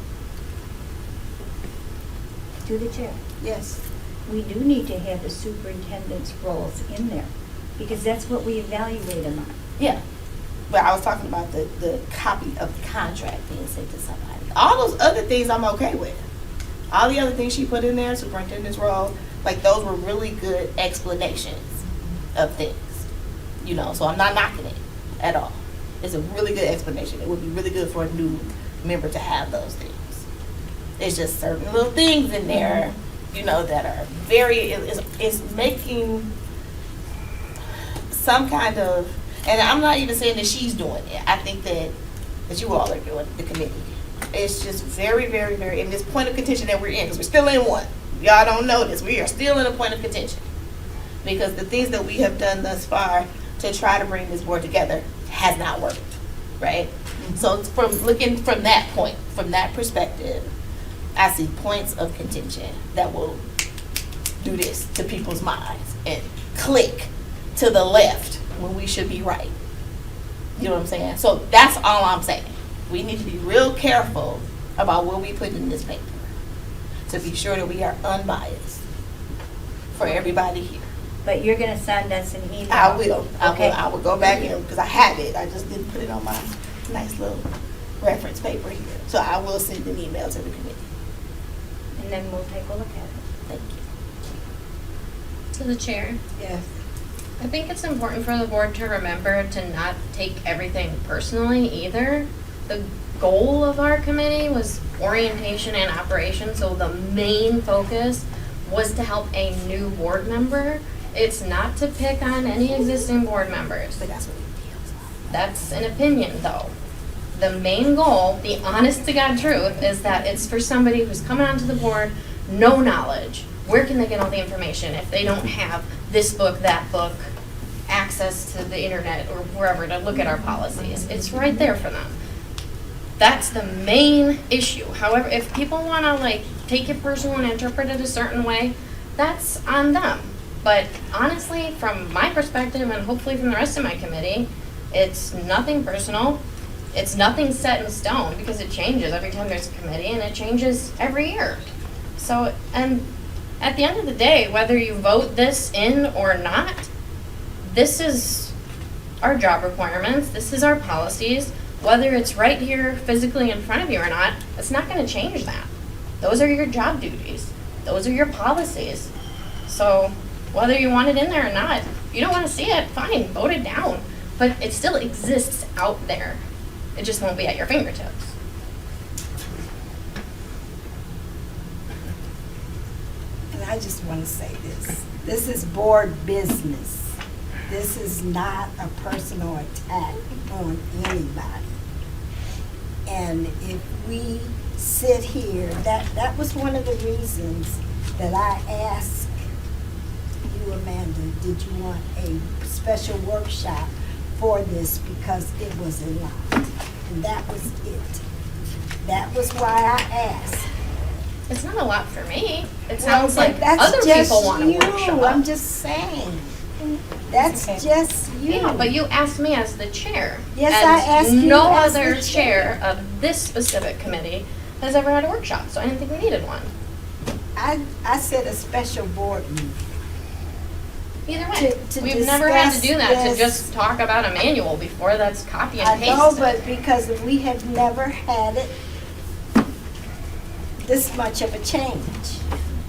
[SPEAKER 8] To the chair.
[SPEAKER 12] Yes.
[SPEAKER 8] We do need to have the superintendent's roles in there, because that's what we evaluate them on.
[SPEAKER 12] Yeah. But I was talking about the copy of the contract being sent to somebody. All those other things I'm okay with. All the other things she put in there, superintendent's role, like those were really good explanations of things. You know, so I'm not knocking it at all. It's a really good explanation. It would be really good for a new member to have those things. There's just certain little things in there, you know, that are is making some kind of, and I'm not even saying that she's doing it. I think that you all are doing it, the committee. It's just very, very, very, in this point of contention that we're in, because we're still in one. Y'all don't know this. We are still in a point of contention. Because the things that we have done thus far to try to bring this board together has not worked, right? So from looking from that point, from that perspective, I see points of contention that will do this to people's minds and click to the left when we should be right. You know what I'm saying? So that's all I'm saying. We need to be real careful about what we put in this paper to be sure that we are unbiased for everybody here.
[SPEAKER 8] But you're gonna send us an email.
[SPEAKER 12] I will.
[SPEAKER 8] Okay.
[SPEAKER 12] I will go back in because I have it. I just didn't put it on my nice little reference paper here. So I will send an email to the committee.
[SPEAKER 8] And then we'll take a look at it.
[SPEAKER 12] Thank you.
[SPEAKER 16] To the chair.
[SPEAKER 1] Yes.
[SPEAKER 16] I think it's important for the board to remember to not take everything personally either. The goal of our committee was orientation and operation, so the main focus was to help a new board member. It's not to pick on any existing board members.
[SPEAKER 12] But that's what it feels like.
[SPEAKER 16] That's an opinion, though. The main goal, the honest to God truth, is that it's for somebody who's coming onto the board, no knowledge. Where can they get all the information if they don't have this book, that book, access to the internet or wherever to look at our policies? It's right there for them. That's the main issue. However, if people want to take it personal and interpret it a certain way, that's on them. But honestly, from my perspective and hopefully from the rest of my committee, it's nothing personal. It's nothing set in stone because it changes every time there's a committee and it changes every year. So, and at the end of the day, whether you vote this in or not, this is our job requirements. This is our policies. Whether it's right here physically in front of you or not, it's not going to change that. Those are your job duties. Those are your policies. So whether you want it in there or not, if you don't want to see it, fine, vote it down. But it still exists out there. It just won't be at your fingertips.
[SPEAKER 1] And I just want to say this. This is board business. This is not a personal attack on anybody. And if we sit here, that was one of the reasons that I asked you, Amanda, did you want a special workshop for this because it was a lot. And that was it. That was why I asked.
[SPEAKER 16] It's not a lot for me. It
[SPEAKER 1] Well,
[SPEAKER 16] sounds
[SPEAKER 1] but
[SPEAKER 16] like
[SPEAKER 1] that's
[SPEAKER 16] other
[SPEAKER 1] just
[SPEAKER 16] people want to
[SPEAKER 1] you.
[SPEAKER 16] workshop.
[SPEAKER 1] I'm just saying. That's
[SPEAKER 16] Okay.
[SPEAKER 1] just you.
[SPEAKER 16] Yeah, but you asked me as the chair.
[SPEAKER 1] Yes,
[SPEAKER 16] and
[SPEAKER 1] I asked you
[SPEAKER 16] no
[SPEAKER 1] as
[SPEAKER 16] other
[SPEAKER 1] the
[SPEAKER 16] chair
[SPEAKER 1] chair.
[SPEAKER 16] of this specific committee has ever had a workshop, so I didn't think we needed one.
[SPEAKER 1] I said a special board meeting.
[SPEAKER 16] Either way,
[SPEAKER 1] To
[SPEAKER 16] we've never had to
[SPEAKER 1] discuss
[SPEAKER 16] do that, to
[SPEAKER 1] this.
[SPEAKER 16] just talk about a manual before. That's copy and
[SPEAKER 1] I
[SPEAKER 16] paste.
[SPEAKER 1] know, but because we have never had it, this much of a change.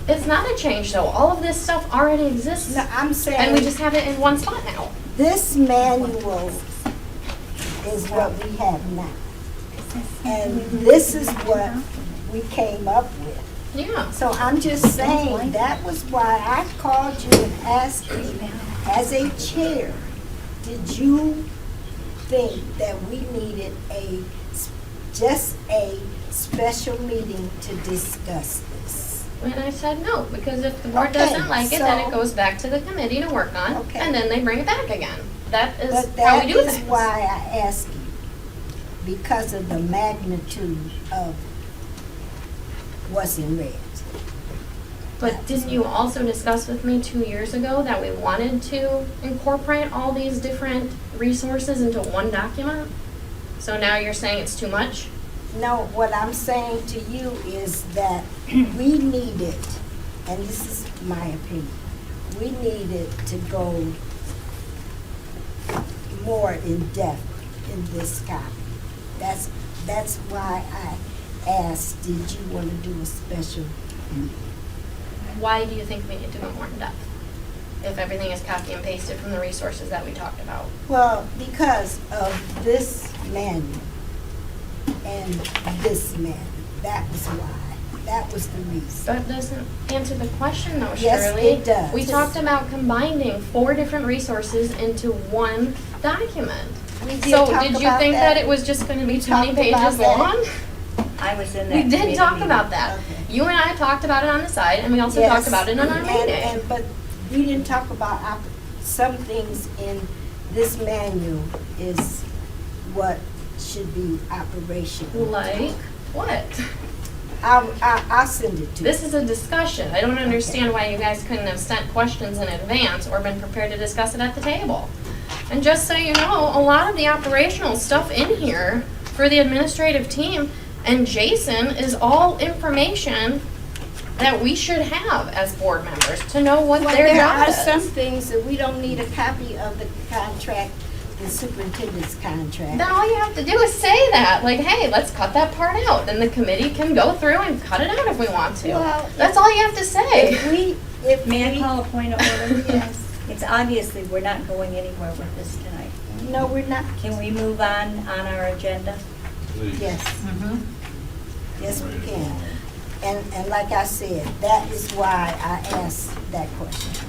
[SPEAKER 16] It's not a change though. All of this stuff already exists.
[SPEAKER 1] No, I'm saying.
[SPEAKER 16] And we just have it in one spot now.
[SPEAKER 1] This manual is what we have now. And this is what we came up with.
[SPEAKER 16] Yeah.
[SPEAKER 1] So I'm just saying, that was why I called you and asked you, as a chair, did you think that we needed just a special meeting to discuss this?
[SPEAKER 16] And I said no, because if the board
[SPEAKER 1] Okay,
[SPEAKER 16] doesn't like it, then it
[SPEAKER 1] so-
[SPEAKER 16] goes back to the committee to work on,
[SPEAKER 1] Okay.
[SPEAKER 16] and then they bring it back again. That is
[SPEAKER 1] But
[SPEAKER 16] how
[SPEAKER 1] that
[SPEAKER 16] we do
[SPEAKER 1] is
[SPEAKER 16] things.
[SPEAKER 1] why I asked you, because of the magnitude of what's in red.
[SPEAKER 16] But didn't you also discuss with me 2 years ago that we wanted to incorporate all these different resources into one document? So now you're saying it's too much?
[SPEAKER 1] No, what I'm saying to you is that we needed, and this is my opinion, we needed to go more in depth in this copy. That's why I asked, did you want to do a special meeting?
[SPEAKER 16] Why do you think we need to go more in depth? If everything is copy and pasted from the resources that we talked about?
[SPEAKER 1] Well, because of this manual and this manual, that was why. That was the reason.
[SPEAKER 16] That doesn't answer the question though,
[SPEAKER 1] Yes,
[SPEAKER 16] Shirley.
[SPEAKER 1] it does.
[SPEAKER 16] We talked about combining 4 different resources into one document.
[SPEAKER 1] We did
[SPEAKER 16] So
[SPEAKER 1] talk
[SPEAKER 16] did you
[SPEAKER 1] about
[SPEAKER 16] think
[SPEAKER 1] that.
[SPEAKER 16] that it was just gonna be
[SPEAKER 1] We
[SPEAKER 16] too many
[SPEAKER 1] talked about
[SPEAKER 16] pages
[SPEAKER 1] that.
[SPEAKER 16] long?
[SPEAKER 8] I was in that
[SPEAKER 16] We
[SPEAKER 8] committee
[SPEAKER 16] did talk
[SPEAKER 8] meeting.
[SPEAKER 16] about that.
[SPEAKER 1] Okay.
[SPEAKER 16] You and I talked about it on the side, and we also
[SPEAKER 1] Yes,
[SPEAKER 16] talked about it in our meeting.
[SPEAKER 1] But we didn't talk about some things in this manual is what should be operational.
[SPEAKER 16] Like what?
[SPEAKER 1] I'll send it to you.
[SPEAKER 16] This is a discussion. I don't understand why you guys couldn't have sent questions in advance or been prepared to discuss it at the table. And just so you know, a lot of the operational stuff in here for the administrative team and Jason is all information that we should have as board members to know what
[SPEAKER 1] Well,
[SPEAKER 16] their
[SPEAKER 1] there
[SPEAKER 16] job
[SPEAKER 1] are
[SPEAKER 16] is.
[SPEAKER 1] some things that we don't need a copy of the contract, the superintendent's contract.
[SPEAKER 16] Then all you have to do is say that, like, hey, let's cut that part out. Then the committee can go through and cut it out if we want to.
[SPEAKER 1] Well,
[SPEAKER 16] That's all you have to say.
[SPEAKER 8] May I call a point of order?
[SPEAKER 1] Yes.
[SPEAKER 8] It's obviously, we're not going anywhere with this tonight.
[SPEAKER 1] No, we're not.
[SPEAKER 8] Can we move on our agenda?
[SPEAKER 1] Yes. Yes, we can. And like I said, that is why I asked that question.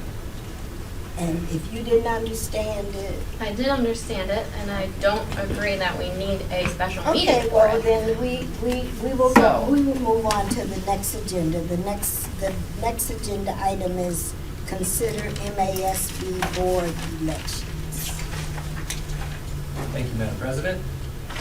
[SPEAKER 1] And if you didn't understand it.
[SPEAKER 16] I did understand it, and I don't agree that we need a special meeting
[SPEAKER 1] Okay,
[SPEAKER 16] for
[SPEAKER 1] well,
[SPEAKER 16] it.
[SPEAKER 1] then we will move on to the next agenda. The next agenda item is consider MASB board elections.
[SPEAKER 6] Thank you, Madam President.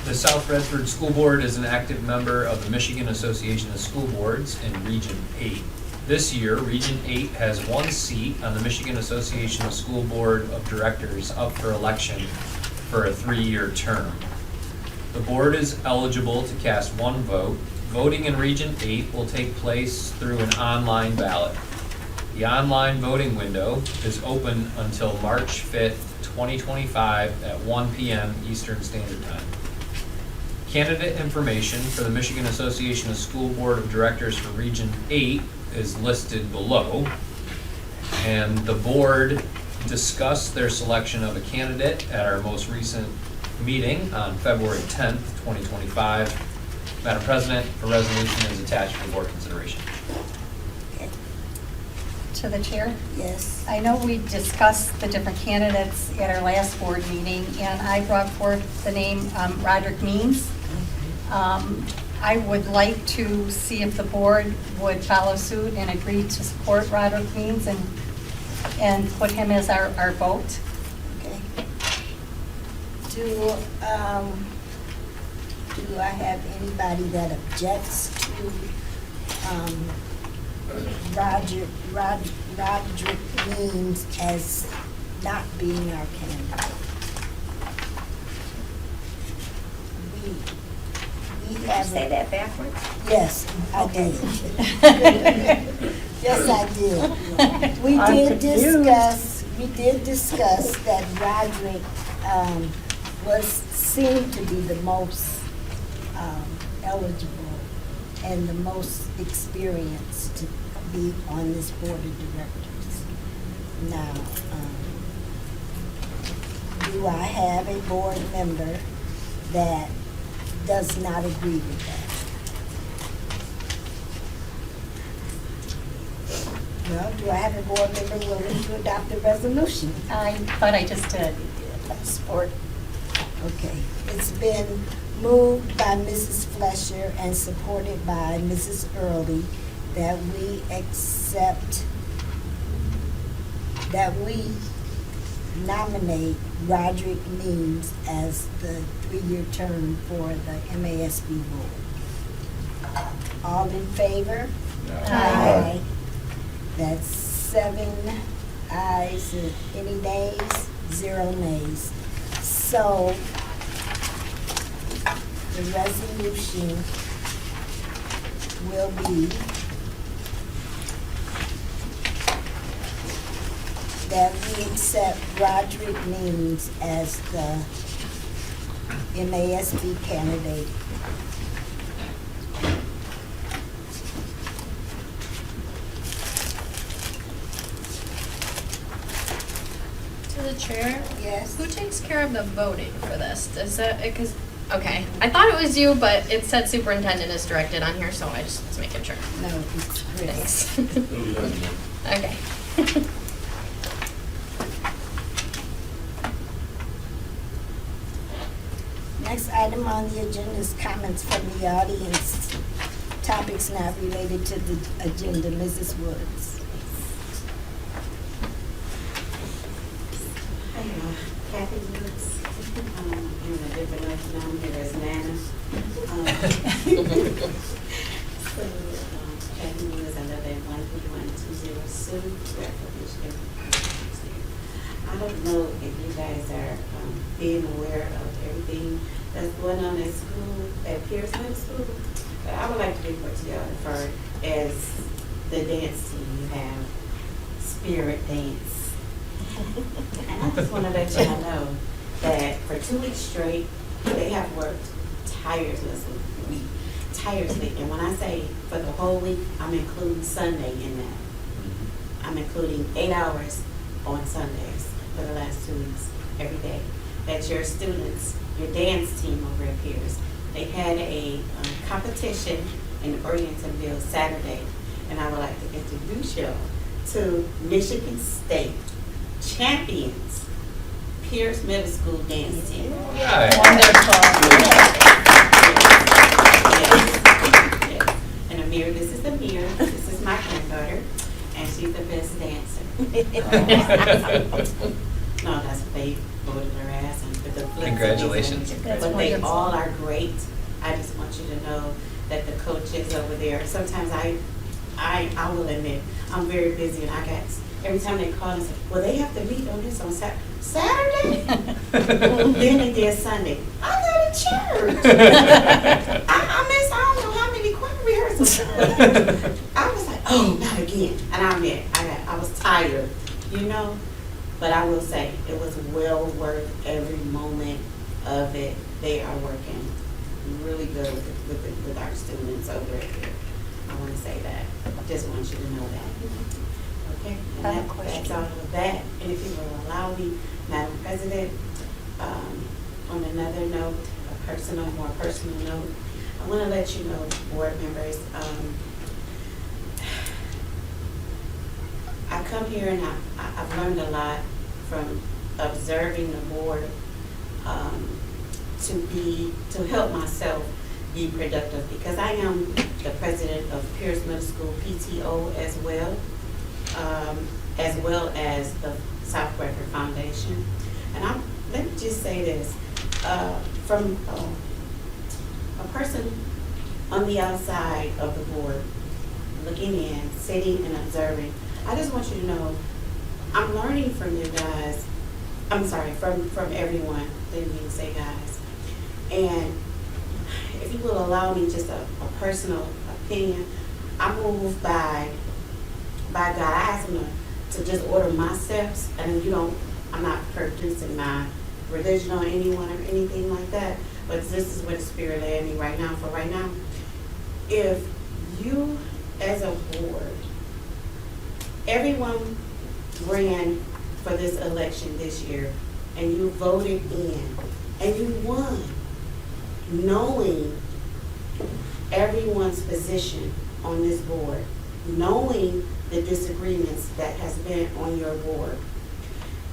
[SPEAKER 6] The South Redford School Board is an active member of the Michigan Association of School Boards in Region 8. This year, Region 8 has 1 seat on the Michigan Association of School Board of Directors up for election for a 3-year term. The board is eligible to cast 1 vote. Voting in Region 8 will take place through an online ballot. The online voting window is open until March 5th, 2025 at 1 p.m. Eastern Standard Time. Candidate information for the Michigan Association of School Board of Directors for Region 8 is listed below. And the board discussed their selection of a candidate at our most recent meeting on February 10th, 2025. Madam President, a resolution is attached for board consideration.
[SPEAKER 4] To the chair?
[SPEAKER 1] Yes.
[SPEAKER 4] I know we discussed the different candidates at our last board meeting, and I brought forth the name Roderick Means. I would like to see if the board would follow suit and agree to support Roderick Means and put him as our vote.
[SPEAKER 1] Okay. Do I have anybody that objects to Roderick Means as not being our candidate? We
[SPEAKER 8] Did you
[SPEAKER 1] have.
[SPEAKER 8] say that backwards?
[SPEAKER 1] Yes, I did. Yes, I did. We
[SPEAKER 8] I'm
[SPEAKER 1] did
[SPEAKER 8] confused.
[SPEAKER 1] discuss that Roderick seemed to be the most eligible and the most experienced to be on this board of directors. Now, do I have a board member that does not agree with that? Well, do I have a board member willing to adopt the resolution?
[SPEAKER 4] I thought I just did. Support.
[SPEAKER 1] Okay, it's been moved by Mrs. Fletcher and supported by Mrs. Early that we accept, that we nominate Roderick Means as the 3-year term for the MASB board. All in favor?
[SPEAKER 2] Aye.
[SPEAKER 1] That's 7 ayes, and any nays? 0 nays. So, the resolution will be that we accept Roderick Means as the MASB candidate.
[SPEAKER 16] To the chair?
[SPEAKER 1] Yes.
[SPEAKER 16] Who takes care of the voting for this? Does that, because, okay, I thought it was you, but it said superintendent is directed on here, so I just was making sure.
[SPEAKER 1] No, it's Chris.
[SPEAKER 16] Thanks. Okay.
[SPEAKER 1] Next item on the agenda is comments from the audience. Topics not related to the agenda. Mrs. Woods.
[SPEAKER 9] Hey, Kathy Woods, in a different life now, I'm here as Nana. So, Kathy Woods, I live at 13120 Sioux, Fairfield, Michigan. I don't know if you guys are being aware of everything that's going on at school, at Pierce Middle School, but I would like to report to y'all for as the dance team, you have Spirit Dance. And I just want to let y'all know that for 2 weeks straight, they have worked tirelessly. And when I say for the whole week, I'm including Sunday in that. I'm including 8 hours on Sundays for the last 2 weeks, every day. That your students, your dance team over at Pierce, they had a competition in Orientonville Saturday, and I would like to introduce y'all to Michigan State champions, Pierce Middle School dance team.
[SPEAKER 6] Right.
[SPEAKER 4] Wonderful.
[SPEAKER 9] Yes. And Amir, this is Amir, this is my granddaughter, and she's the best dancer. No, that's what they voted her ass, and with the flips.
[SPEAKER 6] Congratulations.
[SPEAKER 9] But they all are great. I just want you to know that the coaches over there, sometimes I will admit, I'm very busy, and I got, every time they call and say, well, they have to meet on this on Saturday? Then they did Sunday. I go to church. I missed, I don't know how many choir rehearsals. I was like, oh, not again. And I admit, I was tired, you know? But I will say, it was well worth every moment of it. They are working really good with our students over here. I want to say that. I just want you to know that. Okay? And
[SPEAKER 4] I have a question.
[SPEAKER 9] that's all of that. And if you will allow me, Madam President, on another note, more personal note, I want to let you know, board members, I come here and I've learned a lot from observing the board to help myself be productive, because I am the president of Pierce Middle School PTO as well as the South Bradford Foundation. And let me just say this, from a person on the outside of the board, looking in, sitting and observing, I just want you to know, I'm learning from you guys, I'm sorry, from everyone, didn't mean to say guys. And if you will allow me just a personal opinion, I'm moved by God. I asked him to just order my steps, and I'm not producing my religion on anyone or anything like that, but this is where the Spirit led me right now. For right now, if you as a board, everyone ran for this election this year, and you voted in, and you won. knowing everyone's position on this board, knowing the disagreements that has been on your board.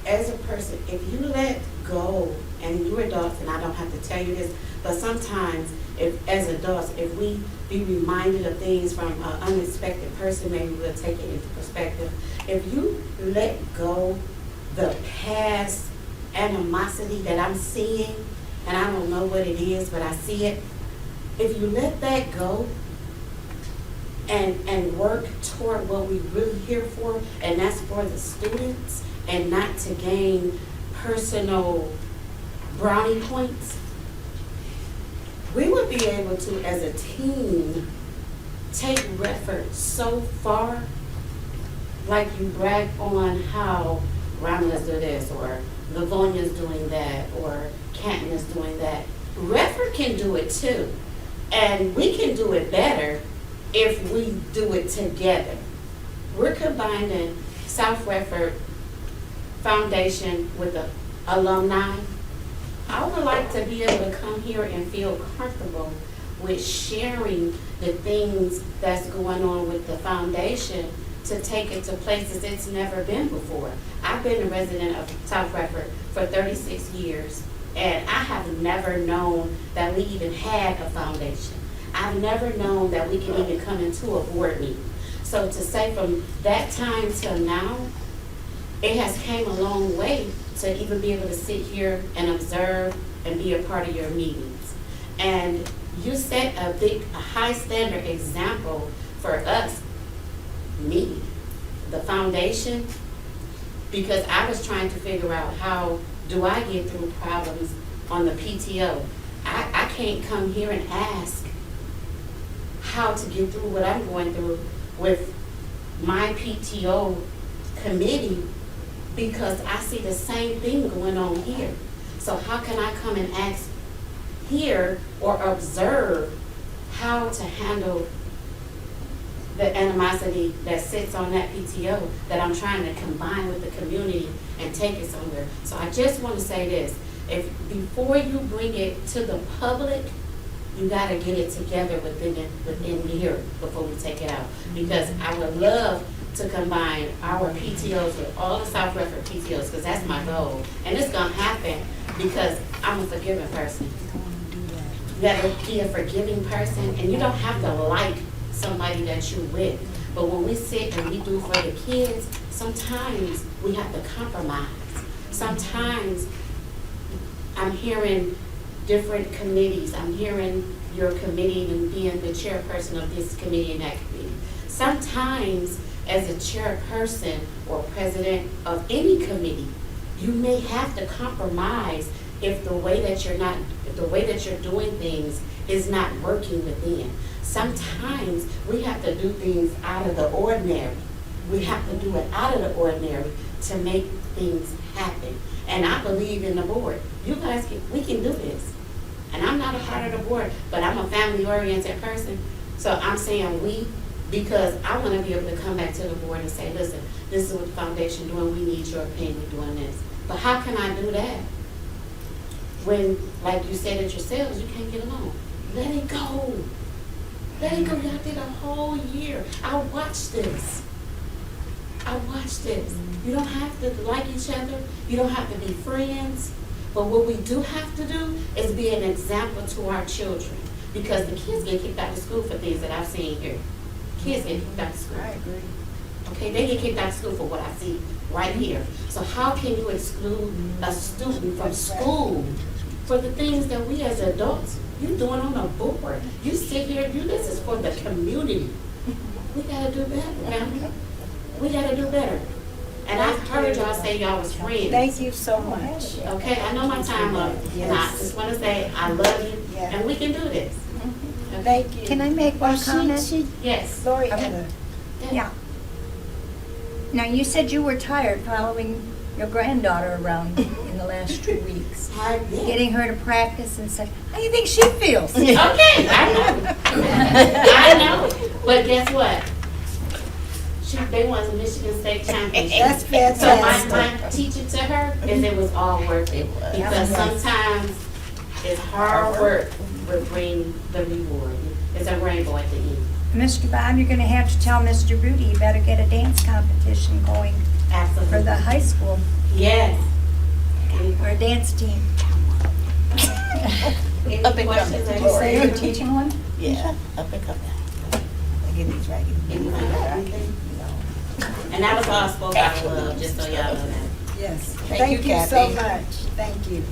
[SPEAKER 9] As a person, if you let go, and you're adults, and I don't have to tell you this, but sometimes, if as adults, if we be reminded of things from an unexpected person, maybe we'll take it into perspective. If you let go the past animosity that I'm seeing, and I don't know what it is, but I see it. If you let that go and work toward what we're really here for, and that's for the students, and not to gain personal brownie points, we would be able to, as a team, take Redford so far. Like you brag on how Romulus do this, or Livonia's doing that, or Canton is doing that. Redford can do it too. And we can do it better if we do it together. We're combining South Redford Foundation with the alumni. I would like to be able to come here and feel comfortable with sharing the things that's going on with the foundation, to take it to places it's never been before. I've been a resident of South Redford for 36 years, and I have never known that we even had a foundation. I've never known that we can even come into a board meeting. So to say from that time till now, it has came a long way to even be able to sit here and observe and be a part of your meetings. And you set a high standard example for us, me, the foundation, because I was trying to figure out how do I get through problems on the PTO. I can't come here and ask how to get through what I'm going through with my PTO committee, because I see the same thing going on here. So how can I come and ask here or observe how to handle the animosity that sits on that PTO that I'm trying to combine with the community and take it somewhere? So I just want to say this: if before you bring it to the public, you got to get it together within here before we take it out. Because I would love to combine our PTOs with all the South Redford PTOs, because that's my goal. And it's going to happen because I'm a forgiving person. You got to be a forgiving person, and you don't have to like somebody that you're with. But when we sit and we do for the kids, sometimes we have to compromise. Sometimes I'm hearing different committees. I'm hearing your committee and being the chairperson of this committee and that committee. Sometimes as a chairperson or president of any committee, you may have to compromise if the way that you're doing things is not working within. Sometimes we have to do things out of the ordinary. We have to do it out of the ordinary to make things happen. And I believe in the board. You guys we can do this. And I'm not a part of the board, but I'm a family-oriented person. So I'm saying we, because I want to be able to come back to the board and say, listen, this is what the foundation doing, we need your opinion doing this. But how can I do that when, like you said it yourselves, you can't get along? Let it go. Let it go. Y'all did a whole year. I watched this. You don't have to like each other. You don't have to be friends. But what we do have to do is be an example to our children. Because the kids get kicked out of school for things that I've seen here. Kids get kicked out of school. I agree. Okay, they get kicked out of school for what I see right here. So how can you exclude a student from school for the things that we as adults, you doing on a board? You sit here, this is for the community. We gotta do better, family. We gotta do better. And I've heard y'all say y'all was friends.
[SPEAKER 1] Thank you so much.
[SPEAKER 9] Okay, I know my time up. And I just want to say I love you, and we can do this. Okay.
[SPEAKER 1] Thank you.
[SPEAKER 8] Can I make one comment?
[SPEAKER 9] Yes.
[SPEAKER 1] Lori,
[SPEAKER 8] Yeah. Now, you said you were tired following your granddaughter around in the last 2 weeks. Getting her to practice and such. How do you think she feels?
[SPEAKER 9] Okay, I know. I know. But guess what? They won the Michigan State Championship.
[SPEAKER 1] That's fantastic.
[SPEAKER 9] So my teaching to her is it was all worth it. Because sometimes It's hard work will bring the reward. It's a rainbow at the end.
[SPEAKER 8] Mr. Bob, you're gonna have to tell Mr. Rudy, you better get a dance competition going
[SPEAKER 9] Absolutely.
[SPEAKER 8] for the high school,
[SPEAKER 9] Yes.
[SPEAKER 8] or a dance team.
[SPEAKER 9] Any
[SPEAKER 12] Up and
[SPEAKER 9] questions?
[SPEAKER 12] coming.
[SPEAKER 4] Did you say you're teaching one?
[SPEAKER 12] Yeah, up and coming. I get these right.
[SPEAKER 9] Anybody got anything? And that was all spoke out of love, just so y'all know that.
[SPEAKER 1] Yes.
[SPEAKER 12] Thank you,
[SPEAKER 1] so
[SPEAKER 12] Kathy.
[SPEAKER 1] much. Thank you.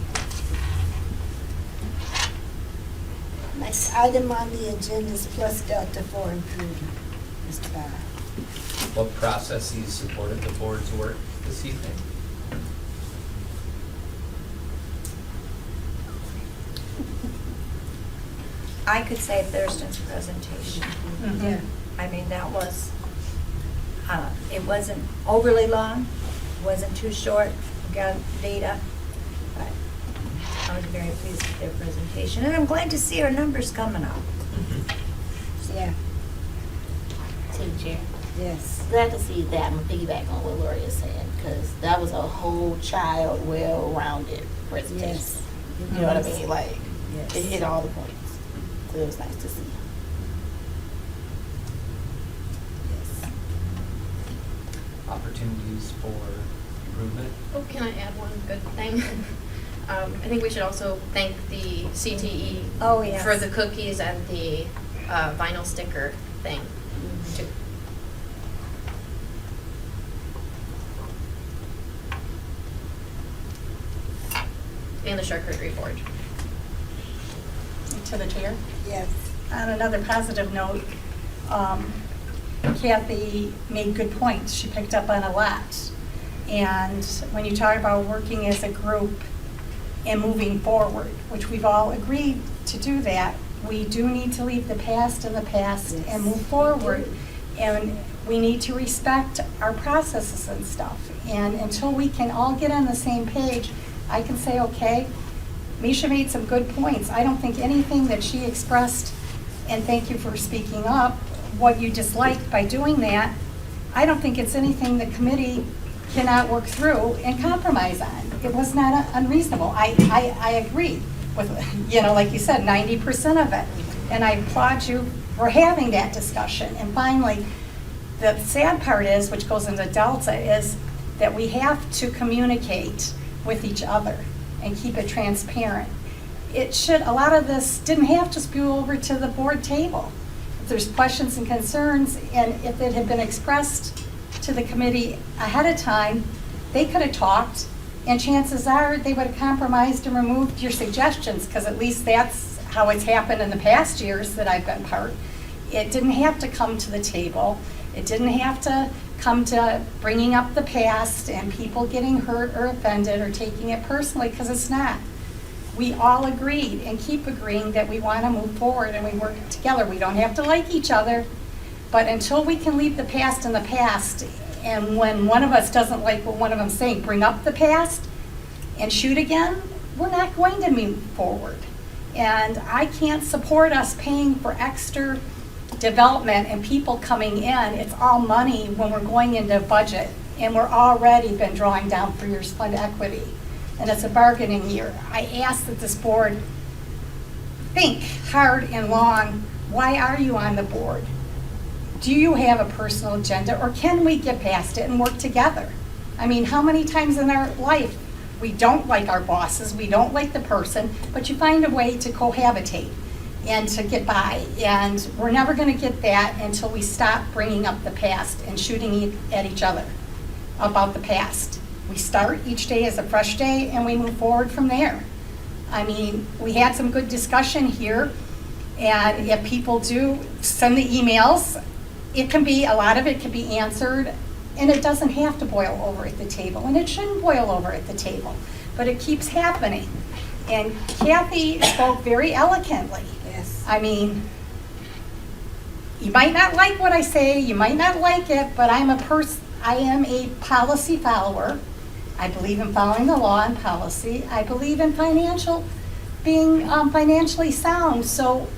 [SPEAKER 1] Next item on the agenda is Plus Delta for improvement. Mr. Bob.
[SPEAKER 6] What processes supported the board's work this evening?
[SPEAKER 8] I could say Thurston's presentation.
[SPEAKER 1] Yeah.
[SPEAKER 8] I mean, that was, it wasn't overly long, wasn't too short, we got data, but I was very pleased with their presentation, and I'm glad to see our numbers coming up.
[SPEAKER 1] Yeah.
[SPEAKER 12] Teacher.
[SPEAKER 1] Yes.
[SPEAKER 12] Glad to see that. I'm gonna piggyback on what Lori is saying, because that was a whole child, well-rounded presentation.
[SPEAKER 1] Yes.
[SPEAKER 12] You know what I mean? Like,
[SPEAKER 1] Yes.
[SPEAKER 12] it hit all the points. So it was nice to see.
[SPEAKER 1] Yes.
[SPEAKER 6] Opportunities for improvement?
[SPEAKER 16] Oh, can I add one good thing? I think we should also thank the CTE
[SPEAKER 8] Oh, yes.
[SPEAKER 16] for the cookies and the vinyl sticker thing. too. And the charcuterie board.
[SPEAKER 4] To the chair.
[SPEAKER 1] Yes.
[SPEAKER 4] On another positive note, Kathy made good points. She picked up on a lot. And when you talk about working as a group and moving forward, which we've all agreed to do that, we do need to leave the past in the past and move forward. And we need to respect our processes and stuff. And until we can all get on the same page, I can say, okay, Misha made some good points. I don't think anything that she expressed, and thank you for speaking up, what you disliked by doing that, I don't think it's anything the committee cannot work through and compromise on. It was not unreasonable. I agree with, like you said, 90% of it. And I applaud you for having that discussion. And finally, the sad part is, which goes into Delta, is that we have to communicate with each other and keep it transparent. A lot of this didn't have to spew over to the board table. If there's questions and concerns, and if it had been expressed to the committee ahead of time, they could have talked, and chances are they would have compromised and removed your suggestions, because at least that's how it's happened in the past years that I've been part. It didn't have to come to the table. It didn't have to come to bringing up the past and people getting hurt or offended or taking it personally, because it's not. We all agreed and keep agreeing that we want to move forward and we work together. We don't have to like each other, but until we can leave the past in the past, and when one of us doesn't like what one of them's saying, bring up the past and shoot again, we're not going to move forward. And I can't support us paying for extra development and people coming in. It's all money when we're going into budget, and we're already been drawing down for years fund equity, and it's a bargaining year. I ask that this board think hard and long, why are you on the board? Do you have a personal agenda, or can we get past it and work together? I mean, how many times in our life we don't like our bosses, we don't like the person, but you find a way to cohabitate and to get by, and we're never going to get that until we stop bringing up the past and shooting at each other about the past. We start each day as a fresh day and we move forward from there. I mean, we had some good discussion here, and if people do send the emails, a lot of it can be answered, and it doesn't have to boil over at the table, and it shouldn't boil over at the table, but it keeps happening. And Kathy spoke very eloquently.
[SPEAKER 1] Yes.
[SPEAKER 4] I mean, you might not like what I say, you might not like it, but I am a policy follower. I believe in following the law and policy. I believe in being financially sound. So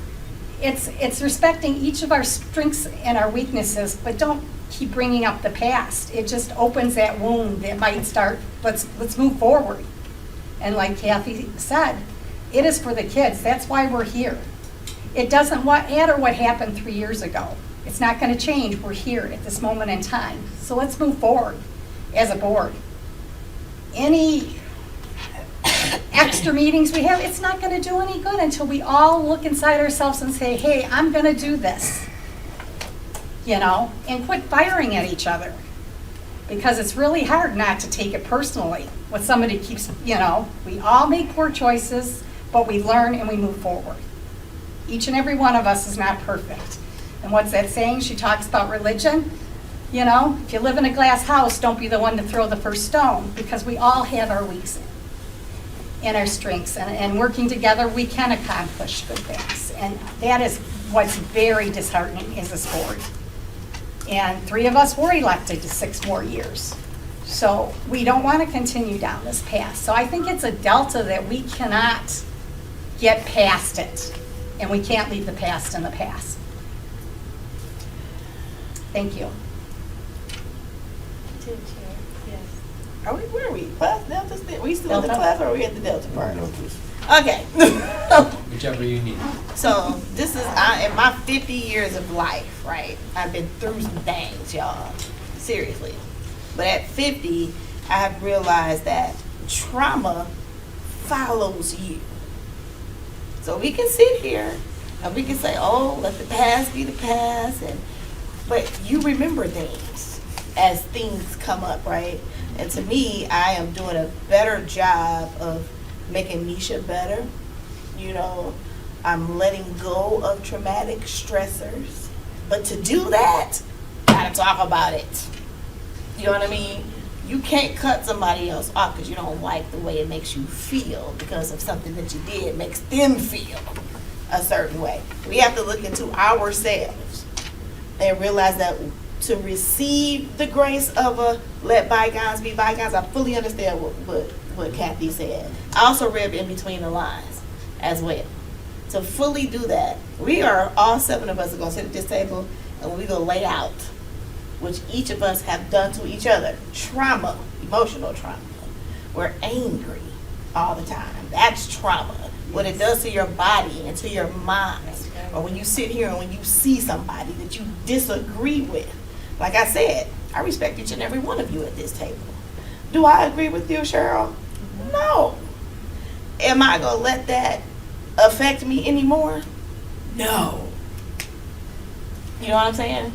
[SPEAKER 4] it's respecting each of our strengths and our weaknesses, but don't keep bringing up the past. It just opens that wound that might start, let's move forward. And like Kathy said, It is for the kids. That's why we're here. It doesn't matter what happened 3 years ago. It's not going to change. We're here at this moment in time. So let's move forward as a board. Any extra meetings we have, it's not going to do any good until we all look inside ourselves and say, hey, I'm going to do this. You know, and quit firing at each other. Because it's really hard not to take it personally. What somebody keeps, you know, we all make poor choices, but we learn and we move forward. Each and every one of us is not perfect. And what's that saying? She talks about religion. You know, if you live in a glass house, don't be the one to throw the first stone, because we all have our weaks and our strengths. And working together, we can accomplish good things. And that is what's very disheartening is this board. And 3 of us were elected to 6 more years. So we don't want to continue down this path. So I think it's a delta that we cannot get past it. And we can't leave the past in the past. Thank you.
[SPEAKER 12] Are we, where are we? Class, Delta, still? We still in the
[SPEAKER 4] Delta.
[SPEAKER 12] class or are we at the Delta part? Okay.
[SPEAKER 6] Whichever you need.
[SPEAKER 12] So this is, in my 50 years of life, right? I've been through some things, y'all. Seriously. But at 50, I have realized that trauma follows you. So we can sit here and we can say, oh, let the past be the past. But you remember things as things come up, right? And to me, I am doing a better job of making Misha better. You know, I'm letting go of traumatic stressors. But to do that, gotta talk about it. You know what I mean? You can't cut somebody else off because you don't like the way it makes you feel because of something that you did makes them feel a certain way. We have to look into ourselves and realize that to receive the grace of a let bygones be bygones, I fully understand what Kathy said. I also read in between the lines as well. To fully do that, we are, all 7 of us are gonna sit at this table and we're gonna lay out which each of us have done to each other. Trauma, emotional trauma. We're angry all the time. That's trauma. What it does to your body and to your mind. Or when you sit here and when you see somebody that you disagree with. Like I said, I respect each and every one of you at this table. Do I agree with you, Cheryl? No. Am I going to let that affect me anymore? No. You know what I'm saying?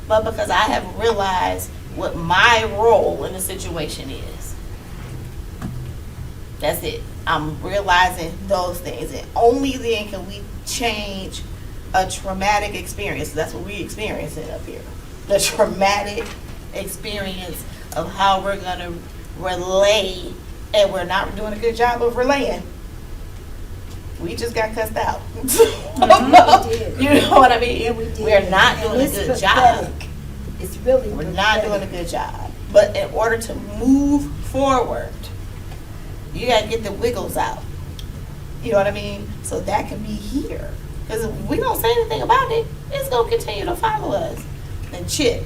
[SPEAKER 12] But because I have realized what my role in the situation is. That's it. I'm realizing those things. And only then can we change a traumatic experience. That's what we experiencing up here. The traumatic experience of how we're going to relay, and we're not doing a good job of relaying. We just got cussed out. You know what I mean? We're not doing a good job.
[SPEAKER 1] It's really
[SPEAKER 12] We're not doing a good job. But in order to move forward, you got to get the wiggles out. You know what I mean? So that can be here. Because if we don't say anything about it, it's going to continue to follow us. And chip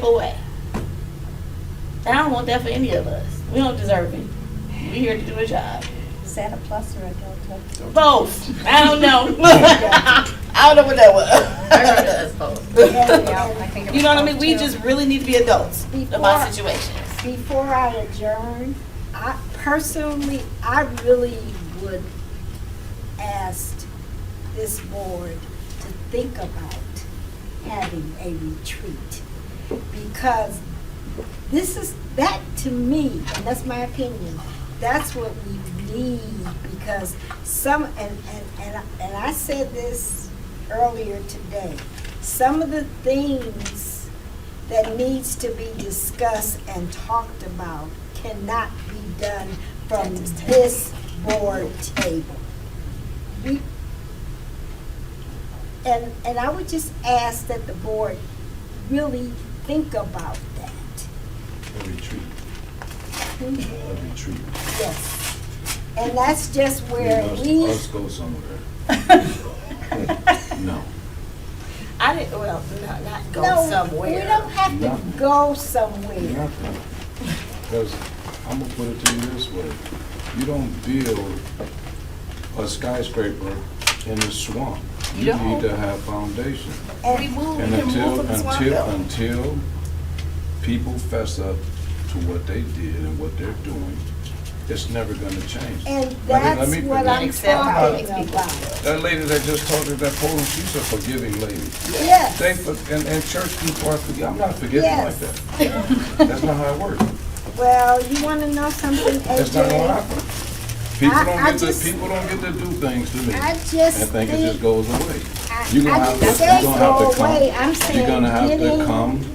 [SPEAKER 12] away. And I don't want that for any of us. We don't deserve it. We're here to do a job.
[SPEAKER 1] Is that a plus or a delta?
[SPEAKER 12] Both. I don't know. I don't know what that was.
[SPEAKER 4] I read it as both. I think it
[SPEAKER 12] You know what I
[SPEAKER 4] was
[SPEAKER 12] mean? We
[SPEAKER 4] both, too.
[SPEAKER 12] just really need to be adults about situations.
[SPEAKER 1] Before I adjourn, I really would ask this board to think about having a retreat. Because that to me, and that's my opinion, that's what we need, because and I said this earlier today, some of the things that needs to be discussed and talked about cannot be done from this board table. And I would just ask that the board really think about that.
[SPEAKER 13] A retreat. A retreat.
[SPEAKER 1] Yes. And that's just where
[SPEAKER 13] Let's go somewhere. No.
[SPEAKER 12] I didn't, well, not go
[SPEAKER 1] No,
[SPEAKER 12] somewhere.
[SPEAKER 1] we don't have to go somewhere.
[SPEAKER 13] Because I'm gonna put it to you this way. You don't build a skyscraper in the swamp.
[SPEAKER 12] You
[SPEAKER 13] You
[SPEAKER 12] don't.
[SPEAKER 13] need to have foundation.
[SPEAKER 1] And
[SPEAKER 12] We move, we
[SPEAKER 13] And
[SPEAKER 12] can move from the swamp though.
[SPEAKER 13] until people fess up to what they did and what they're doing, it's never gonna change.
[SPEAKER 1] And
[SPEAKER 13] Let
[SPEAKER 1] that's
[SPEAKER 13] me
[SPEAKER 1] what I'm
[SPEAKER 13] finish.
[SPEAKER 1] talking about.
[SPEAKER 13] That lady that just talked at that podium, she's a forgiving lady.
[SPEAKER 1] Yes.
[SPEAKER 13] And church people are forgiving. I'm not forgiving like
[SPEAKER 1] Yes.
[SPEAKER 13] that. That's not how it works.
[SPEAKER 1] Well, you want to know something,
[SPEAKER 13] That's not gonna
[SPEAKER 1] AJ?
[SPEAKER 13] happen. People
[SPEAKER 1] I
[SPEAKER 13] don't get to,
[SPEAKER 1] just-
[SPEAKER 13] people don't get to do things to me
[SPEAKER 1] I
[SPEAKER 13] and
[SPEAKER 1] just
[SPEAKER 13] think it
[SPEAKER 1] think-
[SPEAKER 13] just goes away.
[SPEAKER 1] I
[SPEAKER 13] You're gonna have to,
[SPEAKER 1] didn't say
[SPEAKER 13] you're gonna have
[SPEAKER 1] go
[SPEAKER 13] to come.
[SPEAKER 1] away. I'm saying
[SPEAKER 13] You're gonna have to
[SPEAKER 1] getting-
[SPEAKER 13] come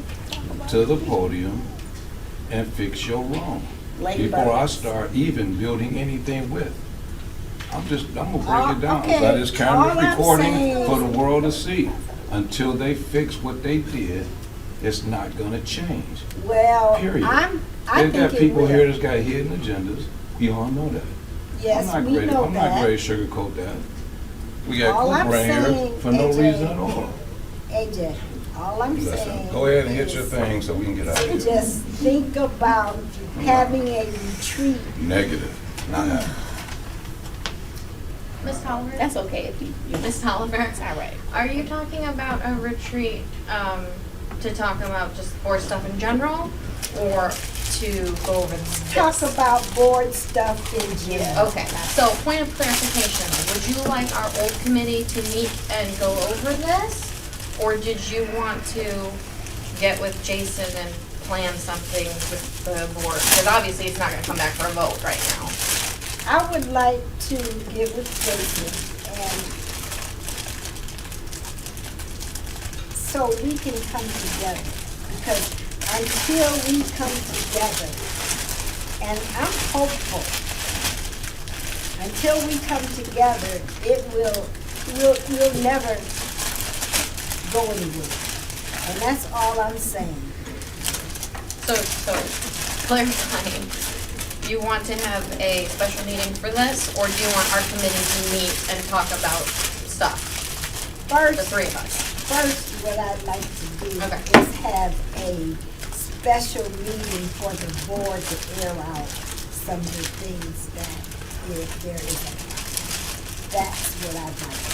[SPEAKER 13] to the podium and fix your wrong before I start even building anything with. I'm gonna break it down.
[SPEAKER 1] okay.
[SPEAKER 13] That is camera
[SPEAKER 1] All I'm
[SPEAKER 13] recording
[SPEAKER 1] saying-
[SPEAKER 13] for the world to see. Until they fix what they did, it's not gonna change.
[SPEAKER 1] Well,
[SPEAKER 13] Period.
[SPEAKER 1] I
[SPEAKER 13] They
[SPEAKER 1] think
[SPEAKER 13] got
[SPEAKER 1] it
[SPEAKER 13] people
[SPEAKER 1] will.
[SPEAKER 13] here that's got hidden agendas. You all know that.
[SPEAKER 1] Yes,
[SPEAKER 13] I'm
[SPEAKER 1] we
[SPEAKER 13] not ready,
[SPEAKER 1] know
[SPEAKER 13] I'm not
[SPEAKER 1] that.
[SPEAKER 13] ready to sugarcoat that. We got
[SPEAKER 1] All I'm
[SPEAKER 13] Cooper in here
[SPEAKER 1] saying,
[SPEAKER 13] for no
[SPEAKER 1] AJ,
[SPEAKER 13] reason at all.
[SPEAKER 1] AJ, all I'm
[SPEAKER 13] Listen,
[SPEAKER 1] saying
[SPEAKER 13] go ahead and hit
[SPEAKER 1] is
[SPEAKER 13] your thing so we can get out of here.
[SPEAKER 1] just think about having a retreat.
[SPEAKER 13] Negative, not happening.
[SPEAKER 16] Ms. Tolliver?
[SPEAKER 12] That's okay if you.
[SPEAKER 16] Ms. Tolliver?
[SPEAKER 12] It's all right.
[SPEAKER 16] Are you talking about a retreat to talk about just board stuff in general, or to go over this?
[SPEAKER 1] Talk about board stuff in general.
[SPEAKER 16] Okay, so point of clarification, would you like our old committee to meet and go over this? Or did you want to get with Jason and plan something with the board? Because obviously it's not gonna come back for a vote right now.
[SPEAKER 1] I would like to get with Jason and so we can come together. Because until we come together, and I'm hopeful, until we come together, we'll never go anywhere. And that's all I'm saying.
[SPEAKER 16] So clarifying, you want to have a special meeting for this, or do you want our committee to meet and talk about stuff? The three of us.
[SPEAKER 1] First, what I'd like to do
[SPEAKER 16] Okay.
[SPEAKER 1] is have a special meeting for the board to air out some of the things that if there is a problem. That's what I'd like to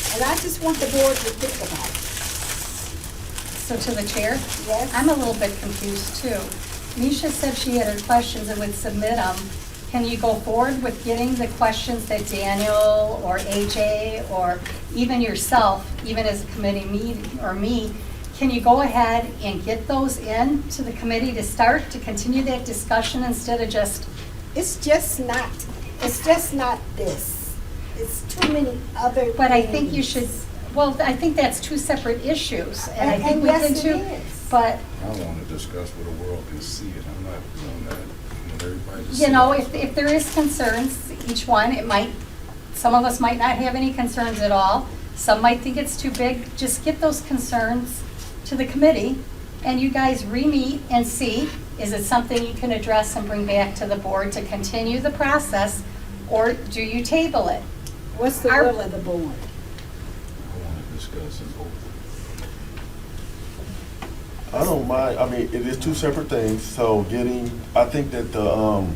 [SPEAKER 1] see. And I just want the board to think about it.
[SPEAKER 4] So to the chair?
[SPEAKER 1] Yes?
[SPEAKER 4] I'm a little bit confused too. Misha said she had her questions and would submit them. Can you go forward with getting the questions that Daniel or AJ or even yourself, even as a committee meeting, or me, can you go ahead and get those in to the committee to start, to continue that discussion instead of just,
[SPEAKER 1] It's just not this. It's too many other things.
[SPEAKER 4] but I think you should, well, I think that's two separate issues, and I think we
[SPEAKER 1] yes,
[SPEAKER 4] can
[SPEAKER 1] it
[SPEAKER 4] too.
[SPEAKER 1] is.
[SPEAKER 4] But
[SPEAKER 13] I want to discuss where the world can see it. I'm not doing that. I want everybody to see
[SPEAKER 4] you know,
[SPEAKER 13] it.
[SPEAKER 4] if there is concerns, each one, it might, some of us might not have any concerns at all. Some might think it's too big. Just get those concerns to the committee and you guys re-meet and see, is it something you can address and bring back to the board to continue the process? Or do you table it?
[SPEAKER 1] What's the will of the board?
[SPEAKER 13] I want to discuss it.
[SPEAKER 3] I don't mind, I mean, it is two separate things, so I think that the,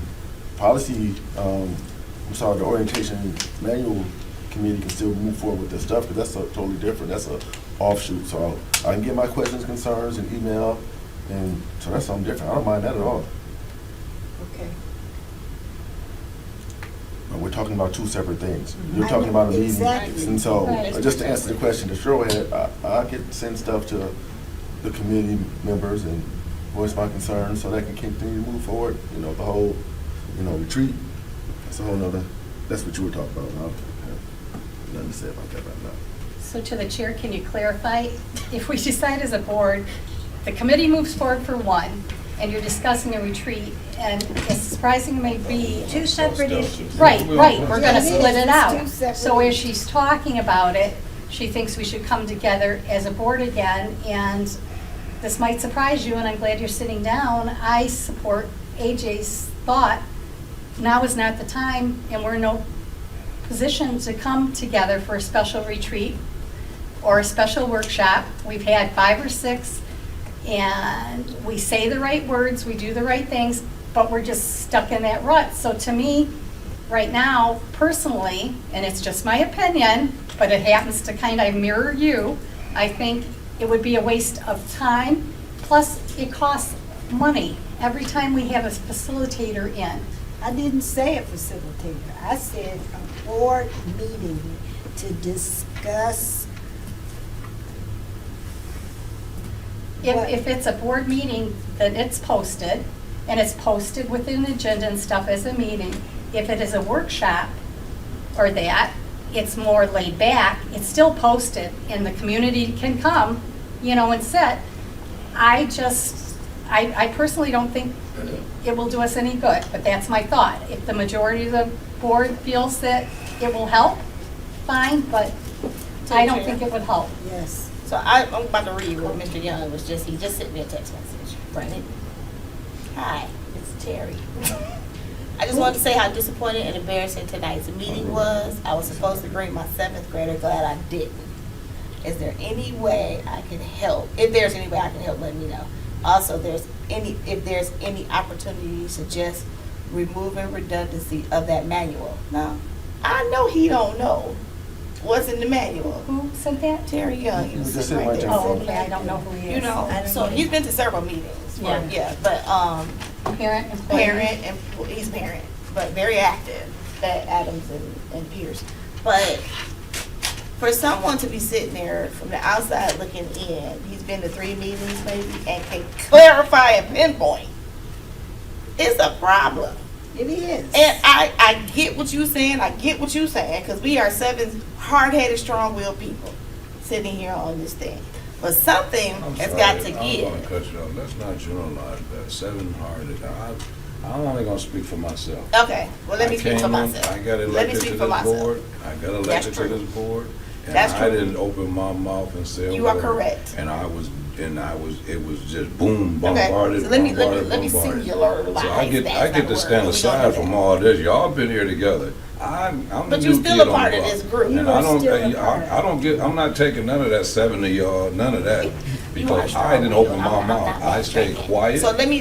[SPEAKER 3] policy, the orientation manual committee can still move forward with this stuff, because that's totally different, that's a offshoot, so I can get my questions, concerns, and email, and so that's something different, I don't mind that at all.
[SPEAKER 1] Okay.
[SPEAKER 3] But we're talking about two separate things.
[SPEAKER 1] Mhm.
[SPEAKER 3] You're talking about a meeting,
[SPEAKER 1] Exactly.
[SPEAKER 3] and so,
[SPEAKER 1] Right.
[SPEAKER 3] just to answer the question that Cheryl had, I could send stuff to the committee members and voice my concerns so they can continue to move forward, the whole, retreat. That's a whole nother, that's what you were talking about, I don't have nothing to say about that right now.
[SPEAKER 4] So to the chair, can you clarify, if we decide as a board, the committee moves forward for one, and you're discussing a retreat, and as surprising it may be.
[SPEAKER 8] Two separate issues.
[SPEAKER 4] Right, we're gonna
[SPEAKER 1] Yeah, it
[SPEAKER 4] split
[SPEAKER 1] is.
[SPEAKER 4] it
[SPEAKER 1] It's
[SPEAKER 4] out.
[SPEAKER 1] two separate
[SPEAKER 4] So as
[SPEAKER 1] issues.
[SPEAKER 4] she's talking about it, she thinks we should come together as a board again, and this might surprise you, and I'm glad you're sitting down. I support AJ's thought. Now is not the time, and we're in no position to come together for a special retreat or a special workshop. We've had 5 or 6 And we say the right words, we do the right things, but we're just stuck in that rut. So to me, right now, personally, and it's just my opinion, but it happens to kind of mirror you, I think it would be a waste of time, plus it costs money every time we have a facilitator in.
[SPEAKER 1] I didn't say a facilitator. I said a board meeting to discuss.
[SPEAKER 4] If it's a board meeting, then it's posted, and it's posted with an agenda and stuff as a meeting. If it is a workshop or that, it's more laid back, it's still posted, and the community can come, and sit. I personally don't think it will do us any good, but that's my thought. If the majority of the board feels that it will help, fine, but I don't think it would help.
[SPEAKER 1] Yes.
[SPEAKER 12] So I'm about to read what Mr. Young was he just sent me a text message. Right. Hi, it's Terry. I just wanted to say how disappointed and embarrassing tonight's meeting was. I was supposed to bring my 7th grader, glad I didn't. Is there any way I can help? If there's any way I can help, let me know. Also, if there's any opportunity to suggest removing redundancy of that manual. Now, I know he don't know what's in the manual.
[SPEAKER 4] Who sent that?
[SPEAKER 12] Terry Young. He was
[SPEAKER 3] Just
[SPEAKER 12] sitting right
[SPEAKER 3] sit
[SPEAKER 12] there.
[SPEAKER 3] right
[SPEAKER 4] Oh, okay, I don't know who he is.
[SPEAKER 12] So he's been to several meetings. But
[SPEAKER 4] Parent, employee.
[SPEAKER 12] he's a parent, but very active at Adams and Pierce. But for someone to be sitting there from the outside looking in, he's been to 3 meetings maybe, and can clarify and pinpoint, it's a problem.
[SPEAKER 1] It is.
[SPEAKER 12] And I get what you're saying, because we are 7 hard-headed, strong-willed people sitting here on this thing. But something has got to
[SPEAKER 13] I'm
[SPEAKER 12] give.
[SPEAKER 13] gonna cut you off. Let's not generalize that. 7-hearted. I'm only gonna speak for myself.
[SPEAKER 12] Okay, well, let me
[SPEAKER 13] I
[SPEAKER 12] speak for
[SPEAKER 13] came in,
[SPEAKER 12] myself.
[SPEAKER 13] I got
[SPEAKER 12] Let me
[SPEAKER 13] elected
[SPEAKER 12] speak
[SPEAKER 13] to
[SPEAKER 12] for
[SPEAKER 13] this
[SPEAKER 12] myself.
[SPEAKER 13] board. I got elected
[SPEAKER 12] That's
[SPEAKER 13] to
[SPEAKER 12] true.
[SPEAKER 13] this board. And
[SPEAKER 12] That's
[SPEAKER 13] I
[SPEAKER 12] true.
[SPEAKER 13] didn't open my mouth and say a
[SPEAKER 12] You are
[SPEAKER 13] word.
[SPEAKER 12] correct.
[SPEAKER 13] And it was just boom,
[SPEAKER 12] Okay,
[SPEAKER 13] bombarded,
[SPEAKER 12] so let me
[SPEAKER 13] bombarded.
[SPEAKER 12] singularize
[SPEAKER 13] So I get
[SPEAKER 12] that
[SPEAKER 13] to
[SPEAKER 12] word.
[SPEAKER 13] stand
[SPEAKER 12] We
[SPEAKER 13] aside
[SPEAKER 12] gonna do
[SPEAKER 13] from
[SPEAKER 12] that.
[SPEAKER 13] all this. Y'all been here together. I'm
[SPEAKER 12] But
[SPEAKER 13] the
[SPEAKER 12] you
[SPEAKER 13] new
[SPEAKER 12] still
[SPEAKER 13] kid
[SPEAKER 12] a
[SPEAKER 13] on
[SPEAKER 12] part
[SPEAKER 13] the
[SPEAKER 12] of
[SPEAKER 13] block.
[SPEAKER 12] this group.
[SPEAKER 13] And
[SPEAKER 12] You
[SPEAKER 13] I
[SPEAKER 12] are
[SPEAKER 13] don't,
[SPEAKER 12] still a part of
[SPEAKER 13] I don't get, I'm not taking none of that 7 of y'all, none of that. Because
[SPEAKER 12] strong
[SPEAKER 13] I didn't open
[SPEAKER 12] willed.
[SPEAKER 13] my
[SPEAKER 12] I'm
[SPEAKER 13] mouth.
[SPEAKER 12] not
[SPEAKER 13] I stayed
[SPEAKER 12] backtracking.
[SPEAKER 13] quiet.
[SPEAKER 12] So let me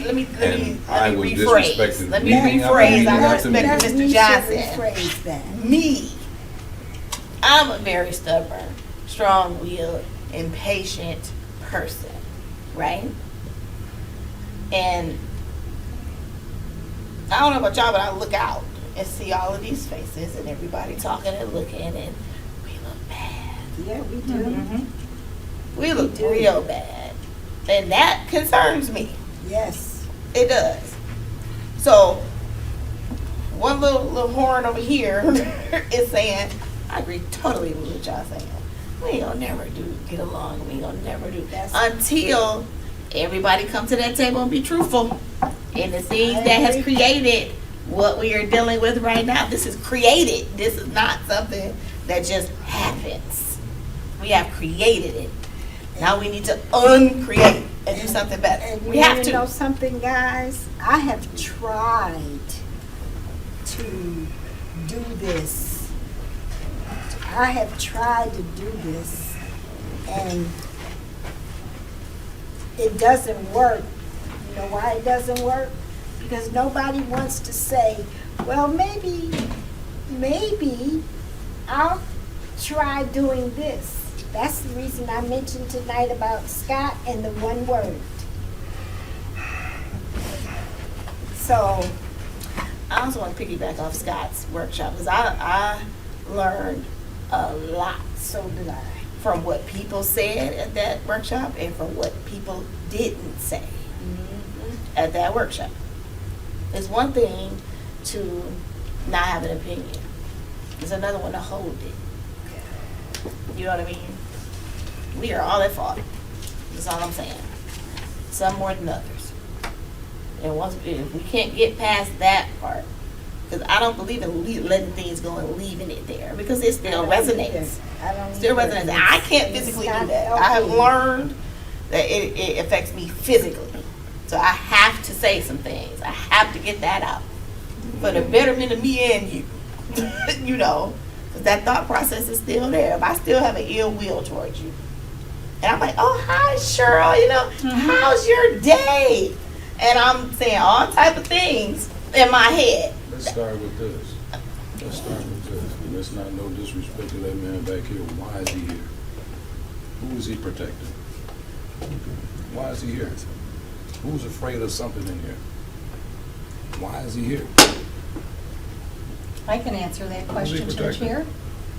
[SPEAKER 13] I was
[SPEAKER 12] rephrase.
[SPEAKER 13] disrespected
[SPEAKER 12] Let me
[SPEAKER 13] meeting after
[SPEAKER 12] rephrase.
[SPEAKER 13] meeting
[SPEAKER 12] I
[SPEAKER 13] after
[SPEAKER 12] respect
[SPEAKER 13] meeting.
[SPEAKER 12] Mr. Johnson.
[SPEAKER 1] Rephrase that.
[SPEAKER 12] Me, I'm a very stubborn, strong-willed, impatient person, right? And I don't know about y'all, but I look out and see all of these faces and everybody talking and looking, and we look bad.
[SPEAKER 1] Yeah, we do.
[SPEAKER 12] We look real bad. And that concerns me.
[SPEAKER 1] Yes.
[SPEAKER 12] It does. So, one little horn over here is saying, I agree totally with what y'all saying. We ain't gonna never get along. We ain't gonna never do that until everybody come to that table and be truthful. And the things that has created what we are dealing with right now, this is created. This is not something that just happens. We have created it. Now we need to uncreate and do something better.
[SPEAKER 1] And
[SPEAKER 12] We have to.
[SPEAKER 1] You know something, guys? I have tried to do this. I have tried to do this, and it doesn't work. You know why it doesn't work? Because nobody wants to say, well, maybe I'll try doing this. That's the reason I mentioned tonight about Scott and the one word. So,
[SPEAKER 12] I also want to piggyback off Scott's workshop because I learned a lot.
[SPEAKER 1] So did I.
[SPEAKER 12] From what people said at that workshop and from what people didn't say at that workshop. It's one thing to not have an opinion. It's another one to hold it. You know what I mean? We are all at fault. That's all I'm saying. Some more than others. And if we can't get past that part, because I don't believe in letting things go and leaving it there, because it still resonates. Still resonates. I can't physically do that. I have learned that it affects me physically. So I have to say some things. I have to get that out for the betterment of me and you. You know, because that thought process is still there. If I still have an ill will towards you, And I'm like, oh, hi, Cheryl, you know, how's your day? And I'm saying all type of things in my head.
[SPEAKER 13] Let's start with this. Let's start with this. And let's not no disrespect to that man back here. Why is he here? Who is he protecting? Why is he here? Who's afraid of something in here? Why is he here?
[SPEAKER 4] I can answer that
[SPEAKER 13] Who's he
[SPEAKER 4] question to the
[SPEAKER 13] protecting?
[SPEAKER 4] chair.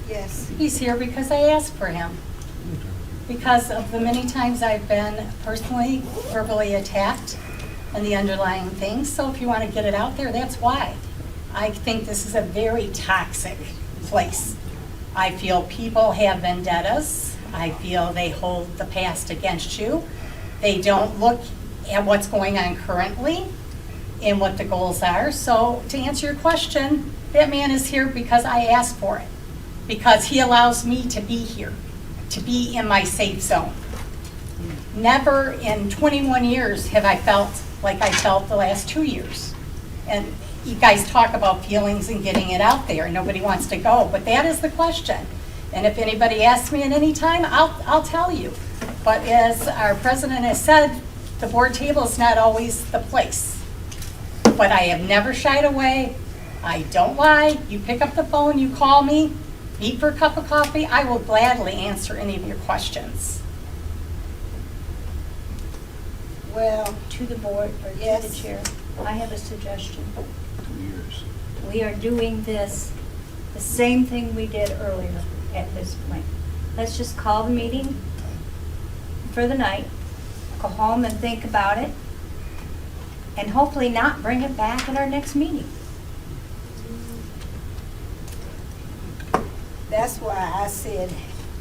[SPEAKER 1] Yes.
[SPEAKER 4] He's here because I asked for him. Because of the many times I've been personally verbally attacked and the underlying things. So if you want to get it out there, that's why. I think this is a very toxic place. I feel people have vendettas. I feel they hold the past against you. They don't look at what's going on currently and what the goals are. So to answer your question, that man is here because I asked for it. Because he allows me to be here, to be in my safe zone. Never in 21 years have I felt like I felt the last 2 years. And you guys talk about feelings and getting it out there. Nobody wants to go, but that is the question. And if anybody asks me at any time, I'll tell you. But as our president has said, the board table is not always the place. But I have never shied away. I don't lie. You pick up the phone, you call me, meet for a cup of coffee, I will gladly answer any of your questions.
[SPEAKER 1] Well,
[SPEAKER 8] To the board or to the
[SPEAKER 1] Yes.
[SPEAKER 8] chair, I have a suggestion.
[SPEAKER 13] 2 years.
[SPEAKER 8] We are doing this, the same thing we did earlier at this point. Let's just call the meeting for the night, go home and think about it, and hopefully not bring it back at our next meeting.
[SPEAKER 1] that's why I said,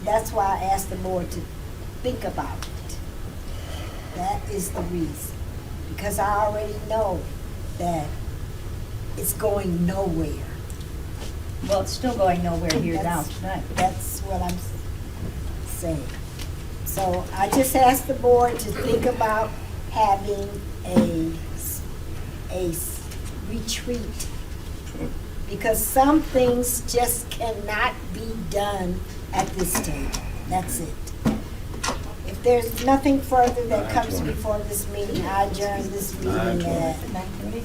[SPEAKER 1] that's why I asked the board to think about it. That is the reason. Because I already know that it's going nowhere.
[SPEAKER 8] Well, it's still going nowhere here now
[SPEAKER 1] That's-
[SPEAKER 8] tonight.
[SPEAKER 1] That's what I'm saying. So I just asked the board to think about having a retreat. Because some things just cannot be done at this table. That's it. If there's nothing further that comes before this meeting, I adjourn this meeting at
[SPEAKER 3] 9:20.